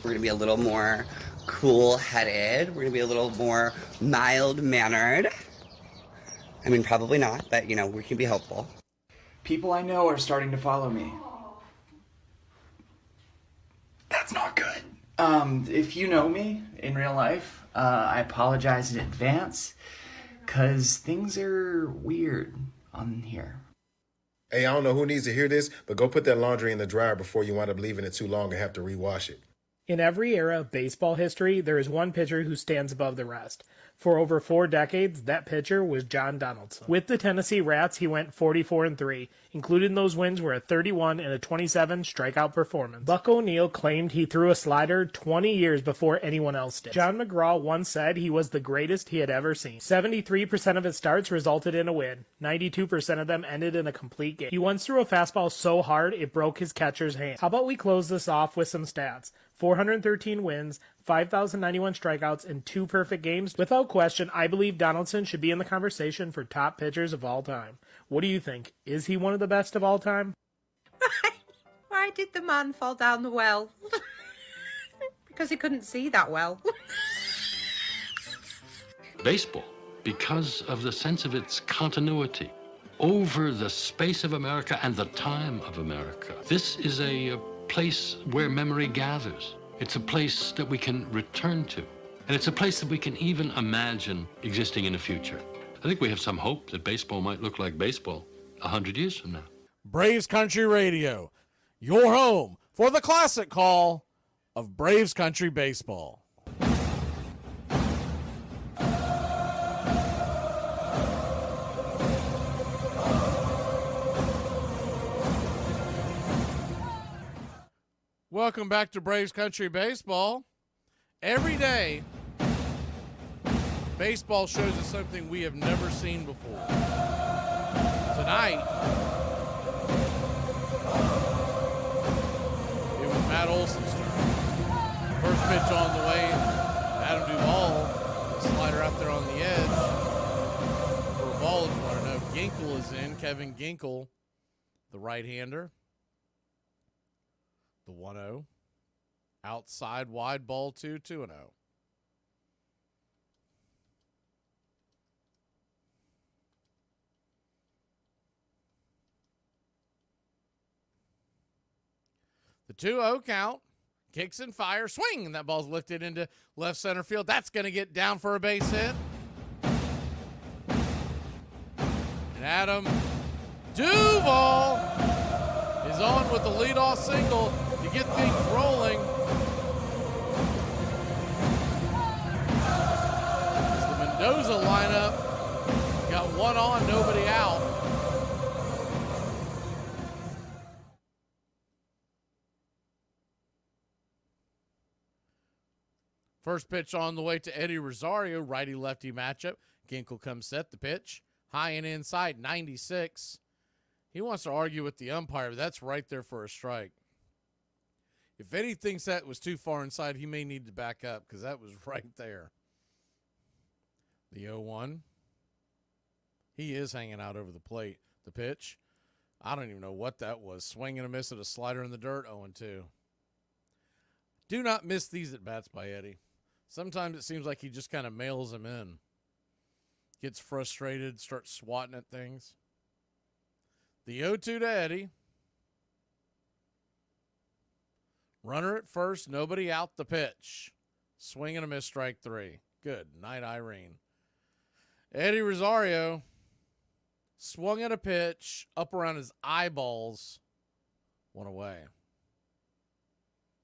We're going to be a little more cool-headed. We're going to be a little more mild-mannered. I mean, probably not, but, we can be hopeful. People I know are starting to follow me. That's not good. If you know me in real life, I apologize in advance, because things are weird on here. Hey, I don't know who needs to hear this, but go put that laundry in the dryer before you wind up leaving it too long and have to rewash it. In every era of baseball history, there is one pitcher who stands above the rest. For over 4 decades, that pitcher was John Donaldson. With the Tennessee Rats, he went 44-3. Included in those wins were a 31 and a 27 strikeout performance. Buck O'Neil claimed he threw a slider 20 years before anyone else did. John McGraw once said he was the greatest he had ever seen. 73% of his starts resulted in a win. 92% of them ended in a complete game. He once threw a fastball so hard it broke his catcher's hand. How about we close this off with some stats? 413 wins, 5,091 strikeouts, and 2 perfect games. Without question, I believe Donaldson should be in the conversation for top pitchers of all time. What do you think? Is he one of the best of all time? Why did the man fall down the well? Because he couldn't see that well. Baseball, because of the sense of its continuity over the space of America and the time of America. This is a place where memory gathers. It's a place that we can return to. And it's a place that we can even imagine existing in the future. I think we have some hope that baseball might look like baseball 100 years from now. Braves Country Radio, your home for the classic call of Braves Country Baseball. Welcome back to Braves Country Baseball. Every day, baseball shows us something we have never seen before. Tonight, it was Matt Olson's turn. First pitch on the way, Adam Duvall, the slider out there on the edge. For a ball, it's 1-0. Ginkel is in, Kevin Ginkel, the right-hander. The 1-0. Outside wide ball 2-0. 2-0 count. Kicks and fire. Swing. And that ball's lifted into left center field. That's going to get down for a base hit. And Adam Duvall is on with the leadoff single to get things rolling. As the Mendoza lineup got one on, nobody out. First pitch on the way to Eddie Rosario, righty-lefty matchup. Ginkel comes set the pitch. High and inside, 96. He wants to argue with the umpire, but that's right there for a strike. If Eddie thinks that was too far inside, he may need to back up because that was right there. The 0-1. He is hanging out over the plate. The pitch. I don't even know what that was. Swing and a miss at a slider in the dirt, 0-2. Do not miss these at-bats by Eddie. Sometimes it seems like he just kind of mails them in. Gets frustrated, starts swatting at things. The 0-2 to Eddie. Runner at first, nobody out, the pitch. Swing and a miss, strike 3. Good night, Irene. Eddie Rosario swung at a pitch up around his eyeballs. One away.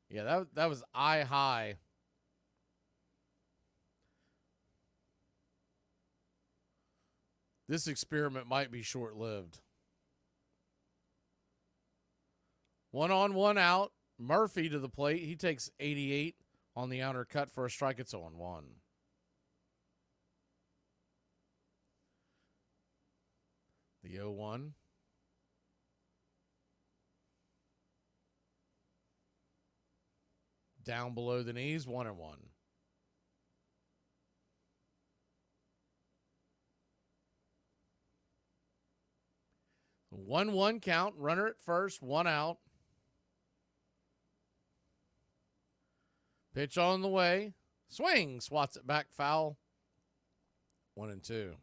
Yeah, that was eye high. This experiment might be short-lived. 1 on, 1 out. Murphy to the plate. He takes 88 on the outer cut for a strike. It's 0-1. The 0-1. Down below the knees, 1-1. 1-1 count, runner at first, 1 out. Pitch on the way. Swing, swats it back, foul. 1-2.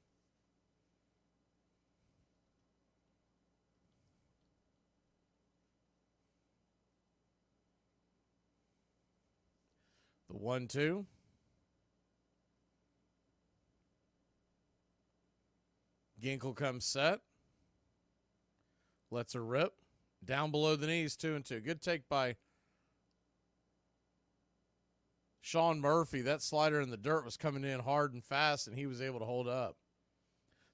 The 1-2. Ginkel comes set. Lets her rip. Down below the knees, 2-2. Good take by Sean Murphy. That slider in the dirt was coming in hard and fast, and he was able to hold up.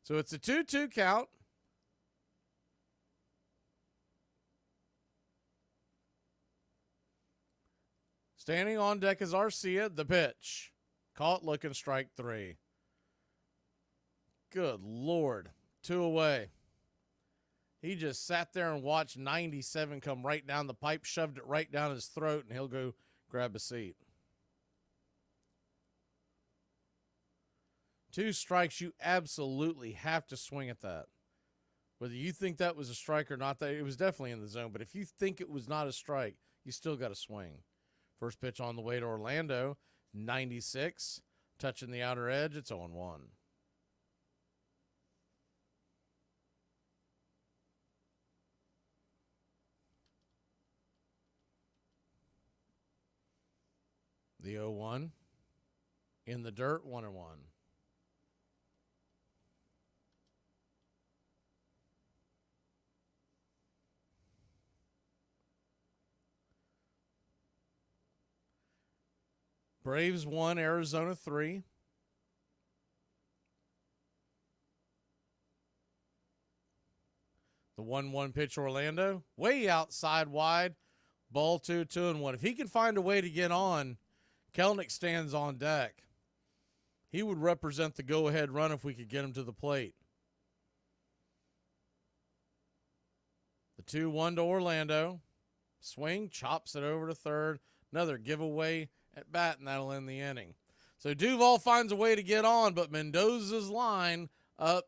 So it's a 2-2 count. Standing on deck is Arcia. The pitch. Caught looking, strike 3. Good Lord. 2 away. He just sat there and watched 97 come right down the pipe, shoved it right down his throat, and he'll go grab a seat. 2 strikes, you absolutely have to swing at that. Whether you think that was a strike or not, it was definitely in the zone. But if you think it was not a strike, you still got to swing. First pitch on the way to Orlando, 96, touching the outer edge. It's 0-1. The 0-1. In the dirt, 1-1. Braves 1, Arizona 3. The 1-1 pitch, Orlando. Way outside wide. Ball 2-1. If he can find a way to get on, Kelenic stands on deck. He would represent the go-ahead run if we could get him to the plate. The 2-1 to Orlando. Swing, chops it over to third. Another giveaway at bat, and that'll end the inning. So Duvall finds a way to get on, but Mendoza's line up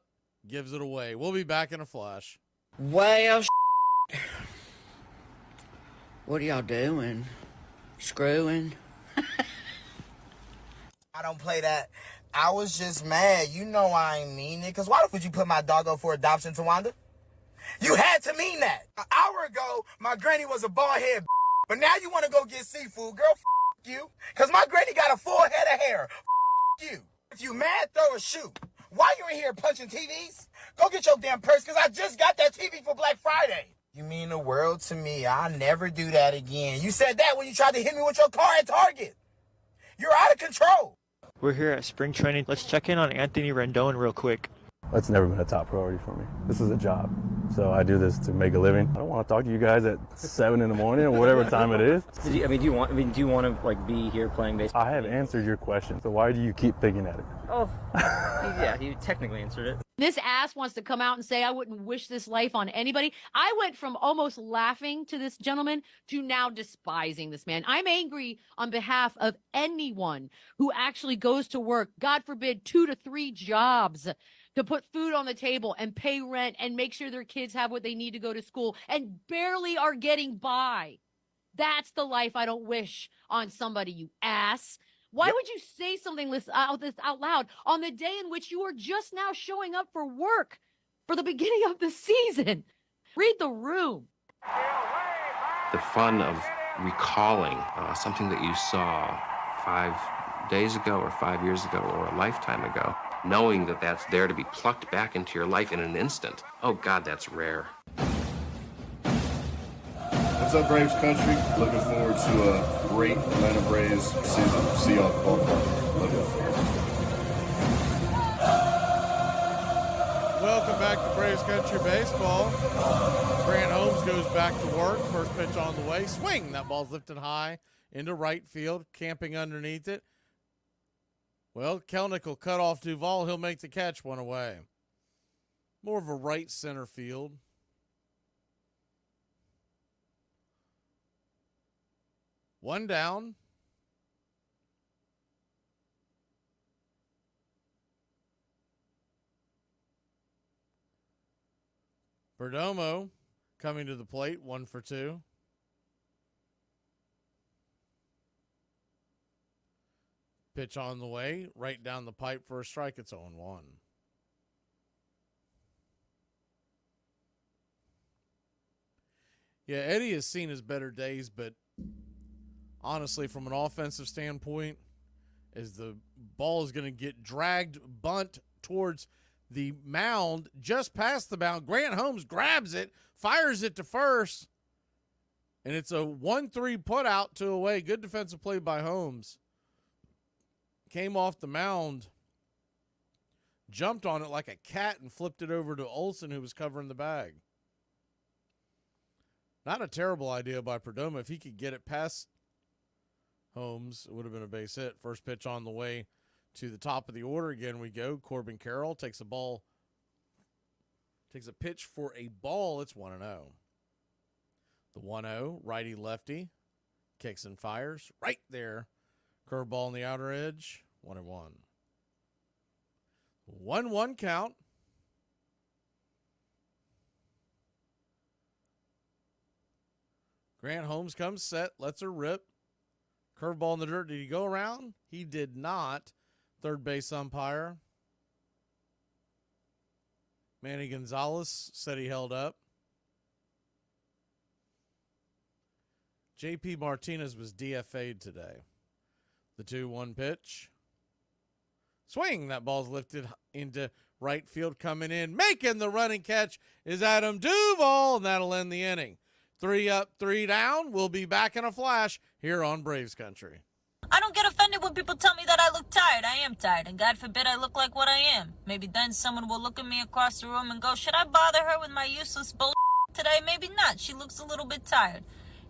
gives it away. We'll be back in a flash. Well, what are y'all doing? Screwing? I don't play that. I was just mad. You know I ain't mean it. Because why would you put my dog up for adoption, Tawanda? You had to mean that. An hour ago, my granny was a bald head. But now you want to go get seafood. Girl, you. Because my granny got a full head of hair. You. If you mad, throw a shoe. Why you in here punching TVs? Go get your damn purse, because I just got that TV for Black Friday. You mean the world to me. I'll never do that again. You said that when you tried to hit me with your car at Target. You're out of control. We're here at spring training. Let's check in on Anthony Rendon real quick. That's never been a top priority for me. This is a job. So I do this to make a living. I don't want to talk to you guys at 7 in the morning or whatever time it is. Do you want to like be here playing baseball? I have answered your question. So why do you keep thinking at it? Oh, yeah, you technically answered it. This ass wants to come out and say, I wouldn't wish this life on anybody. I went from almost laughing to this gentleman to now despising this man. I'm angry on behalf of anyone who actually goes to work, God forbid, 2 to 3 jobs to put food on the table and pay rent and make sure their kids have what they need to go to school and barely are getting by. That's the life I don't wish on somebody, you ass. Why would you say something out loud on the day in which you are just now showing up for work for the beginning of the season? Read the room. The fun of recalling something that you saw 5 days ago or 5 years ago or a lifetime ago, knowing that that's there to be plucked back into your life in an instant. Oh, God, that's rare. What's up, Braves country? Looking forward to a great Atlanta Braves season. See y'all at the ballpark. Love y'all. Welcome back to Braves Country Baseball. Grant Holmes goes back to work. First pitch on the way. Swing. That ball's lifted high into right field, camping underneath it. Well, Kelnick will cut off Duvall. He'll make the catch, one away. More of a right center field. One down. Perdomo coming to the plate, 1 for 2. Pitch on the way, right down the pipe for a strike. It's 0-1. Yeah, Eddie has seen his better days, but honestly, from an offensive standpoint, as the ball is going to get dragged, bunt towards the mound, just past the mound, Grant Holmes grabs it, fires it to first, and it's a 1-3 put out to away. Good defensive play by Holmes. Came off the mound, jumped on it like a cat, and flipped it over to Olsen, who was covering the bag. Not a terrible idea by Perdomo. If he could get it past Holmes, it would have been a base hit. First pitch on the way to the top of the order. Again we go. Corbin Carroll takes a pitch for a ball. It's 1-0. The 1-0, righty-lefty, kicks and fires. Right there. Curveball on the outer edge. 1-1. 1-1 count. Grant Holmes comes set, lets her rip. Curveball in the dirt. Did he go around? He did not. Third base umpire Manny Gonzalez said he held up. JP Martinez was DFA'd today. The 2-1 pitch. Swing. That ball's lifted into right field. Coming in, making the running catch is Adam Duvall, and that'll end the inning. 3 up, 3 down. We'll be back in a flash here on Braves Country. I don't get offended when people tell me that I look tired. I am tired, and God forbid I look like what I am. Maybe then someone will look at me across the room and go, should I bother her with my useless bullshit today? Maybe not. She looks a little bit tired.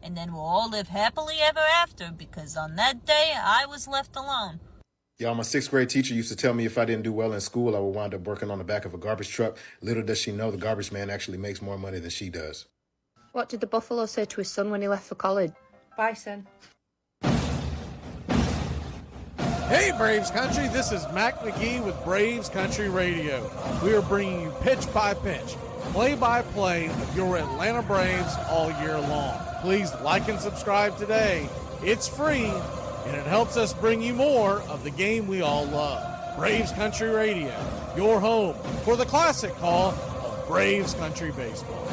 And then we'll all live happily ever after, because on that day, I was left alone. Y'all, my 6th grade teacher used to tell me if I didn't do well in school, I would wind up working on the back of a garbage truck. Little does she know the garbage man actually makes more money than she does. What did the buffalo say to his son when he left for college? Bison. Hey, Braves Country, this is Mac Magee with Braves Country Radio. We are bringing you pitch by pitch, play-by-play of your Atlanta Braves all year long. Please like and subscribe today. It's free, and it helps us bring you more of the game we all love. Braves Country Radio, your home for the classic call of Braves Country Baseball.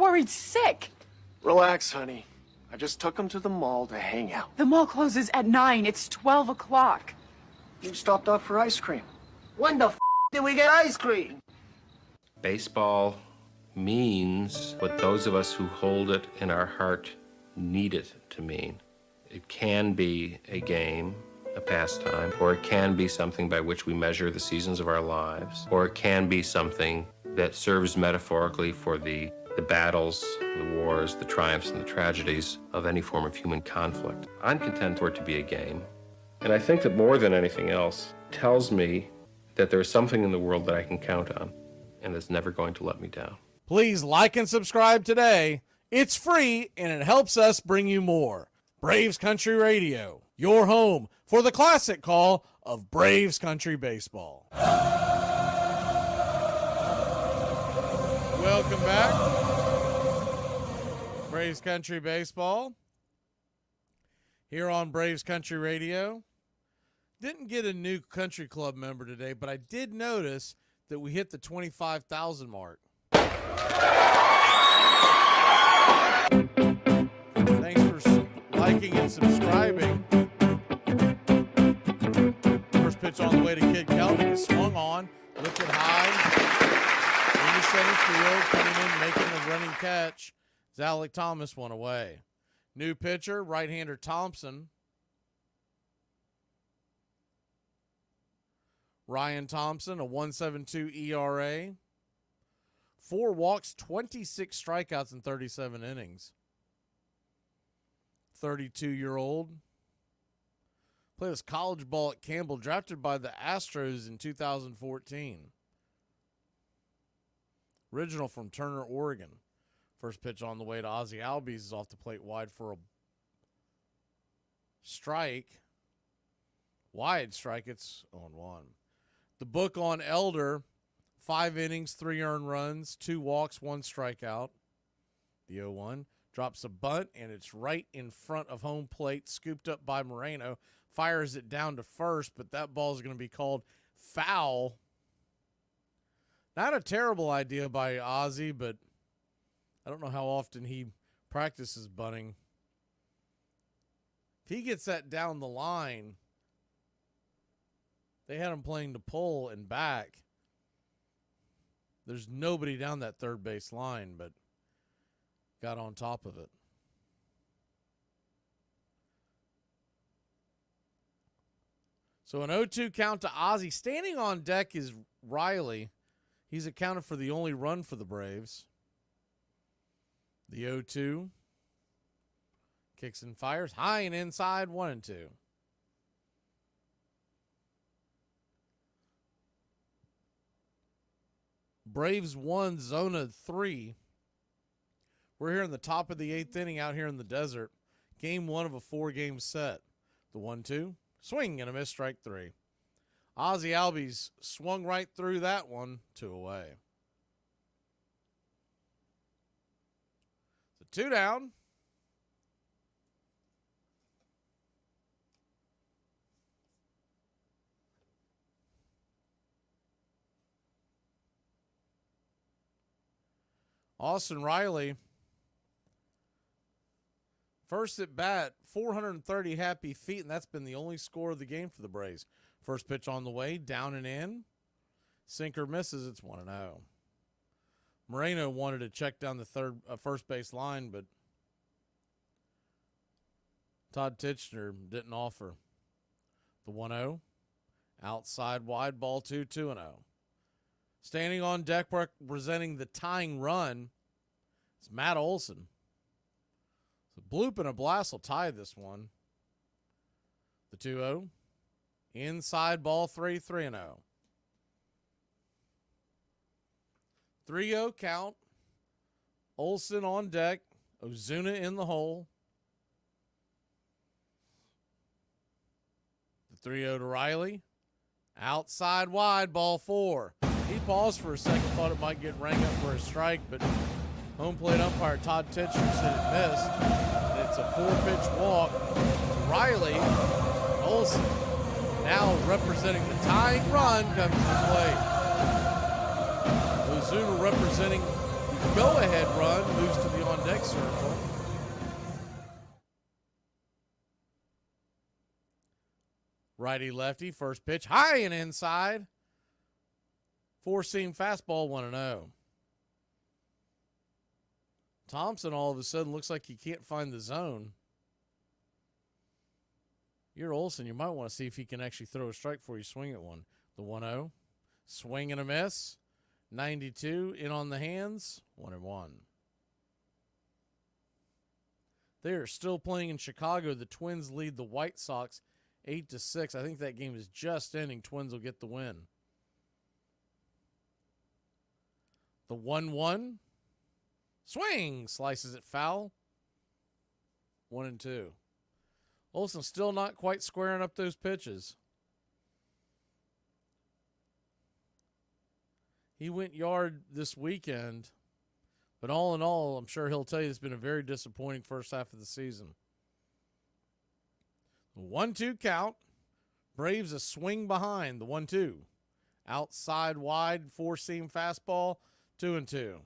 worried sick. Relax, honey. I just took him to the mall to hang out. The mall closes at 9. It's 12 o'clock. You stopped off for ice cream. When the did we get ice cream? Baseball means what those of us who hold it in our heart need it to mean. It can be a game, a pastime, or it can be something by which we measure the seasons of our lives, or it can be something that serves metaphorically for the battles, the wars, the triumphs, and the tragedies of any form of human conflict. I'm content for it to be a game, and I think that more than anything else, it tells me that there's something in the world that I can count on, and that's never going to let me down. Please like and subscribe today. It's free, and it helps us bring you more. Braves Country Radio, your home for the classic call of Braves Country Baseball. Welcome back. Braves Country Baseball here on Braves Country Radio. Didn't get a new country club member today, but I did notice that we hit the 25,000 mark. Thanks for liking and subscribing. First pitch on the way to Kid Kelvin is swung on, lifted high, into center field, coming in, making a running catch. Alec Thomas one away. New pitcher, right-hander Thompson. Ryan Thompson, a 1.72 ERA. 4 walks, 26 strikeouts in 37 innings. 32-year-old. Played his college ball at Campbell, drafted by the Astros in 2014. Original from Turner, Oregon. First pitch on the way to Ozzie Albies is off the plate wide for a strike. Wide strike, it's 0-1. The book on Elder, 5 innings, 3 earned runs, 2 walks, 1 strikeout. The 0-1 drops a bunt, and it's right in front of home plate, scooped up by Moreno. Fires it down to first, but that ball is going to be called foul. Not a terrible idea by Ozzie, but I don't know how often he practices bunting. If he gets that down the line, they had him playing to pull and back. There's nobody down that third base line, but got on top of it. So an 0-2 count to Ozzie. Standing on deck is Riley. He's accounted for the only run for the Braves. The 0-2. Kicks and fires. High and inside, 1-2. Braves 1, Zona 3. We're here in the top of the 8th inning out here in the desert. Game 1 of a 4-game set. The 1-2. Swing and a miss, strike 3. Ozzie Albies swung right through that one, 2 away. So 2 down. Austin Riley, first at bat, 430 happy feet, and that's been the only score of the game for the Braves. First pitch on the way, down and in. Sinker misses, it's 1-0. Moreno wanted to check down the first base line, but Todd Titchener didn't offer. The 1-0, outside wide, ball 2, 2-0. Standing on deck representing the tying run is Matt Olson. So bloop and a blast will tie this one. The 2-0. Inside ball 3, 3-0. 3-0 count. Olson on deck. Ozuna in the hole. The 3-0 to Riley. Outside wide, ball 4. He paused for a second, thought it might get rang up for a strike, but home plate umpire Todd Titchener said it missed. And it's a 4-pitch walk. Riley, Olson, now representing the tying run, comes to the plate. Ozuna representing the go-ahead run moves to the on-deck circle. Righty-lefty, first pitch, high and inside. Four-seam fastball, 1-0. Thompson all of a sudden looks like he can't find the zone. You're Olsen. You might want to see if he can actually throw a strike before you swing at one. The 1-0. Swing and a miss. 92 in on the hands. 1-1. They are still playing in Chicago. The Twins lead the White Sox 8-6. I think that game is just ending. Twins will get the win. The 1-1. Swing. Slices it foul. 1-2. Olsen still not quite squaring up those pitches. He went yard this weekend, but all in all, I'm sure he'll tell you it's been a very disappointing first half of the season. 1-2 count. Braves a swing behind the 1-2. Outside wide, four-seam fastball, 2-2.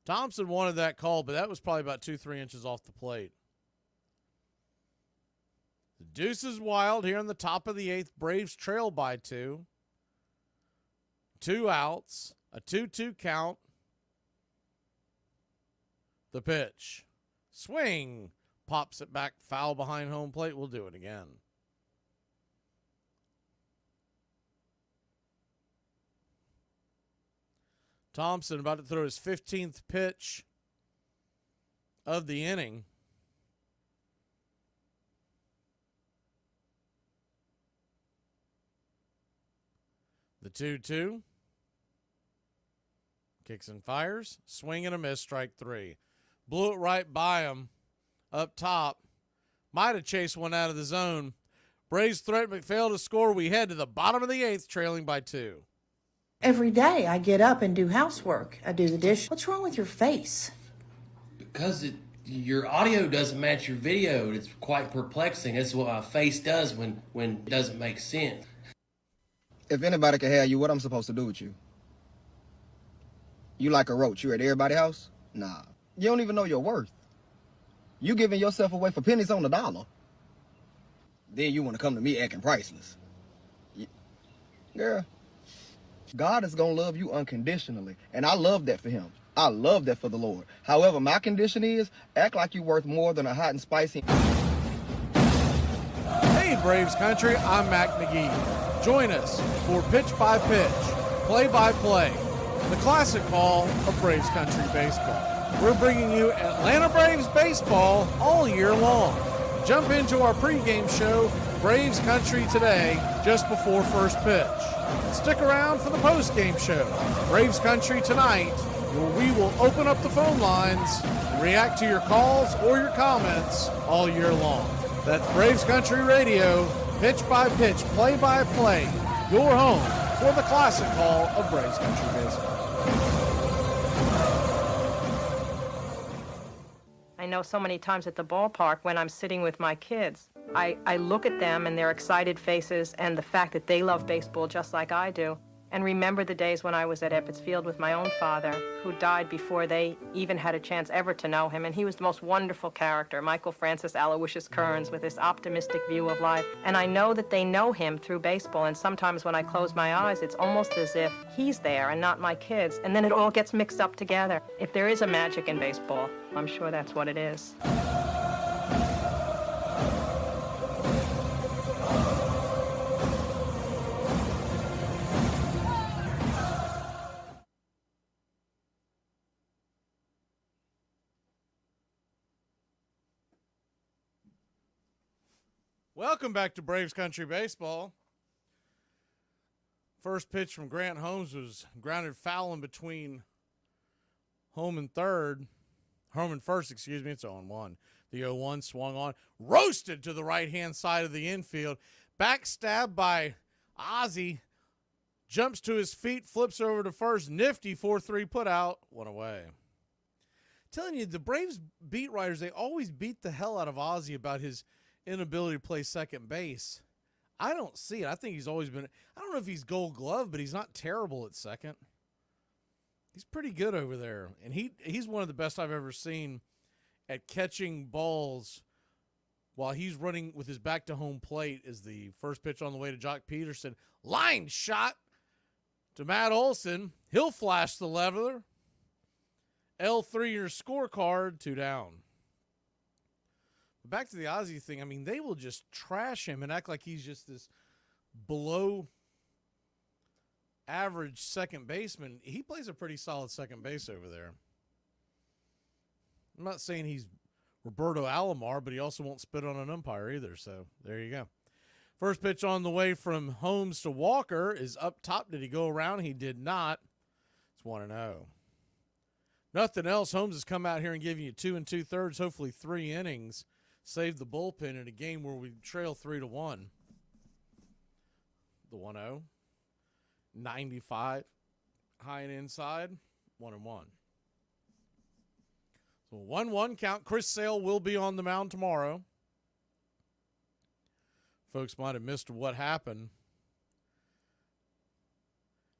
Thompson wanted that call, but that was probably about 2-3 inches off the plate. The deuce is wild here in the top of the eighth. Braves trail by 2. 2 outs, a 2-2 count. The pitch. Swing. Pops it back, foul behind home plate. We'll do it again. Thompson about to throw his 15th pitch of the inning. The 2-2. Kicks and fires. Swing and a miss, strike 3. Blew it right by him up top. Might have chased one out of the zone. Braves threat McPhail to score. We head to the bottom of the eighth, trailing by 2. Every day I get up and do housework. I do the dish. What's wrong with your face? Because your audio doesn't match your video. It's quite perplexing. That's what my face does when it doesn't make sense. If anybody can have you, what I'm supposed to do with you? You like a roach. You at everybody's house? Nah. You don't even know your worth. You giving yourself away for pennies on the dollar. Then you want to come to me acting priceless. Girl, God is going to love you unconditionally. And I love that for him. I love that for the Lord. However, my condition is, act like you're worth more than a hot and spicy. Hey, Braves Country, I'm Mac Magee. Join us for Pitch by Pitch, Play by Play, the classic call of Braves Country Baseball. We're bringing you Atlanta Braves baseball all year long. Jump into our pregame show, Braves Country Today, just before first pitch. Stick around for the postgame show, Braves Country Tonight, where we will open up the phone lines and react to your calls or your comments all year long. That's Braves Country Radio, pitch by pitch, play by play, your home for the classic call of Braves Country Baseball. I know so many times at the ballpark when I'm sitting with my kids, I look at them and their excited faces and the fact that they love baseball just like I do, and remember the days when I was at Ebbets Field with my own father, who died before they even had a chance ever to know him, and he was the most wonderful character, Michael Francis Aloysius Kearns, with this optimistic view of life. And I know that they know him through baseball, and sometimes when I close my eyes, it's almost as if he's there and not my kids, and then it all gets mixed up together. If there is a magic in baseball, I'm sure that's what it is. Welcome back to Braves Country Baseball. First pitch from Grant Holmes was grounded foul in between home and first, It's 0-1. The 0-1 swung on, roasted to the right-hand side of the infield. Backstabbed by Ozzie. Jumps to his feet, flips over to first. Nifty 4-3 put out, one away. Telling you, the Braves beat writers, they always beat the hell out of Ozzie about his inability to play second base. I don't see it. I think he's always been, I don't know if he's Gold Glove, but he's not terrible at second. He's pretty good over there, and he's one of the best I've ever seen at catching balls while he's running with his back to home plate. Is the first pitch on the way to Jock Peterson. Line shot to Matt Olson. He'll flash the leveler. L3 your scorecard, 2 down. But back to the Ozzie thing, I mean, they will just trash him and act like he's just this below average second baseman. He plays a pretty solid second base over there. I'm not saying he's Roberto Alomar, but he also won't spit on an umpire either, so there you go. First pitch on the way from Holmes to Walker is up top. Did he go around? He did not. It's 1-0. Nothing else. Holmes has come out here and given you 2 2/3, hopefully 3 innings. Saved the bullpen in a game where we trail 3-1. The 1-0. 95. High and inside. 1-1. So 1-1 count. Chris Sale will be on the mound tomorrow. Folks might have missed what happened.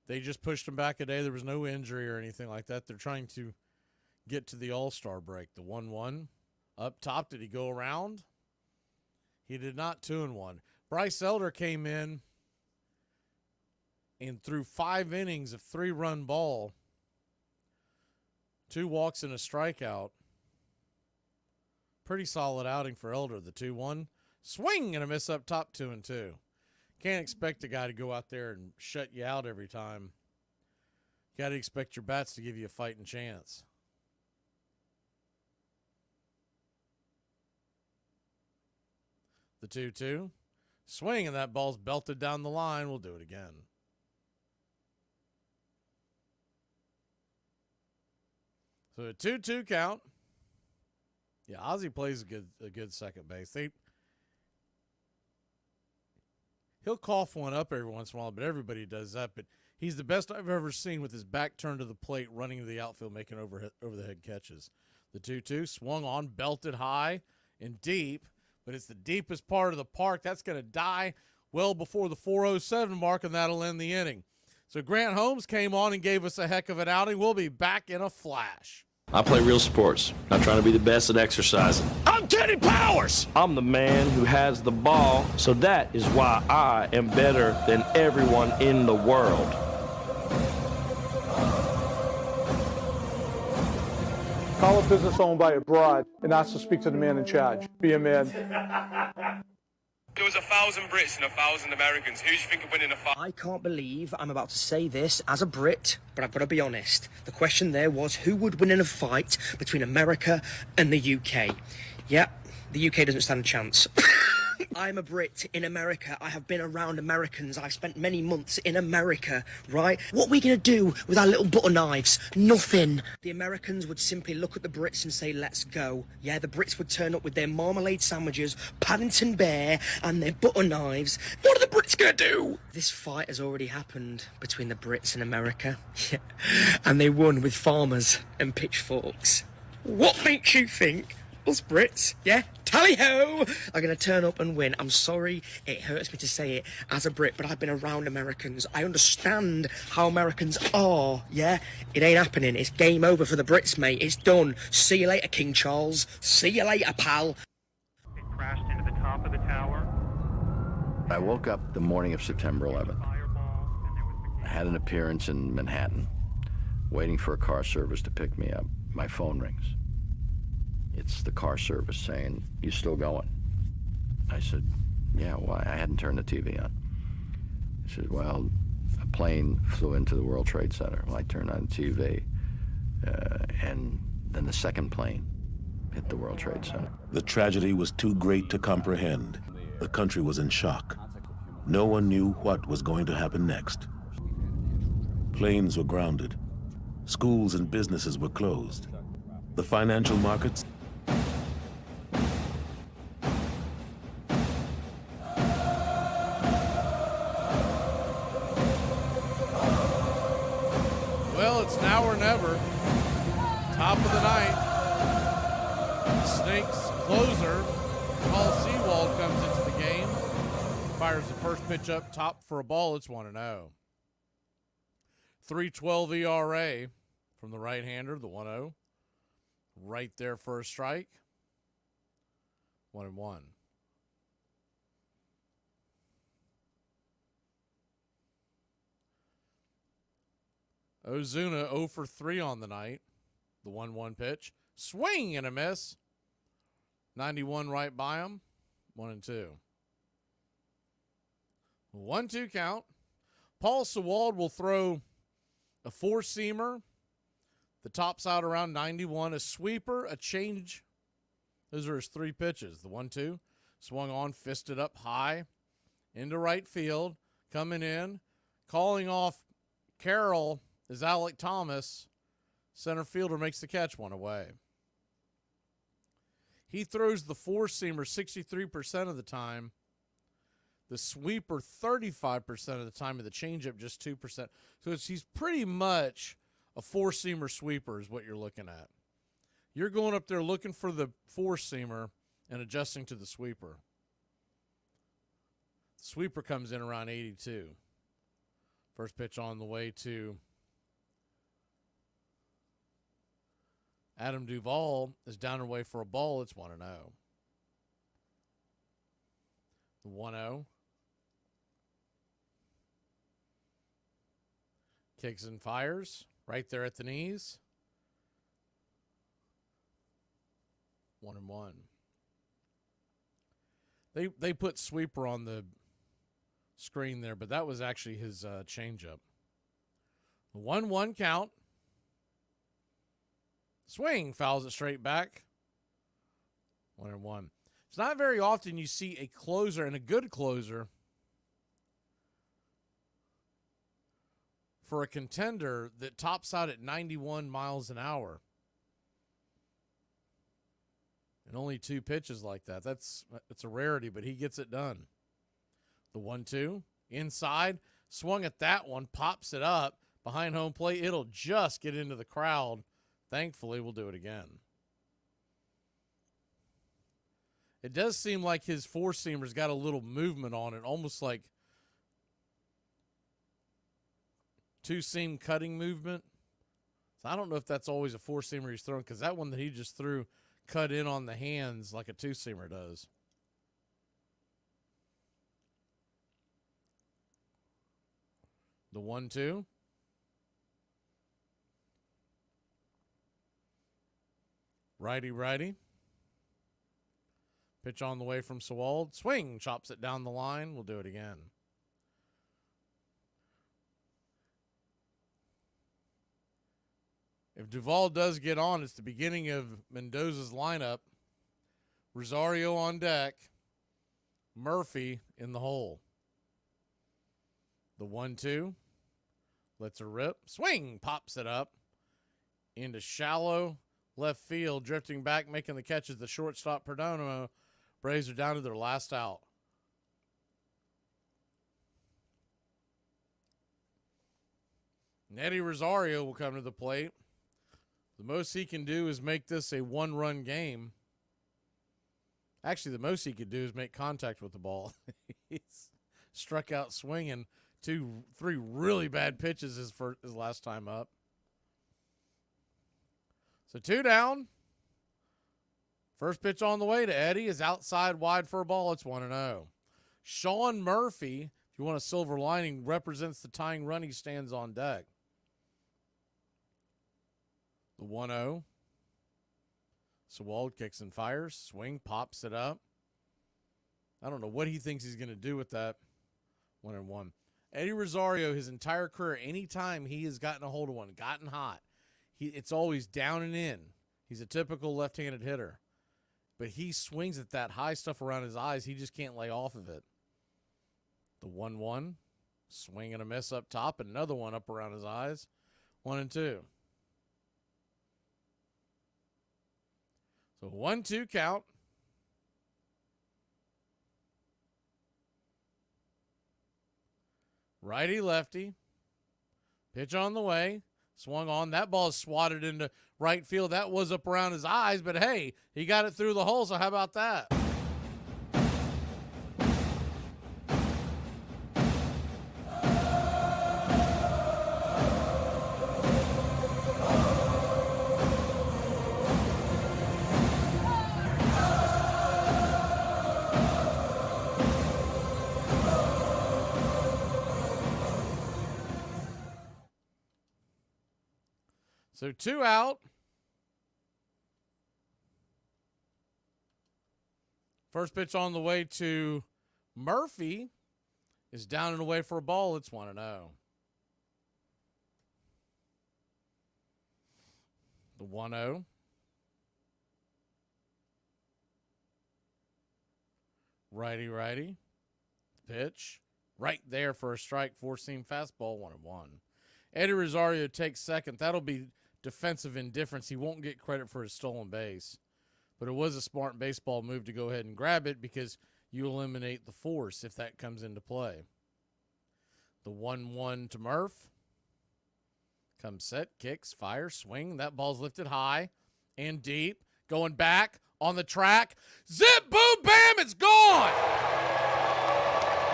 They just pushed him back a day. There was no injury or anything like that. They're trying to get to the All-Star break. The 1-1. Up top, did he go around? He did not. 2-1. Bryce Elder came in and threw 5 innings of 3-run ball, 2 walks and a strikeout. Pretty solid outing for Elder. The 2-1. Swing and a miss up top, 2-2. Can't expect a guy to go out there and shut you out every time. Got to expect your bats to give you a fighting chance. The 2-2. Swing, and that ball's belted down the line. We'll do it again. So a 2-2 count. Yeah, Ozzie plays a good second base. He'll cough one up every once in a while, but everybody does that. But he's the best I've ever seen with his back turned to the plate, running to the outfield, making over-the-head catches. The 2-2 swung on, belted high and deep, but it's the deepest part of the park. That's going to die well before the 4:07 mark, and that'll end the inning. So Grant Holmes came on and gave us a heck of an outing. We'll be back in a flash. I play real sports, not trying to be the best at exercising. I'm Teddy Powers! I'm the man who has the ball, so that is why I am better than everyone in the world. Call a business owned by a broad and ask to speak to the man in charge. Be a man. There was 1,000 Brits and 1,000 Americans. Who do you think would win in a fight? I can't believe I'm about to say this as a Brit, but I've got to be honest. The question there was who would win in a fight between America and the UK. Yeah, the UK doesn't stand a chance. I'm a Brit in America. I have been around Americans. I've spent many months in America, right? What are we going to do with our little butter knives? Nothing. The Americans would simply look at the Brits and say, let's go. Yeah, the Brits would turn up with their marmalade sandwiches, Paddington Bear, and their butter knives. What are the Brits going to do? This fight has already happened between the Brits and America. Yeah. And they won with farmers and pitchforks. What makes you think us Brits, yeah, tally-ho, are going to turn up and win? I'm sorry, it hurts me to say it as a Brit, but I've been around Americans. I understand how Americans are, yeah? It ain't happening. It's game over for the Brits, mate. It's done. See you later, King Charles. See you later, pal. It crashed into the top of the tower. I woke up the morning of September 11th. I had an appearance in Manhattan, waiting for a car service to pick me up. My phone rings. It's the car service saying, you still going? I said, yeah, why? I hadn't turned the TV on. He said, well, a plane flew into the World Trade Center. Well, I turned on the TV, and then the second plane hit the World Trade Center. The tragedy was too great to comprehend. The country was in shock. No one knew what was going to happen next. Planes were grounded. Schools and businesses were closed. The financial markets It's now or never. Top of the ninth. Snakes closer. Paul Sewald comes into the game. Fires the first pitch up top for a ball. It's 1-0. 3.12 ERA. from the right-hander, the 1-0. Right there for a strike. 1-1. Ozuna 0 for 3 on the night. The 1-1 pitch. Swing and a miss. 91 right by him. 1-2. 1-2 count. Paul Sewald will throw a four-seamer. The tops out around 91. A sweeper, a change. Those are his 3 pitches. The 1-2. Swung on, fisted up high. Into right field. Coming in. Calling off Carroll is Alec Thomas. Center fielder makes the catch, 1 away. He throws the four-seamer 63% of the time. The sweeper 35% of the time, and the changeup just 2%. So he's pretty much a four-seamer sweeper is what you're looking at. You're going up there looking for the four-seamer and adjusting to the sweeper. The sweeper comes in around 82. First pitch on the way to Adam Duvall is down and away for a ball. It's 1-0. The 1-0. Kicks and fires right there at the knees. 1-1. They put sweeper on the screen there, but that was actually his changeup. 1-1 count. Swing, fouls it straight back. 1-1. It's not very often you see a closer, and a good closer, for a contender that tops out at 91 miles an hour. And only 2 pitches like that. It's a rarity, but he gets it done. The 1-2. Inside. Swung at that one. Pops it up. Behind home plate. It'll just get into the crowd. Thankfully, we'll do it again. It does seem like his four-seamer's got a little movement on it, almost like two-seam cutting movement. So I don't know if that's always a four-seamer he's throwing, because that one that he just threw cut in on the hands like a two-seamer does. The 1-2. Righty. Pitch on the way from Sewald. Swing. Chops it down the line. We'll do it again. If Duvall does get on, it's the beginning of Mendoza's lineup. Rosario on deck. Murphy in the hole. The 1-2. Lets her rip. Swing. Pops it up. Into shallow left field. Drifting back, making the catch is the shortstop Perdomo. Braves are down to their last out. Eddie Rosario will come to the plate. The most he can do is make this a one-run game. Actually, the most he could do is make contact with the ball. He's struck out swinging 2-3 really bad pitches his last time up. So 2 down. First pitch on the way to Eddie is outside wide for a ball. It's 1-0. Sean Murphy, if you want a silver lining, represents the tying run. He stands on deck. The 1-0. Sewald kicks and fires. Swing, pops it up. I don't know what he thinks he's going to do with that. 1-1. Eddie Rosario, his entire career, anytime he has gotten a hold of one, gotten hot, it's always down and in. He's a typical left-handed hitter. But he swings at that high stuff around his eyes. He just can't lay off of it. The 1-1. Swing and a miss up top. Another one up around his eyes. 1-2. So 1-2 count. Righty, lefty. Pitch on the way. Swung on. That ball is swatted into right field. That was up around his eyes, but hey, he got it through the hole, so how about that? So 2 out. First pitch on the way to Murphy is down and away for a ball. It's 1-0. The 1-0. Righty. Pitch. Right there for a strike. 4-seam fastball. 1-1. Eddie Rosario takes second. That'll be defensive indifference. He won't get credit for his stolen base. But it was a smart baseball move to go ahead and grab it because you eliminate the force if that comes into play. The 1-1 to Murph. Comes set, kicks, fires, swing. That ball's lifted high and deep. Going back on the track. Zip, boom, bam, it's gone.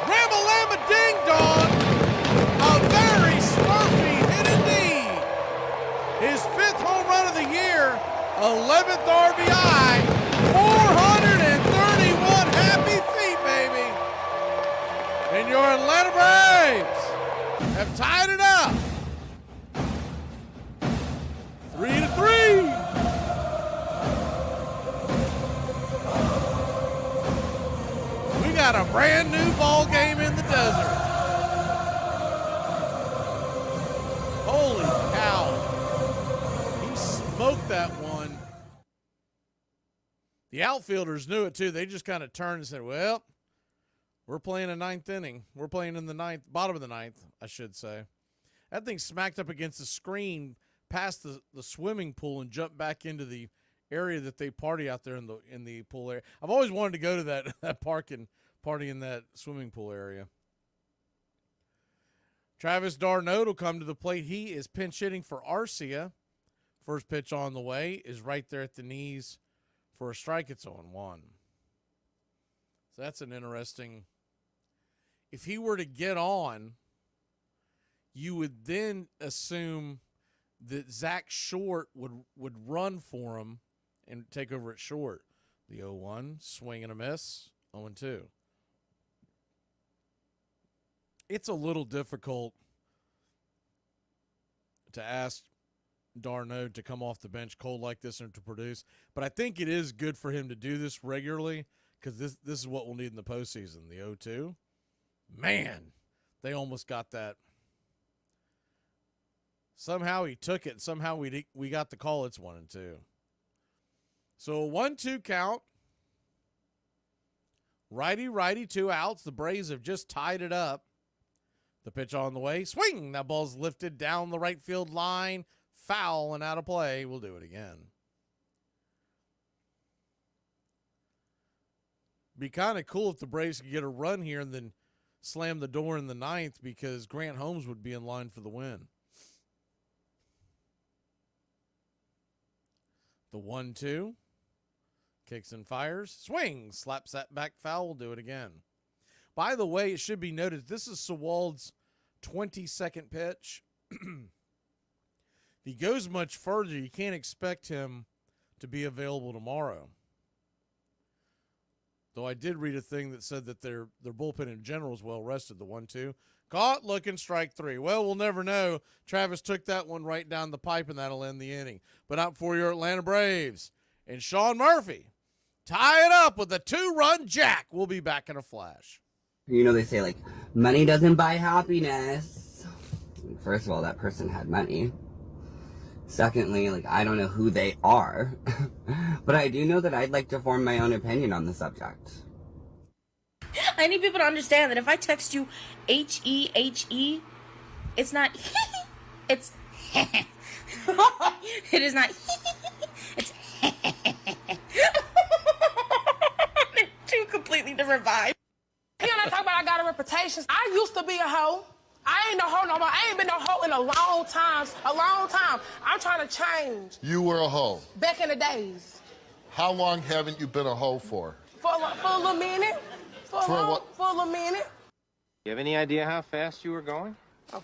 Ram-a-lamma ding dong. A very Smurfy hit indeed. His 5th home run of the year. 11th RBI. 431 happy feet, baby. And your Atlanta Braves have tied it up. 3-3. We got a brand new ball game in the desert. Holy cow. He smoked that one. The outfielders knew it too. They just kind of turned and said, well, we're playing a 9th inning. We're playing in the bottom of the 9th, I should say. That thing smacked up against the screen past the swimming pool and jumped back into the area that they party out there in the pool area. I've always wanted to go to that park and party in that swimming pool area. Travis d'Arnaud will come to the plate. He is pinch hitting for Arcia. First pitch on the way is right there at the knees for a strike. It's 0-1. So that's an interesting. If he were to get on, you would then assume that Zach Short would run for him and take over at short. The 0-1, swing and a miss, 0-2. It's a little difficult to ask d'Arnaud to come off the bench cold like this and to produce, but I think it is good for him to do this regularly because this is what we'll need in the postseason. The 0-2, man, they almost got that. Somehow he took it. Somehow we got the call. It's 1-2. So a 1-2 count. Righty, 2 outs. The Braves have just tied it up. The pitch on the way. Swing. That ball's lifted down the right field line. Foul and out of play. We'll do it again. Be kind of cool if the Braves could get a run here and then slam the door in the 9th because Grant Holmes would be in line for the win. The 1-2. Kicks and fires. Swing. Slaps that back foul. We'll do it again. By the way, it should be noted, this is Sewald's 22nd pitch. If he goes much further, you can't expect him to be available tomorrow. Though I did read a thing that said that their bullpen in general is well rested. The 1-2. Caught, looking, strike 3. Well, we'll never know. Travis took that one right down the pipe, and that'll end the inning. But out for your Atlanta Braves. And Sean Murphy tie it up with a 2-run jack. We'll be back in a flash. You know, they say, like, money doesn't buy happiness. First of all, that person had money. Secondly, like, I don't know who they are. But I do know that I'd like to form my own opinion on the subject. I need people to understand that if I text you H-E-H-E, it's not it's it is not it's two completely different vibes. You know, talk about I got a reputation. I used to be a hoe. I ain't no hoe no more. I ain't been no hoe in a long time. I'm trying to change. You were a hoe. Back in the days. How long haven't you been a hoe for? For a little minute. For a little minute. You have any idea how fast you were going?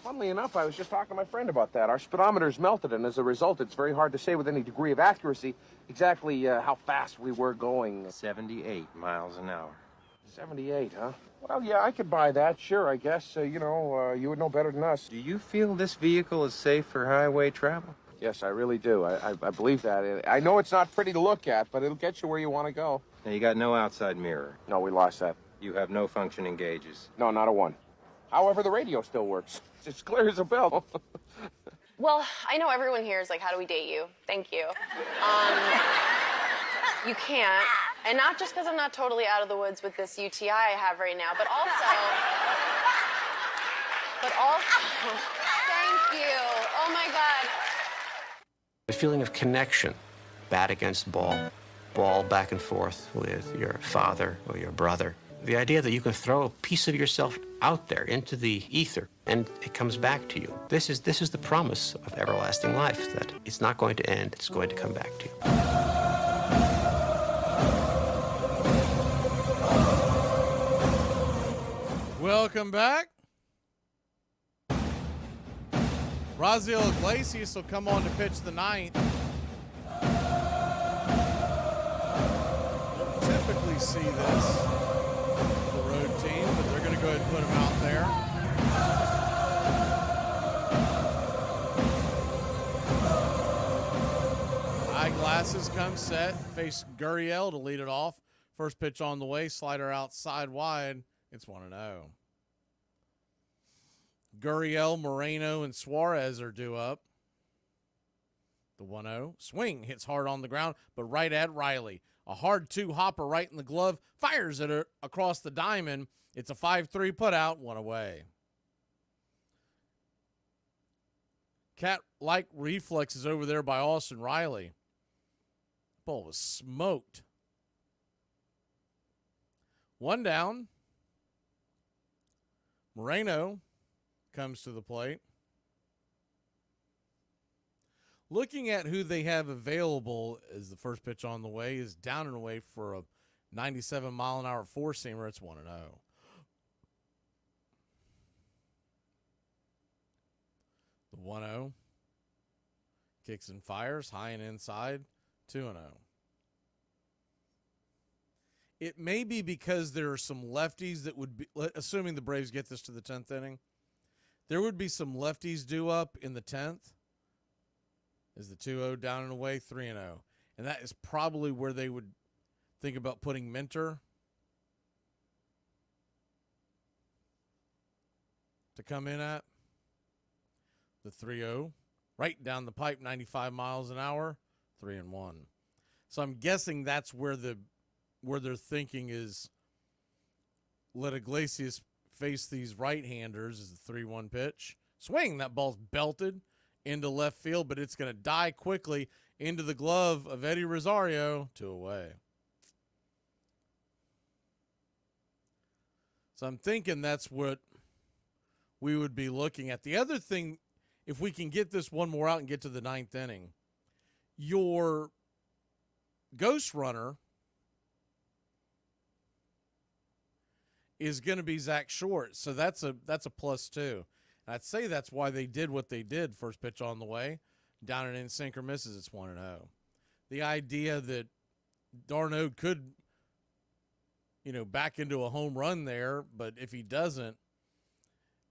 Funnily enough, I was just talking to my friend about that. Our speedometer's melted, and as a result, it's very hard to say with any degree of accuracy exactly how fast we were going. 78 miles an hour. 78, huh? Well, yeah, I could buy that, sure, I guess. You would know better than us. Do you feel this vehicle is safe for highway travel? Yes, I really do. I believe that. I know it's not pretty to look at, but it'll get you where you want to go. Now, you got no outside mirror. No, we lost that. You have no functioning gauges. No, not a one. However, the radio still works. It's clear as a bell. Well, I know everyone here is like, how do we date you? Thank you. You can't. And not just because I'm not totally out of the woods with this UTI I have right now, but also, thank you. Oh my God. The feeling of connection, bat against ball, ball back and forth with your father or your brother. The idea that you can throw a piece of yourself out there into the ether and it comes back to you. This is the promise of everlasting life, that it's not going to end, it's going to come back to you. Welcome back. Raziel Iglesias will come on to pitch the ninth. Don't typically see this with the road team, but they're going to go ahead and put him out there. Eyeglasses come set. Face Gurriel to lead it off. First pitch on the way. Slider outside wide. It's 1-0. Gurriel, Moreno, and Suarez are due up. The 1-0. Swing hits hard on the ground, but right at Riley. A hard two-hopper right in the glove. Fires it across the diamond. It's a 5-3 putout, one away. Cat-like reflexes over there by Austin Riley. Ball was smoked. One down. Moreno comes to the plate. Looking at who they have available as the first pitch on the way is down and away for a 97-mile-an-hour four-seamer. It's 1-0. The 1-0. Kicks and fires. High and inside. 2-0. It may be because there are some lefties that would be, assuming the Braves get this to the 10th inning, there would be some lefties due up in the 10th. Is the 2-0 down and away, 3-0. And that is probably where they would think about putting Minter to come in at. The 3-0, right down the pipe, 95 miles an hour, 3-1. So I'm guessing that's where their thinking is, let Iglesias face these right-handers as the 3-1 pitch. Swing, that ball's belted into left field, but it's going to die quickly into the glove of Eddie Rosario, 2 away. So I'm thinking that's what we would be looking at. The other thing, if we can get this one more out and get to the 9th inning, your ghost runner is going to be Zach Short. So that's a +2. And I'd say that's why they did what they did. First pitch on the way, down and in, sinker misses. It's 1-0. The idea that d'Arnaud could, back into a home run there, but if he doesn't,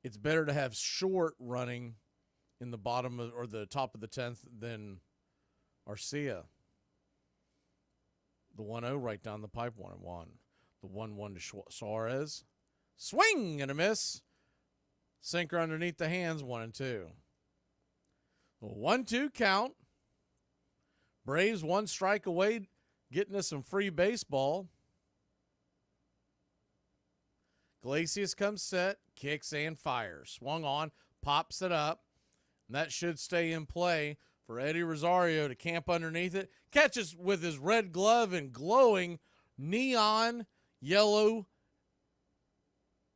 it's better to have Short running in the bottom or the top of the 10th than Arcia. The 1-0 right down the pipe, 1-1. The 1-1 to Suarez. Swing and a miss. Sinker underneath the hands, 1-2. The 1-2 count. Braves 1 strike away, getting us some free baseball. Iglesias comes set, kicks and fires. Swung on, pops it up. And that should stay in play for Eddie Rosario to camp underneath it. Catches with his red glove and glowing neon yellow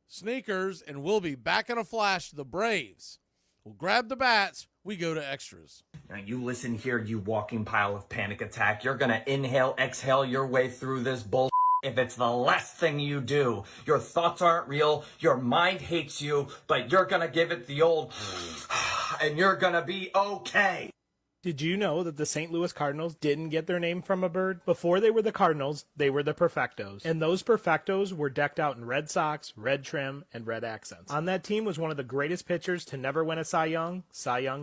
sneakers, and we'll be back in a flash. The Braves will grab the bats. We go to extras. Now you listen here, you walking pile of panic attack. You're gonna inhale, exhale your way through this bull if it's the last thing you do. Your thoughts aren't real. Your mind hates you, but you're gonna give it the old and you're gonna be okay. Did you know that the St. Louis Cardinals didn't get their name from a bird? Before they were the Cardinals, they were the Perfectos. And those Perfectos were decked out in red socks, red trim, and red accents. On that team was one of the greatest pitchers to never win a Cy Young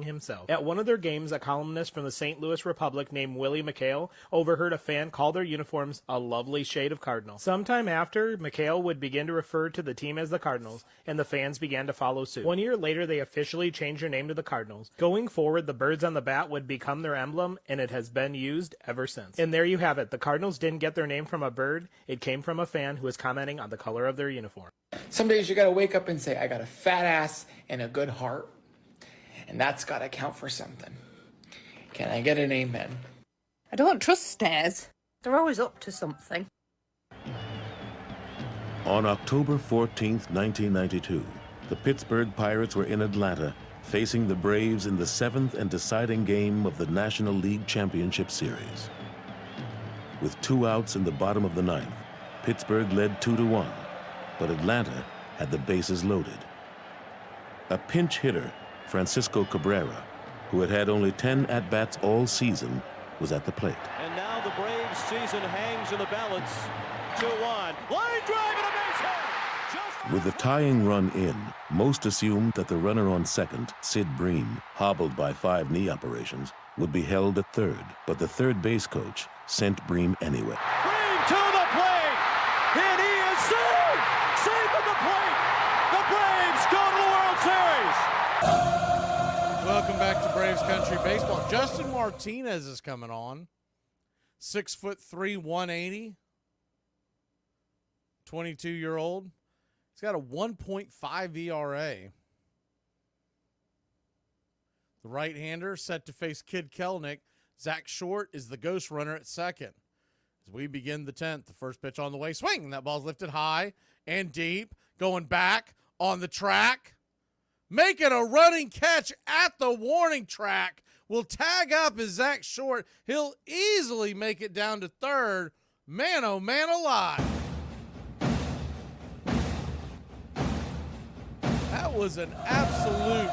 himself. At one of their games, a columnist from the St. Louis Republic named Willie McHale overheard a fan call their uniforms a lovely shade of Cardinal. Sometime after, McHale would begin to refer to the team as the Cardinals, and the fans began to follow suit. 1 year later, they officially changed their name to the Cardinals. Going forward, the birds on the bat would become their emblem, and it has been used ever since. And there you have it. The Cardinals didn't get their name from a bird. It came from a fan who was commenting on the color of their uniform. Some days you gotta wake up and say, I got a fat ass and a good heart. And that's gotta count for something. Can I get an amen? I don't trust stairs. They're always up to something. On October 14th, 1992, the Pittsburgh Pirates were in Atlanta, facing the Braves in the 7th and deciding game of the National League Championship Series. With 2 outs in the bottom of the 9th, Pittsburgh led 2-1, but Atlanta had the bases loaded. A pinch hitter, Francisco Cabrera, who had had only 10 at-bats all season, was at the plate. And now the Braves season hangs in the balance. 2-1. Line drive and a base hit! With the tying run in, most assumed that the runner on second, Sid Bream, hobbled by 5 knee operations, would be held at third, but the third base coach sent Bream anyway. Bream to the plate! And he is safe! Safe at the plate! The Braves go to the World Series! Welcome back to Braves Country Baseball. Justin Martinez is coming on. 6'3", 180. 22-year-old. He's got a 1.5 ERA. The right-hander set to face Kid Kelnick. Zach Short is the ghost runner at second. As we begin the 10th, the first pitch on the way. Swing. That ball's lifted high and deep. Going back on the track. Making a running catch at the warning track. Will tag up as Zach Short. He'll easily make it down to third. Man, oh man alive. That was an absolute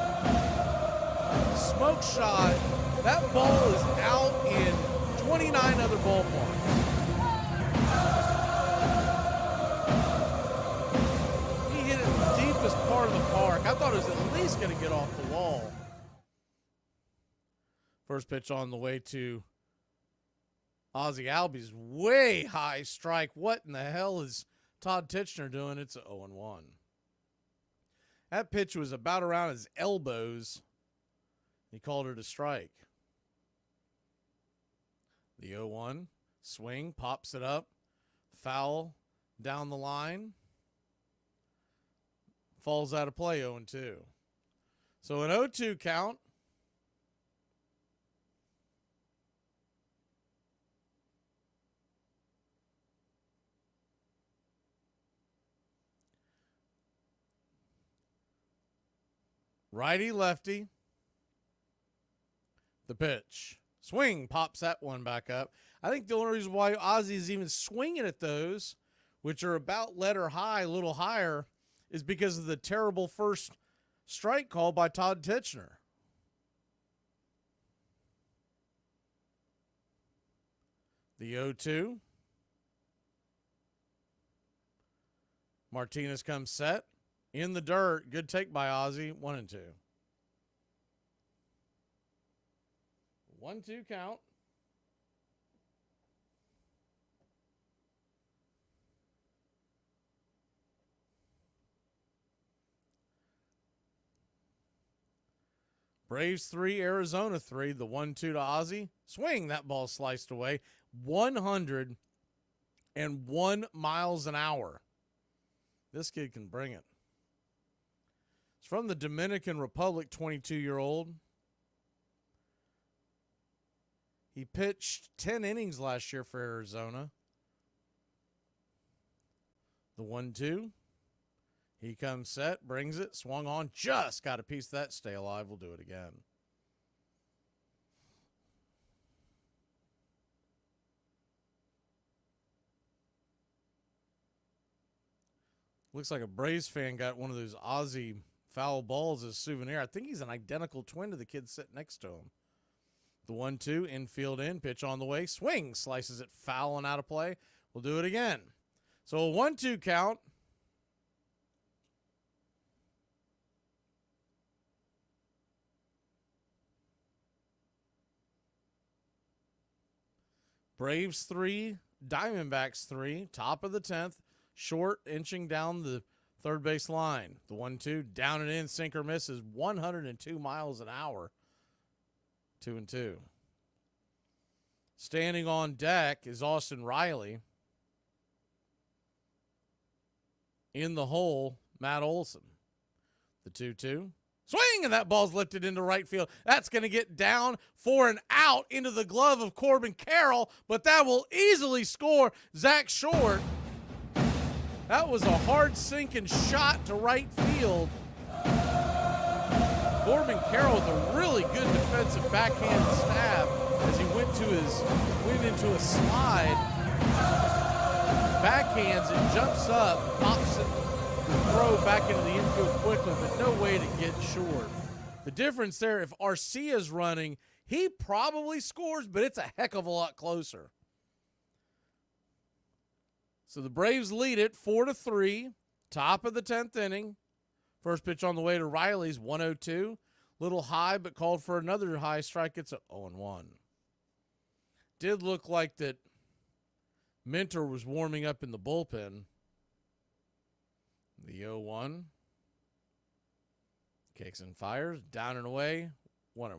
smoke shot. That ball is out in 29 other ballparks. He hit it the deepest part of the park. I thought it was at least going to get off the wall. First pitch on the way to Ozzie Albies. Way high strike. What in the hell is Todd Titchener doing? It's 0-1. That pitch was about around his elbows. He called it a strike. The 0-1 swing, pops it up, foul down the line, falls out of play 0-2. So an 0-2 count. Righty, lefty. The pitch. Swing, pops that one back up. I think the only reason why Ozzie is even swinging at those, which are about letter high, a little higher, is because of the terrible first strike call by Todd Titchener. The 0-2. Martinez comes set. In the dirt. Good take by Ozzie. 1-2. 1-2 count. Braves 3, Arizona 3. The 1-2 to Ozzie. Swing. That ball sliced away. 101 miles an hour. This kid can bring it. It's from the Dominican Republic, 22-year-old. He pitched 10 innings last year for Arizona. The 1-2. He comes set, brings it, swung on, just got a piece of that. Stay alive. We'll do it again. Looks like a Braves fan got one of those Ozzie foul balls as a souvenir. I think he's an identical twin to the kid sitting next to him. The 1-2, infield in, pitch on the way, swing, slices it foul and out of play. We'll do it again. So a 1-2 count. Braves 3, Diamondbacks 3, top of the 10th, short, inching down the third base line. The 1-2, down and in, sinker misses, 102 miles an hour. 2-2. Standing on deck is Austin Riley. In the hole, Matt Olson. The 2-2. Swing, and that ball's lifted into right field. That's going to get down for an out into the glove of Corbin Carroll, but that will easily score Zach Short. That was a hard-sinking shot to right field. Corbin Carroll with a really good defensive backhand stab as he went into a slide. Backhands and jumps up, pops it, throw back into the infield quickly, but no way to get Short. The difference there, if Arcia's running, he probably scores, but it's a heck of a lot closer. So the Braves lead it 4-3, top of the 10th inning. First pitch on the way to Riley's 1-0-2. Little high, but called for another high strike. It's a 0-1. Did look like that Minter was warming up in the bullpen. The 0-1. Kicks and fires. Down and away. 1-1.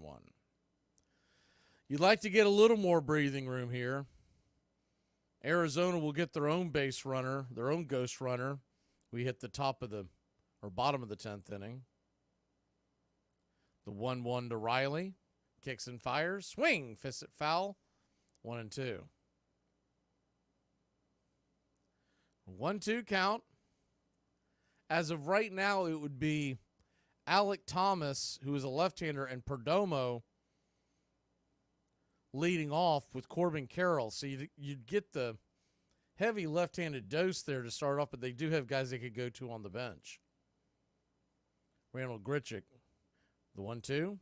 You'd like to get a little more breathing room here. Arizona will get their own base runner, their own ghost runner. We hit the bottom of the 10th inning. The 1-1 to Riley. Kicks and fires. Swing. Fists it foul. 1-2. 1-2 count. As of right now, it would be Alec Thomas, who is a left-hander, and Perdomo leading off with Corbin Carroll. So you'd get the heavy left-handed dose there to start off, but they do have guys they could go to on the bench. Randall Grichuk, the 1-2.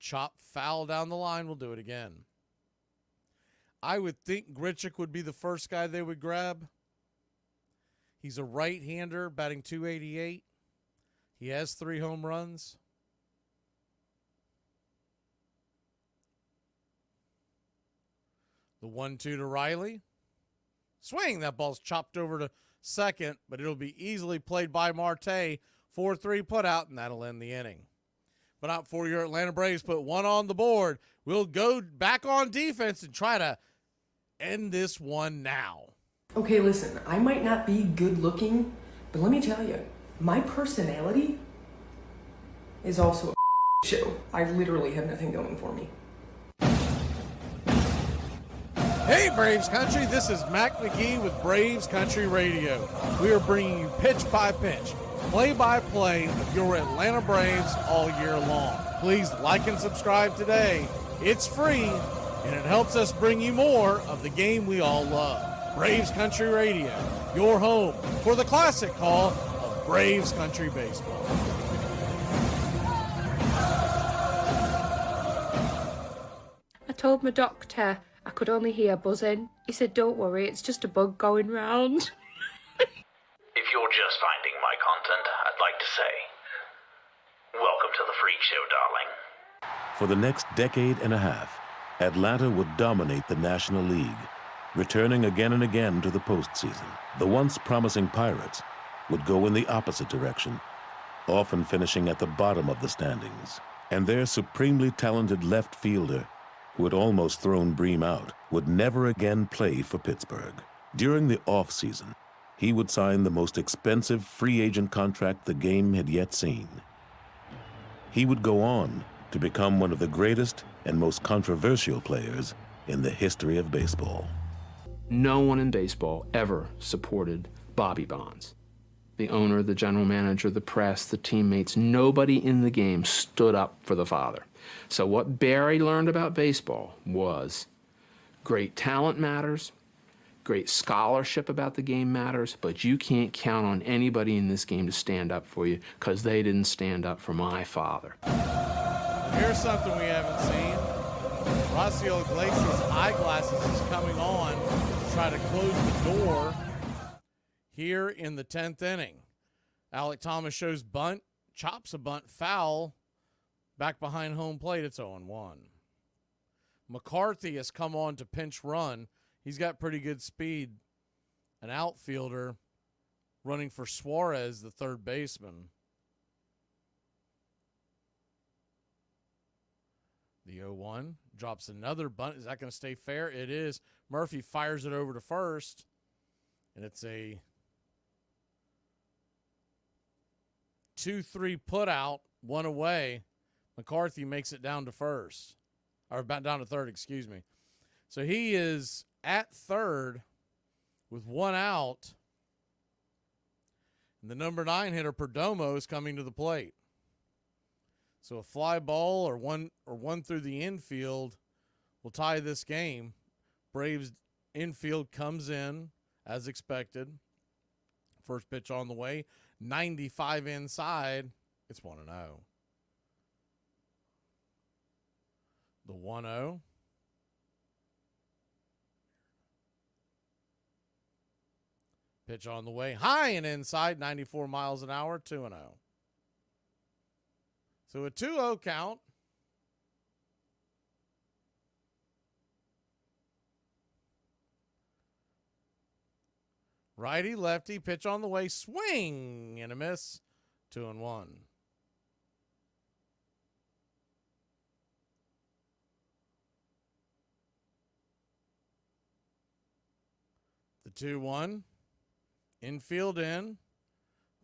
Chop foul down the line. We'll do it again. I would think Grichuk would be the first guy they would grab. He's a right-hander, batting .288. He has 3 home runs. The 1-2 to Riley. Swing. That ball's chopped over to second, but it'll be easily played by Marte. 4-3 put out, and that'll end the inning. But out for your Atlanta Braves, put 1 on the board. We'll go back on defense and try to end this one now. Okay, listen, I might not be good looking, but let me tell you, my personality is also a show. I literally have nothing going for me. Hey, Braves Country, this is Mac Magee with Braves Country Radio. We are bringing you pitch by pitch, play-by-play of your Atlanta Braves all year long. Please like and subscribe today. It's free, and it helps us bring you more of the game we all love. Braves Country Radio, your home for the classic call of Braves Country Baseball. I told my doctor I could only hear buzzing. He said, don't worry, it's just a bug going round. If you're just finding my content, I'd like to say, welcome to the freak show, darling. For the next decade and a half, Atlanta would dominate the National League, returning again and again to the postseason. The once promising Pirates would go in the opposite direction, often finishing at the bottom of the standings. And their supremely talented left fielder, who had almost thrown Bream out, would never again play for Pittsburgh. During the offseason, he would sign the most expensive free agent contract the game had yet seen. He would go on to become one of the greatest and most controversial players in the history of baseball. No one in baseball ever supported Bobby Bonds. The owner, the general manager, the press, the teammates, nobody in the game stood up for the father. So what Barry learned about baseball was great talent matters, great scholarship about the game matters, but you can't count on anybody in this game to stand up for you because they didn't stand up for my father. Here's something we haven't seen. Rocio Iglesias' eyeglasses is coming on to try to close the door here in the 10th inning. Alec Thomas shows bunt, chops a bunt foul, back behind home plate. It's 0-1. McCarthy has come on to pinch run. He's got pretty good speed. An outfielder running for Suarez, the third baseman. The 0-1 drops another bunt. Is that going to stay fair? It is. Murphy fires it over to first, and it's a 2-3 put out, one away. McCarthy makes it down to first, or down to third, excuse me. So he is at third with one out. And the number 9 hitter, Perdomo, is coming to the plate. So a fly ball or one through the infield will tie this game. Braves infield comes in as expected. First pitch on the way. 95 inside. It's 1-0. The 1-0. Pitch on the way. High and inside. 94 miles an hour. 2-0. So a 2-0 count. Righty, lefty, pitch on the way, swing and a miss. 2-1. The 2-1. Infield in.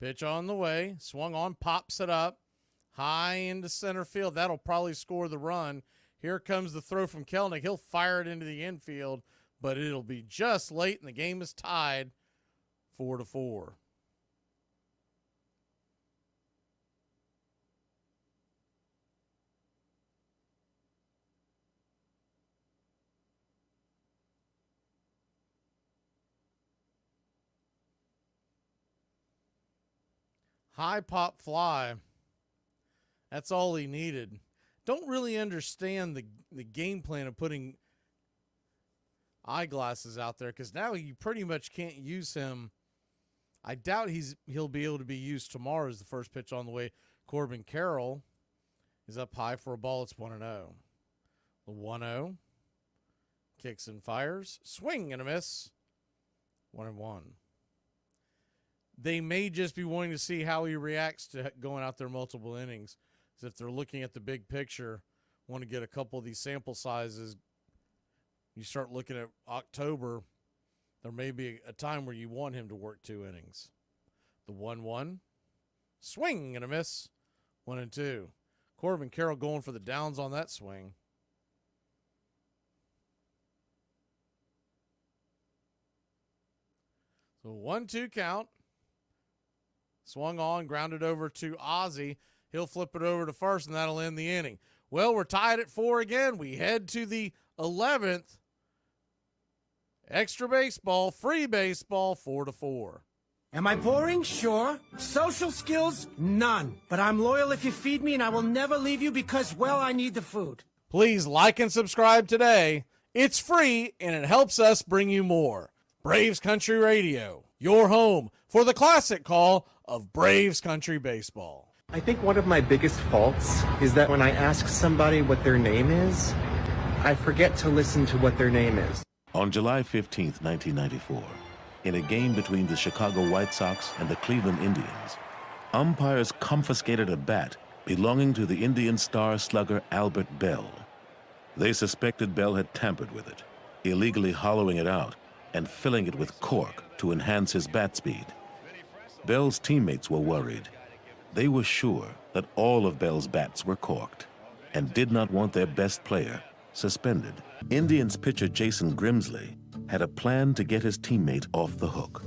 Pitch on the way. Swung on, pops it up. High into center field. That'll probably score the run. Here comes the throw from Kelnick. He'll fire it into the infield, but it'll be just late, and the game is tied 4-4. High pop fly. That's all he needed. Don't really understand the game plan of putting eyeglasses out there, because now you pretty much can't use him. I doubt he'll be able to be used tomorrow as the first pitch on the way. Corbin Carroll is up high for a ball. It's 1-0. The 1-0. Kicks and fires. Swing and a miss. 1-1. They may just be wanting to see how he reacts to going out there multiple innings. If they're looking at the big picture, want to get a couple of these sample sizes, you start looking at October, there may be a time where you want him to work 2 innings. The 1-1, swing and a miss, 1-2. Corbin Carroll going for the downs on that swing. So 1-2 count. Swung on, grounded over to Ozzie. He'll flip it over to first, and that'll end the inning. Well, we're tied at 4 again. We head to the 11th. Extra baseball, free baseball, 4-4. Am I boring? Sure. Social skills? None. But I'm loyal if you feed me, and I will never leave you because, well, I need the food. Please like and subscribe today. It's free, and it helps us bring you more. Braves Country Radio, your home for the classic call of Braves Country Baseball. I think one of my biggest faults is that when I ask somebody what their name is, I forget to listen to what their name is. On July 15th, 1994, in a game between the Chicago White Sox and the Cleveland Indians, umpires confiscated a bat belonging to the Indian star slugger Albert Bell. They suspected Bell had tampered with it, illegally hollowing it out and filling it with cork to enhance his bat speed. Bell's teammates were worried. They were sure that all of Bell's bats were corked and did not want their best player suspended. Indians pitcher Jason Grimsley had a plan to get his teammate off the hook.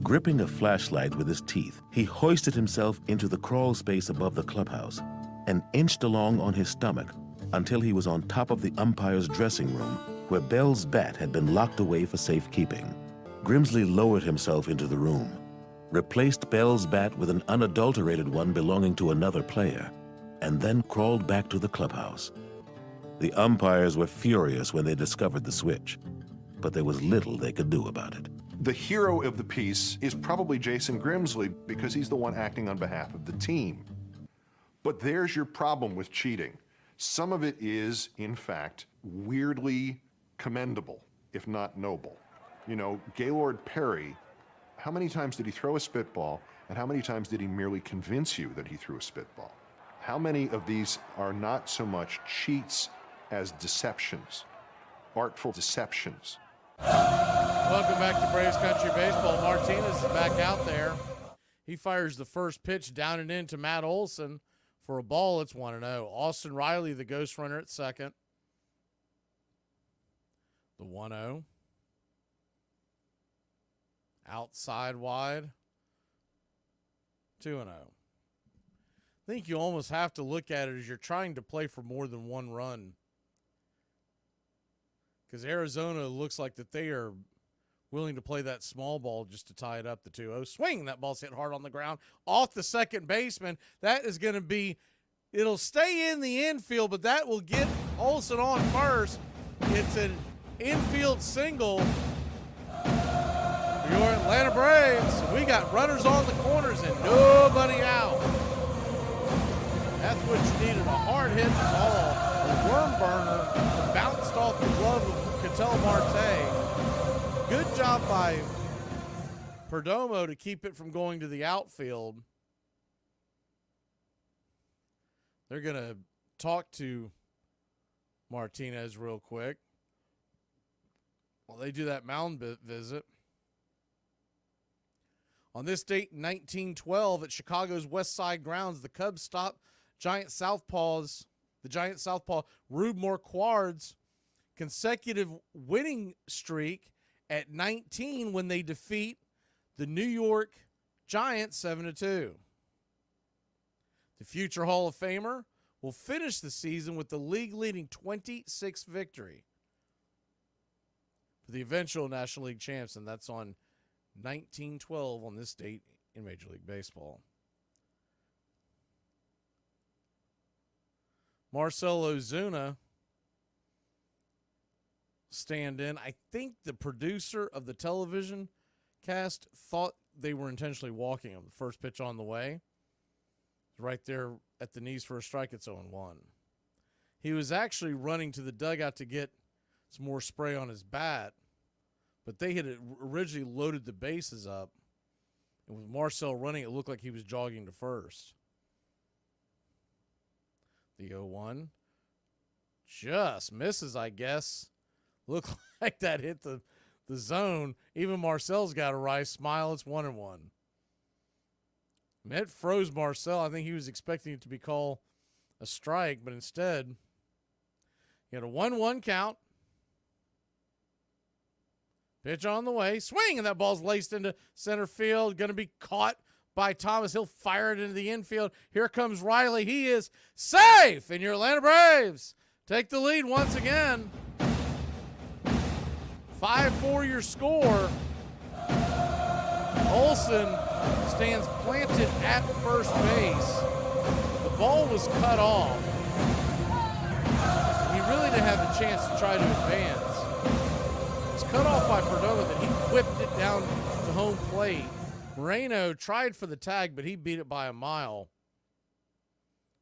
Gripping a flashlight with his teeth, he hoisted himself into the crawl space above the clubhouse and inched along on his stomach until he was on top of the umpire's dressing room, where Bell's bat had been locked away for safekeeping. Grimsley lowered himself into the room, replaced Bell's bat with an unadulterated one belonging to another player, and then crawled back to the clubhouse. The umpires were furious when they discovered the switch, but there was little they could do about it. The hero of the piece is probably Jason Grimsley because he's the one acting on behalf of the team. But there's your problem with cheating. Some of it is, in fact, weirdly commendable, if not noble. You know, Gaylord Perry, how many times did he throw a spitball, and how many times did he merely convince you that he threw a spitball? How many of these are not so much cheats as deceptions, artful deceptions? Welcome back to Braves Country Baseball. Martinez is back out there. He fires the first pitch down and in to Matt Olson. For a ball, it's 1-0. Austin Riley, the ghost runner at second. The 1-0. Outside wide. 2-0. I think you almost have to look at it as you're trying to play for more than one run. Because Arizona looks like that they are willing to play that small ball just to tie it up, the 2-0. Swing, that ball's hit hard on the ground. Off the second baseman. That is going to be, it'll stay in the infield, but that will get Olson on first. It's an infield single for your Atlanta Braves. We got runners on the corners and nobody out. That's what you needed, a hard-hitting ball, a worm burner that bounced off the glove of Ketel Marte. Good job by Perdomo to keep it from going to the outfield. They're going to talk to Martinez real quick while they do that mound visit. On this date in 1912 at Chicago's West Side grounds, the Cubs stopped the Giant Southpaw Rube Marquard's consecutive winning streak at 19 when they defeat the New York Giants 7-2. The future Hall of Famer will finish the season with the league-leading 26th victory for the eventual National League champs, and that's on 1912 on this date in Major League Baseball. Marcell Ozuna stand in. I think the producer of the television cast thought they were intentionally walking him. The first pitch on the way, right there at the knees for a strike. It's 0-1. He was actually running to the dugout to get some more spray on his bat, but they had originally loaded the bases up, and with Marcell running, it looked like he was jogging to first. The 0-1 just misses, I guess. Looked like that hit the zone. Even Marcel's got a wry smile. It's 1-1. It froze Marcell. I think he was expecting it to be called a strike, but instead, he had a 1-1 count. Pitch on the way. Swing, and that ball's laced into center field. Going to be caught by Thomas. He'll fire it into the infield. Here comes Riley. He is safe, and your Atlanta Braves take the lead once again. 5-4 your score. Olson stands planted at first base. The ball was cut off. He really didn't have the chance to try to advance. It was cut off by Perdomo, that he whipped it down to home plate. Moreno tried for the tag, but he beat it by a mile.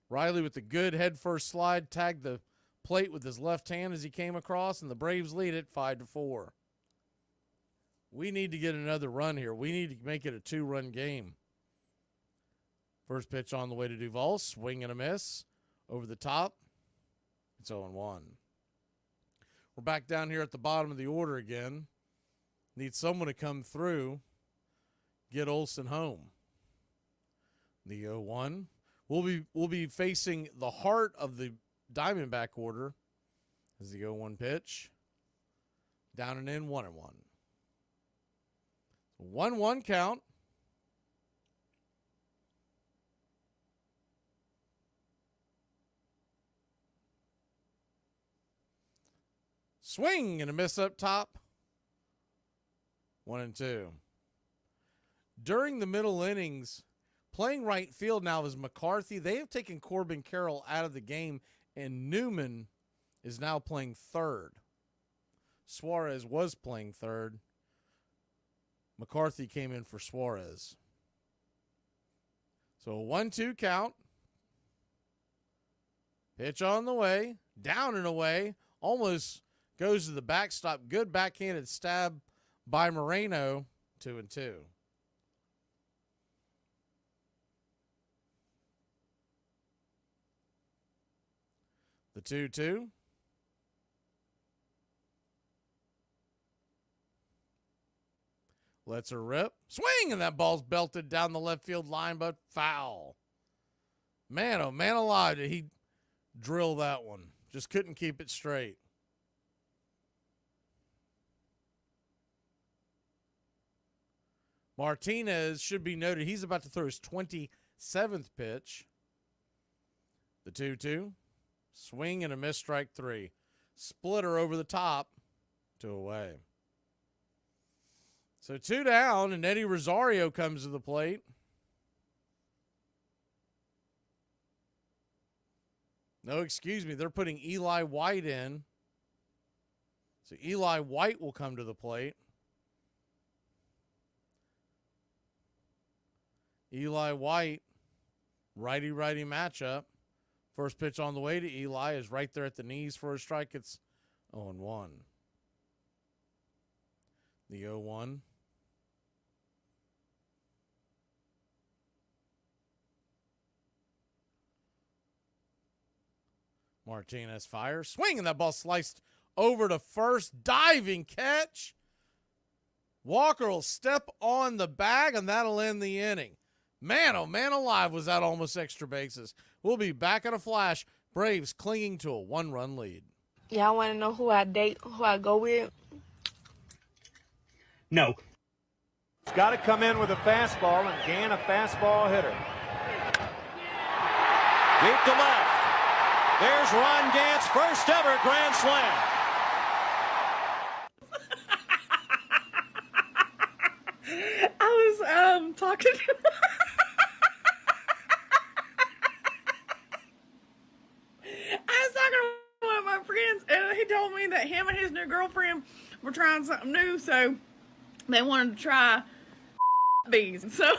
Riley with the good head-first slide tagged the plate with his left hand as he came across, and the Braves lead it 5-4. We need to get another run here. We need to make it a 2-run game. First pitch on the way to Duvall. Swing and a miss. Over the top. It's 0-1. We're back down here at the bottom of the order again. Need someone to come through. Get Olson home. The 0-1. We'll be facing the heart of the Diamondback order as the 0-1 pitch. Down and in, 1-1. 1-1 count. Swing and a miss up top. 1-2. During the middle innings, playing right field now is McCarthy. They have taken Corbin Carroll out of the game, and Newman is now playing third. Suarez was playing third. McCarthy came in for Suarez. So a 1-2 count. Pitch on the way. Down and away. Almost goes to the backstop. Good backhanded stab by Moreno. 2-2. The 2-2. Lets her rip. Swing! And that ball's belted down the left field line, but foul. Man, oh man alive, did he drill that one. Just couldn't keep it straight. Martinez should be noted. He's about to throw his 27th pitch. The 2-2. Swing and a miss, strike 3. Splitter over the top. 2 away. So 2 down, and Eddie Rosario comes to the plate. No, excuse me. They're putting Eli White in. So Eli White will come to the plate. Eli White, righty-righty matchup. First pitch on the way to Eli is right there at the knees for a strike. It's 0-1. The 0-1. Martinez fires. Swing, and that ball sliced over to first. Diving catch. Walker will step on the bag, and that'll end the inning. Man, oh man alive, was that almost extra bases. We'll be back in a flash. Braves clinging to a 1-run lead. Y'all want to know who I date, who I go with? No. He's got to come in with a fastball and gain a fastball hitter. Deep to left. There's Ron Gant's first ever grand slam. I was talking to one of my friends, and he told me that him and his new girlfriend were trying something new, so they wanted to try bees. So, and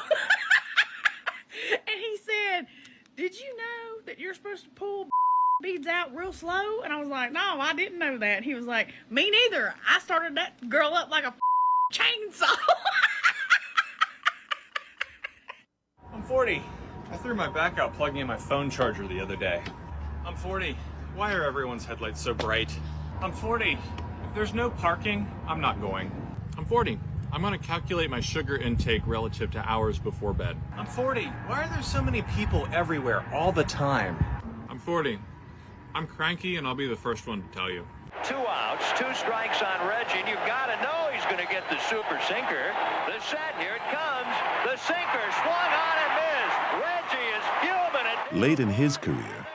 he said, "Did you know that you're supposed to pull beads out real slow?" And I was like, "No, I didn't know that." He was like, "Me neither. I started that girl up like a chainsaw." I'm 40. I threw my back out plugging in my phone charger the other day. I'm 40. Why are everyone's headlights so bright? I'm 40. If there's no parking, I'm not going. I'm 40. I'm going to calculate my sugar intake relative to hours before bed. I'm 40. Why are there so many people everywhere all the time? I'm 40. I'm cranky, and I'll be the first one to tell you. 2 outs, 2 strikes on Reggie, and you've got to know he's going to get the super sinker. The set, here it comes. The sinker swung on and missed. Reggie is fuming. Late in his career,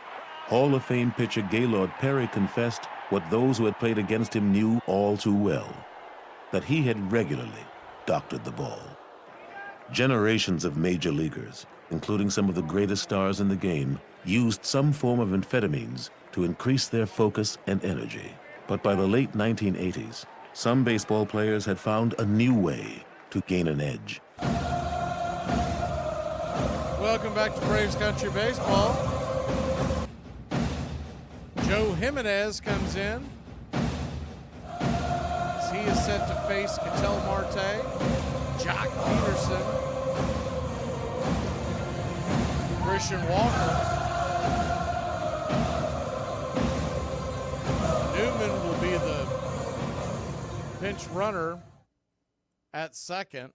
Hall of Fame pitcher Gaylord Perry confessed what those who had played against him knew all too well, that he had regularly doctored the ball. Generations of major leaguers, including some of the greatest stars in the game, used some form of amphetamines to increase their focus and energy. But by the late 1980s, some baseball players had found a new way to gain an edge. Welcome back to Braves Country Baseball. Joe Jimenez comes in. He is set to face Ketel Marte, Jock Peterson, Christian Walker. Newman will be the pinch runner at second.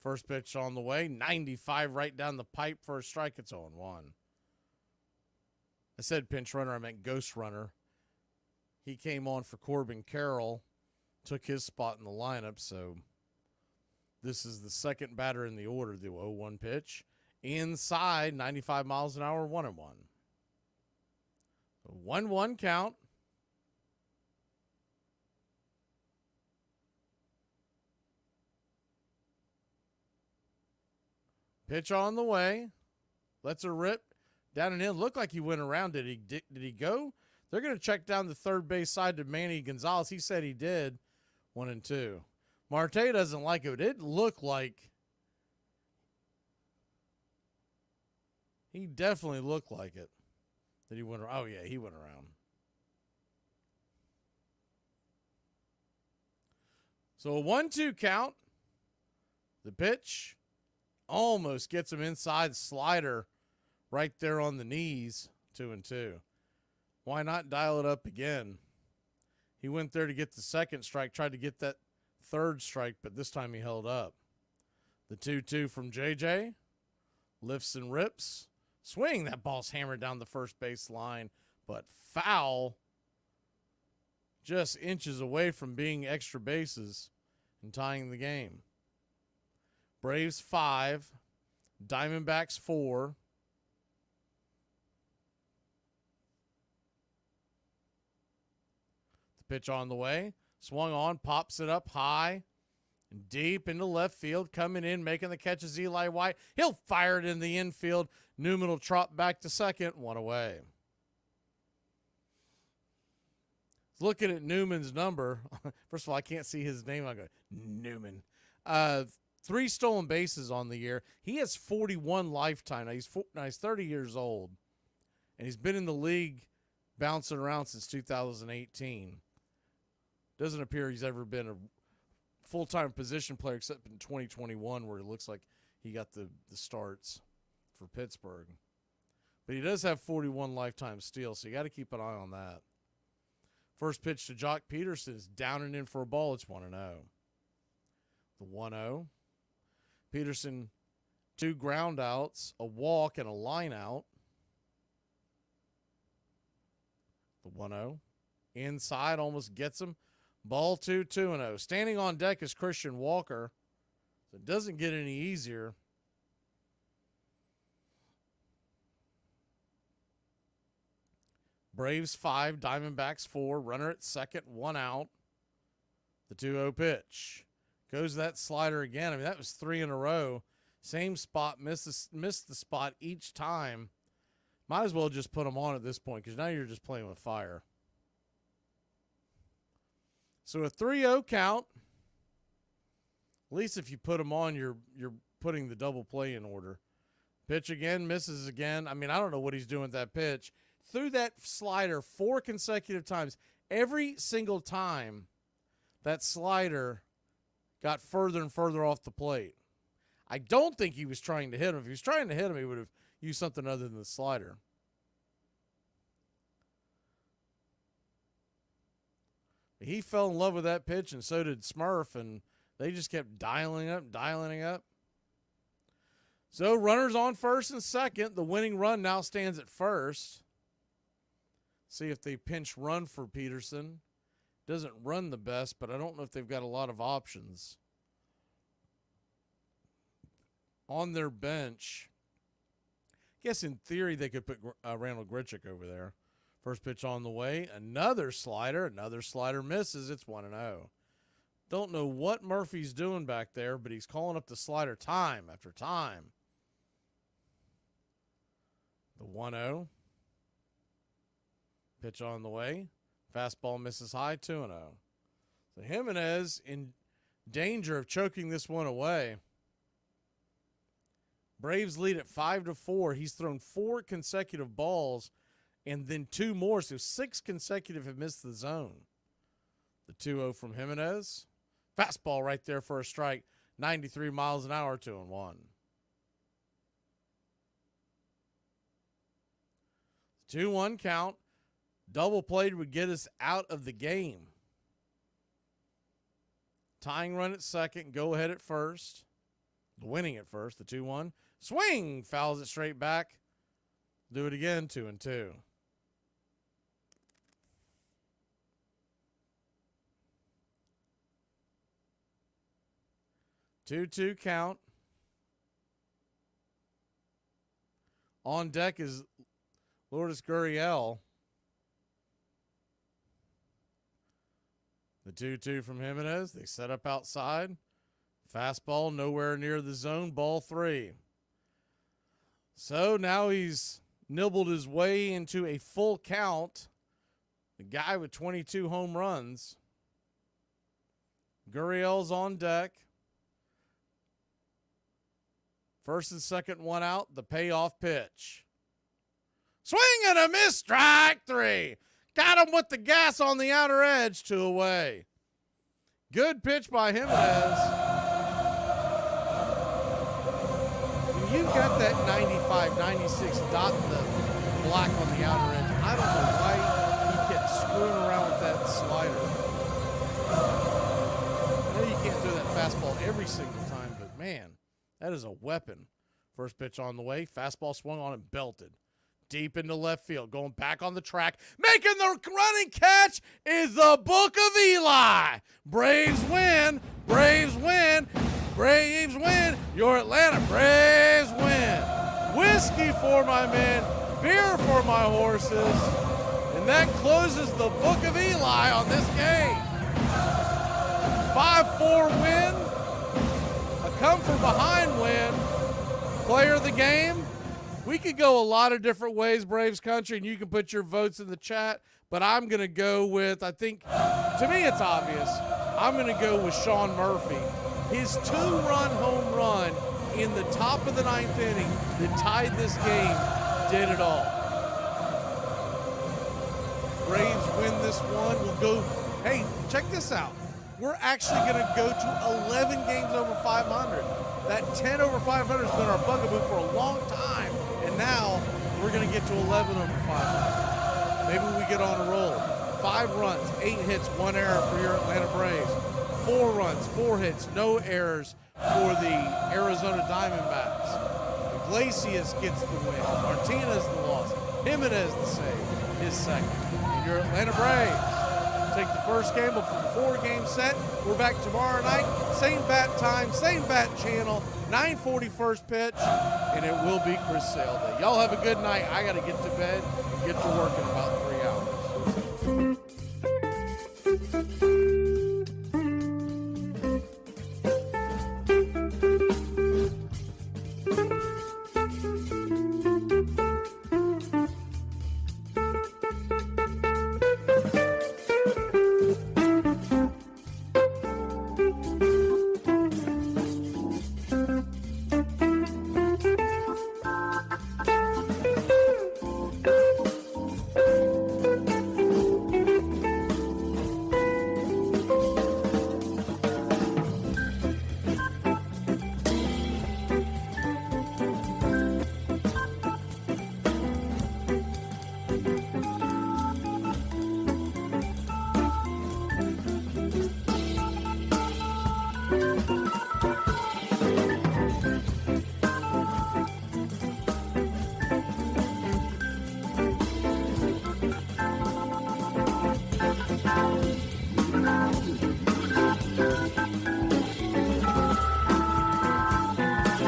First pitch on the way, 95 right down the pipe for a strike. It's 0-1. I said pinch runner, I meant ghost runner. He came on for Corbin Carroll, took his spot in the lineup, so this is the second batter in the order. The 0-1 pitch. Inside, 95 miles an hour, 1-1. 1-1 count. Pitch on the way. Lets her rip down and in. Looked like he went around. Did he go They're going to check down the third base side to Manny Gonzalez. He said he did. 1-2. Marte doesn't like it. It didn't look like. He definitely looked like it. That he went around. Oh, yeah, he went around. So a 1-2 count. The pitch almost gets him inside, slider right there on the knees. 2-2. Why not dial it up again? He went there to get the second strike, tried to get that third strike, but this time he held up. The 2-2 from JJ. Lifts and rips. Swing. That ball's hammered down the first base line, but foul. Just inches away from being extra bases and tying the game. Braves 5. Diamondbacks 4. Pitch on the way. Swung on, pops it up high and deep into left field. Coming in, making the catch is Eli White. He'll fire it in the infield. Newman will trot back to second. 1 away. Looking at Newman's number. First of all, I can't see his name. I go, Newman. 3 stolen bases on the year. He has 41 lifetime. Now he's 30 years old. And he's been in the league bouncing around since 2018. Doesn't appear he's ever been a full-time position player except in 2021 where it looks like he got the starts for Pittsburgh. But he does have 41 lifetime steals, so you got to keep an eye on that. First pitch to Jock Peterson is down and in for a ball. It's 1-0. The 1-0. Peterson, 2 ground outs, a walk, and a line out. The 1-0. Inside, almost gets him. Ball 2, 2-0. Standing on deck is Christian Walker. So it doesn't get any easier. Braves 5, Diamondbacks 4. Runner at second, 1 out. The 2-0 pitch. Goes that slider again. I mean, that was 3 in a row. Same spot, missed the spot each time. Might as well just put them on at this point because now you're just playing with fire. So a 3-0 count. At least if you put them on, you're putting the double play in order. Pitch again, misses again. I mean, I don't know what he's doing with that pitch. Threw that slider 4 consecutive times. Every single time that slider got further and further off the plate. I don't think he was trying to hit him. If he was trying to hit him, he would have used something other than the slider. He fell in love with that pitch, and so did Smurf, and they just kept dialing up. So runners on first and second. The winning run now stands at first. See if they pinch run for Peterson. Doesn't run the best, but I don't know if they've got a lot of options. On their bench, I guess in theory they could put Randall Grichuk over there. First pitch on the way. Another slider misses. It's 1-0. Don't know what Murphy's doing back there, but he's calling up the slider time after time. The 1-0. Pitch on the way. Fastball misses high, 2-0. So Jimenez in danger of choking this one away. Braves lead at 5-4. He's thrown 4 consecutive balls and then 2 more, so 6 consecutive have missed the zone. The 2-0 from Jimenez. Fastball right there for a strike. 93 miles an hour, 2-1. 2-1 count. Double played would get us out of the game. Tying run at second, go ahead at first. Winning at first, the 2-1. Swing, fouls it straight back. Do it again, 2-2. Two count. On deck is Lourdes Gurriel. The 2-2 from Jimenez. They set up outside. Fastball nowhere near the zone. Ball 3. So now he's nibbled his way into a full count the guy with 22 home runs. Gurriel's on deck. First and second, one out, the payoff pitch. Swing and a miss, strike three. Got him with the gas on the outer edge, 2 away. Good pitch by Jimenez. When you've got that 95, 96 dot in the black on the outer edge, I don't know why he kept screwing around with that slider. I know you can't throw that fastball every single time, but man, that is a weapon. First pitch on the way. Fastball swung on and belted. Deep into left field. Going back on the track. Making the running catch is the Book of Eli. Braves win. Braves win. Braves win. Your Atlanta Braves win. Whiskey for my men. Beer for my horses. And that closes the Book of Eli on this game. 5-4 win. A come from behind win. Player of the game. We could go a lot of different ways, Braves country, and you can put your votes in the chat, but I'm going to go with, I think, to me it's obvious, I'm going to go with Sean Murphy. His 2-run home run in the top of the 9th inning that tied this game did it all. Braves win this one. We'll go, hey, check this out. We're actually going to go to 11 games over 500. That 10 over 500 has been our bugaboo for a long time, and now we're going to get to 11 over 500. Maybe we get on a roll. 5 runs, 8 hits, 1 error for your Atlanta Braves. 4 runs, 4 hits, no errors for the Arizona Diamondbacks. Iglesias gets the win. Martinez the loss. Jimenez the save, his second. And your Atlanta Braves take the first game of a 4-game set. We're back tomorrow night. Same bat time, same bat channel. 9:40 first pitch, and it will be Chris Sale Day. Y'all have a good night. I got to get to bed and get to work in about